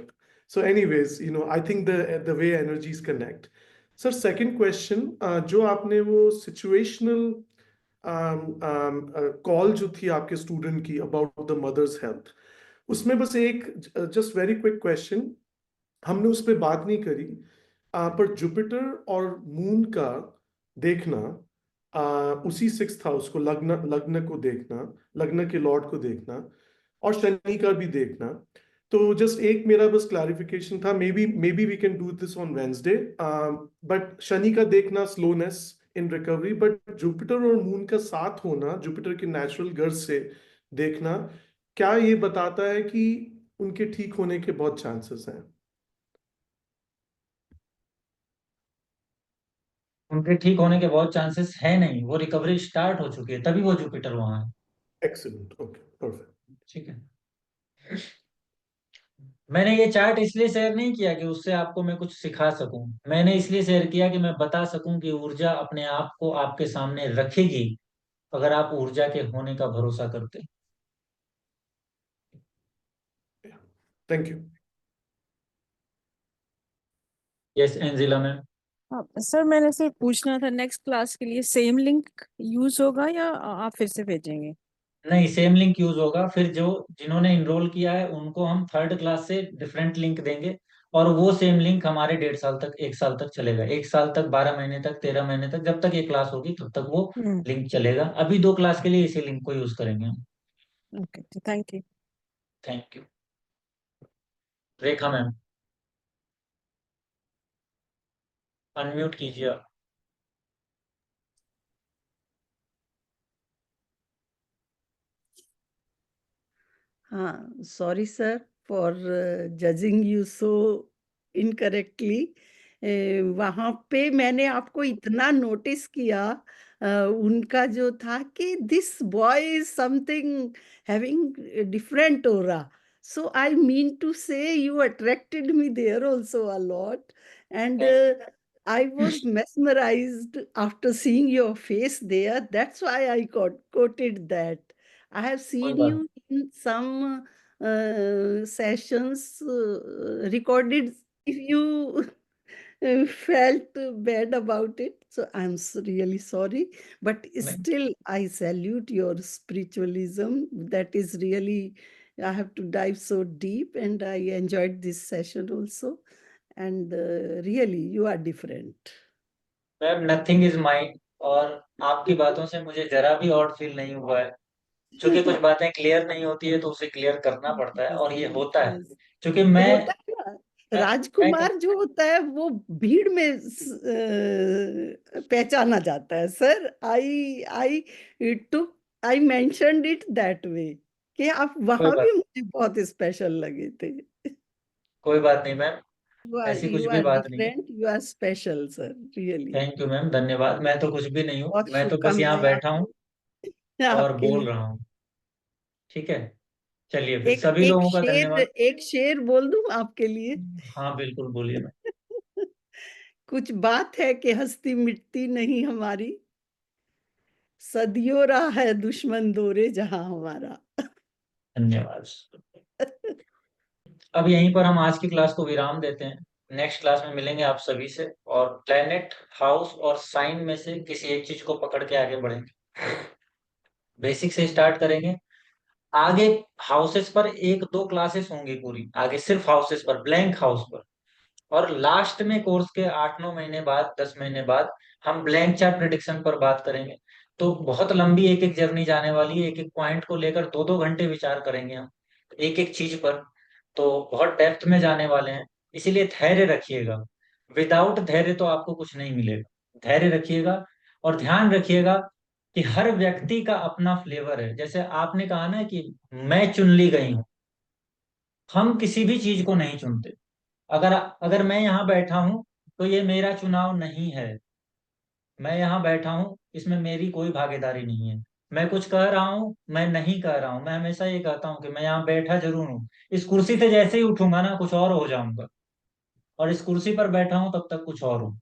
So anyways, I think the way energies connect. Sir second question, जो आपने वो situational call जो थी आपके student की about the mother's health, उसमें बस एक जस्ट वेरी क्विक क्वेश्चन, हमने उस पर बात नहीं करी, पर जुपिटर और मून का देखना, उसी 6th हाउस को, लग्न लग्न को देखना, लग्न के लॉर्ड को देखना, और शनि का भी देखना, तो जस्ट एक मेरा बस क्लैरिफिकेशन था, maybe we can do this on Wednesday, but Shani का देखना slowness in recovery, but Jupiter और मून का साथ होना, जुपिटर के नेचुरल घर से देखना, क्या ये बताता है कि उनके ठीक होने के बहुत चांसेस हैं? उनके ठीक होने के बहुत चांसेस है नहीं, वो रिकवरी स्टार्ट हो चुकी है तभी वो जुपिटर वहां है। Excellent, okay, perfect. ठीक है, मैंने ये चार्ट इसलिए शेयर नहीं किया कि उससे आपको मैं कुछ सिखा सकूं, मैंने इसलिए शेयर किया कि मैं बता सकूं कि ऊर्जा अपने आप को आपके सामने रखेगी अगर आप ऊर्जा के होने का भरोसा करते। Thank you. Yes Angela ma'am. Sir मैंने सिर्फ पूछना था, नेक्स्ट क्लास के लिए सेम लिंक यूज होगा या आप फिर से भेजेंगे? नहीं, सेम लिंक यूज होगा। फिर जो जिन्होंने इनरोल किया है उनको हम 3rd क्लास से डिफरेंट लिंक देंगे, और वो सेम लिंक हमारे 1.5 साल तक, 1 साल तक चलेगा। 1 साल तक, 12 महीने तक, 13 महीने तक, जब तक ये क्लास होगी तब तक वो लिंक चलेगा। अभी 2 क्लास के लिए इसी लिंक को यूज करेंगे हम। Okay, thank you. Thank you. Rekha ma'am, unmute कीजिए आप। Sorry, sir, for judging you so incorrectly. वहाँ पे मैंने आपको इतना नोटिस किया, उनका जो था कि this boy is something having a different aura. So I mean to say you attracted me there also a lot, and I was mesmerized after seeing your face there. That's why I quoted that. I have seen you in some sessions recorded. If you felt bad about it, so I'm really sorry. But still, I salute your spiritualism. That is really, I have to dive so deep, and I enjoyed this session also. and really you are different. Ma'am nothing is mind, और आपकी बातों से मुझे जरा भी odd feel नहीं हुआ है। क्योंकि कुछ बातें क्लियर नहीं होती है तो उसे क्लियर करना पड़ता है, और ये होता है। Yes. क्योंकि मैं होता है ना, मैं राजकुमार जो होता है वो भीड़ में पहचाना जाता है sir. I mentioned it that way कि आप कोई वहां बात भी मुझे बहुत स्पेशल लगे थे। कोई बात नहीं मैम, यू आर ऐसी कुछ यू भी आर बात नहीं है। Different, you are special sir, really. Thank you ma'am, धन्यवाद। मैं तो कुछ भी नहीं हूँ, बहुत मैं तो बस यहाँ शुभकामनाएं बैठा हूँ आपको, और आपके बोल लिए। रहा हूँ। ठीक है, चलिए फिर सभी लोगों का धन्यवाद। एक शेर बोल दूं आपके लिए? हाँ बिल्कुल, बोलिए मैम। कुछ बात है कि हस्ती मिटती नहीं हमारी, सदियों रहा है दुश्मन दौरे जहां हमारा। धन्यवाद। अब यहीं पर हम आज की क्लास को विराम देते हैं। नेक्स्ट क्लास में मिलेंगे आप सभी से, और प्लेनेट, हाउस और साइन में से किसी एक चीज को पकड़ के आगे बढ़ेंगे। बेसिक से स्टार्ट करेंगे। आगे हाउसेस पर एक दो क्लासेस होंगी पूरी, आगे सिर्फ हाउसेस पर, ब्लैंक हाउस पर। और लास्ट में कोर्स के 8-9 महीने बाद, 10 महीने बाद, हम ब्लैंक चार्ट प्रिडिक्शन पर बात करेंगे। तो बहुत लंबी एक एक जर्नी जाने वाली है, एक एक पॉइंट को लेकर 2-2 घंटे विचार करेंगे हम, एक एक चीज पर। तो बहुत डेप्थ में जाने वाले हैं, इसीलिए धैर्य रखिएगा। विदाउट धैर्य तो आपको कुछ नहीं मिलेगा। धैर्य रखिएगा, और ध्यान रखिएगा कि हर व्यक्ति का अपना फ्लेवर है। जैसे आपने कहा ना कि मैं चुन ली गई हूँ, हम किसी भी चीज को नहीं चुनते। अगर अगर मैं यहाँ बैठा हूं तो ये मेरा चुनाव नहीं है। मैं यहाँ बैठा हूं, इसमें मेरी कोई भागीदारी नहीं है। मैं कुछ कह रहा हूँ, मैं नहीं कह रहा हूँ, मैं हमेशा ये कहता हूँ कि मैं यहाँ बैठा जरूर हूँ। इस कुर्सी से जैसे ही उठूंगा ना, कुछ और हो जाऊंगा, और इस कुर्सी पर बैठा हूं तब तक कुछ और हूँ।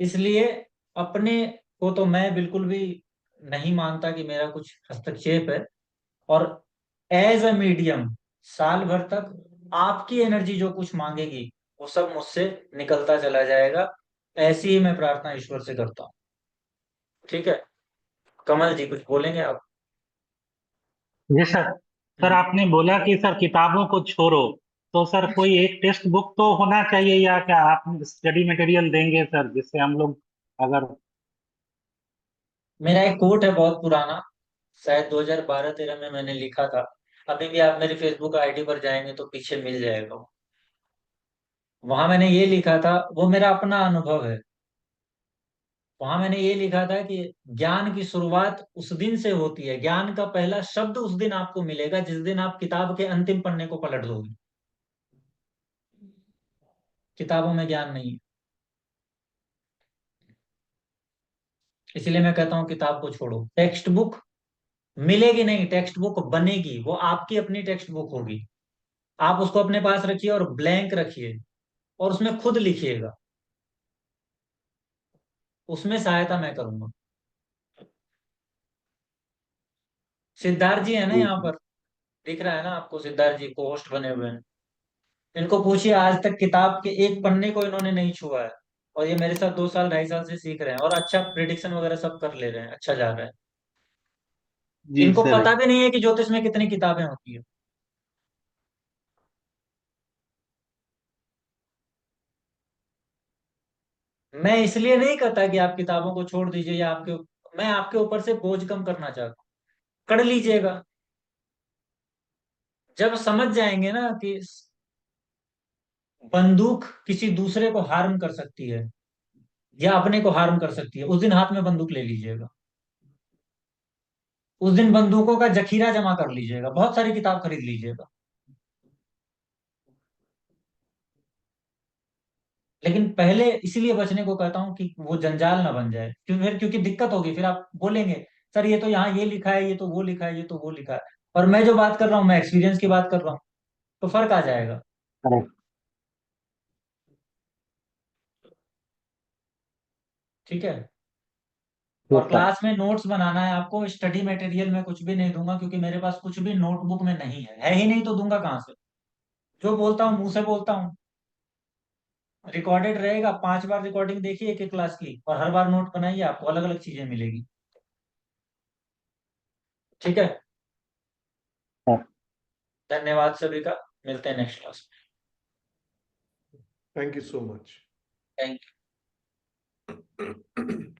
इसलिए अपने को तो मैं बिल्कुल भी नहीं मानता कि मेरा कुछ हस्तक्षेप है। और एज अ मीडियम, साल भर तक आपकी एनर्जी जो कुछ मांगेगी वो सब मुझसे निकलता चला जाएगा। ऐसी ही मैं प्रार्थना ईश्वर से करता हूँ। ठीक है, कमल जी कुछ बोलेंगे आप? जी सर। सर आपने बोला कि सर किताबों को छोड़ो, तो सर कोई एक टेक्स्ट बुक तो होना चाहिए, या क्या आप स्टडी मटेरियल देंगे सर, जिससे हम लोग अगर। मेरा एक कोट है बहुत पुराना, शायद 2012-13 में मैंने लिखा था। अभी भी आप मेरी फेसबुक आईडी पर जाएंगे तो पीछे मिल जाएगा वो। वहां मैंने ये लिखा था, वो मेरा अपना अनुभव है। वहां मैंने ये लिखा था कि ज्ञान की शुरुआत उस दिन से होती है, ज्ञान का पहला शब्द उस दिन आपको मिलेगा जिस दिन आप किताब के अंतिम पन्ने को पलट दोगे। किताबों में ज्ञान नहीं है। इसलिए मैं कहता हूँ किताब को छोड़ो। टेक्स्ट बुक मिलेगी नहीं, टेक्स्ट बुक बनेगी, वो आपकी अपनी टेक्स्ट बुक होगी। आप उसको अपने पास रखिए और ब्लैंक रखिए, और उसमें खुद लिखिएगा। उसमें सहायता मैं करूंगा। सिद्धार्थ जी है ना यहाँ पर, दिख रहा है ना आपको? सिद्धार्थ जी को होस्ट बने हुए हैं। इनको पूछिए, आज तक किताब के एक पन्ने को इन्होंने नहीं छुआ है, और ये मेरे साथ 2 साल 2.5 साल से सीख रहे हैं, और अच्छा प्रिडिक्शन वगैरह सब कर ले रहे हैं, अच्छा जा रहा है। जी इनको सर। पता भी नहीं है कि ज्योतिष में कितनी किताबें होती है। मैं इसलिए नहीं कहता कि आप किताबों को छोड़ दीजिए, या आपके, मैं आपके ऊपर से बोझ कम करना चाहता हूँ। कर लीजिएगा। जब समझ जाएंगे ना कि बंदूक किसी दूसरे को हार्म कर सकती है या अपने को हार्म कर सकती है, उस दिन हाथ में बंदूक ले लीजिएगा। उस दिन बंदूकों का जखीरा जमा कर लीजिएगा, बहुत सारी किताब खरीद लीजिएगा। लेकिन पहले इसीलिए बचने को कहता हूं कि वो जंजाल ना बन जाए, क्योंकि दिक्कत होगी। फिर आप बोलेंगे सर ये तो यहाँ ये लिखा है, ये तो वो लिखा है, ये तो वो लिखा है, और मैं जो बात कर रहा हूँ मैं एक्सपीरियंस की बात कर रहा हूँ, तो फर्क आ जाएगा। करेक्ट। ठीक है। यस और सर। क्लास में नोट्स बनाना है आपको। स्टडी मटेरियल में कुछ भी नहीं दूंगा, क्योंकि मेरे पास कुछ भी नोटबुक में नहीं है ही नहीं, तो दूंगा कहाँ से? जो बोलता हूँ मुंह से बोलता हूँ। रिकॉर्डेड रहेगा, 5 बार रिकॉर्डिंग देखिए एक एक क्लास की, और हर बार नोट बनाइए, आपको अलग अलग चीजें मिलेगी। ठीक है। सर। धन्यवाद सभी का, मिलते हैं नेक्स्ट क्लास में। Thank you so much. Thank you.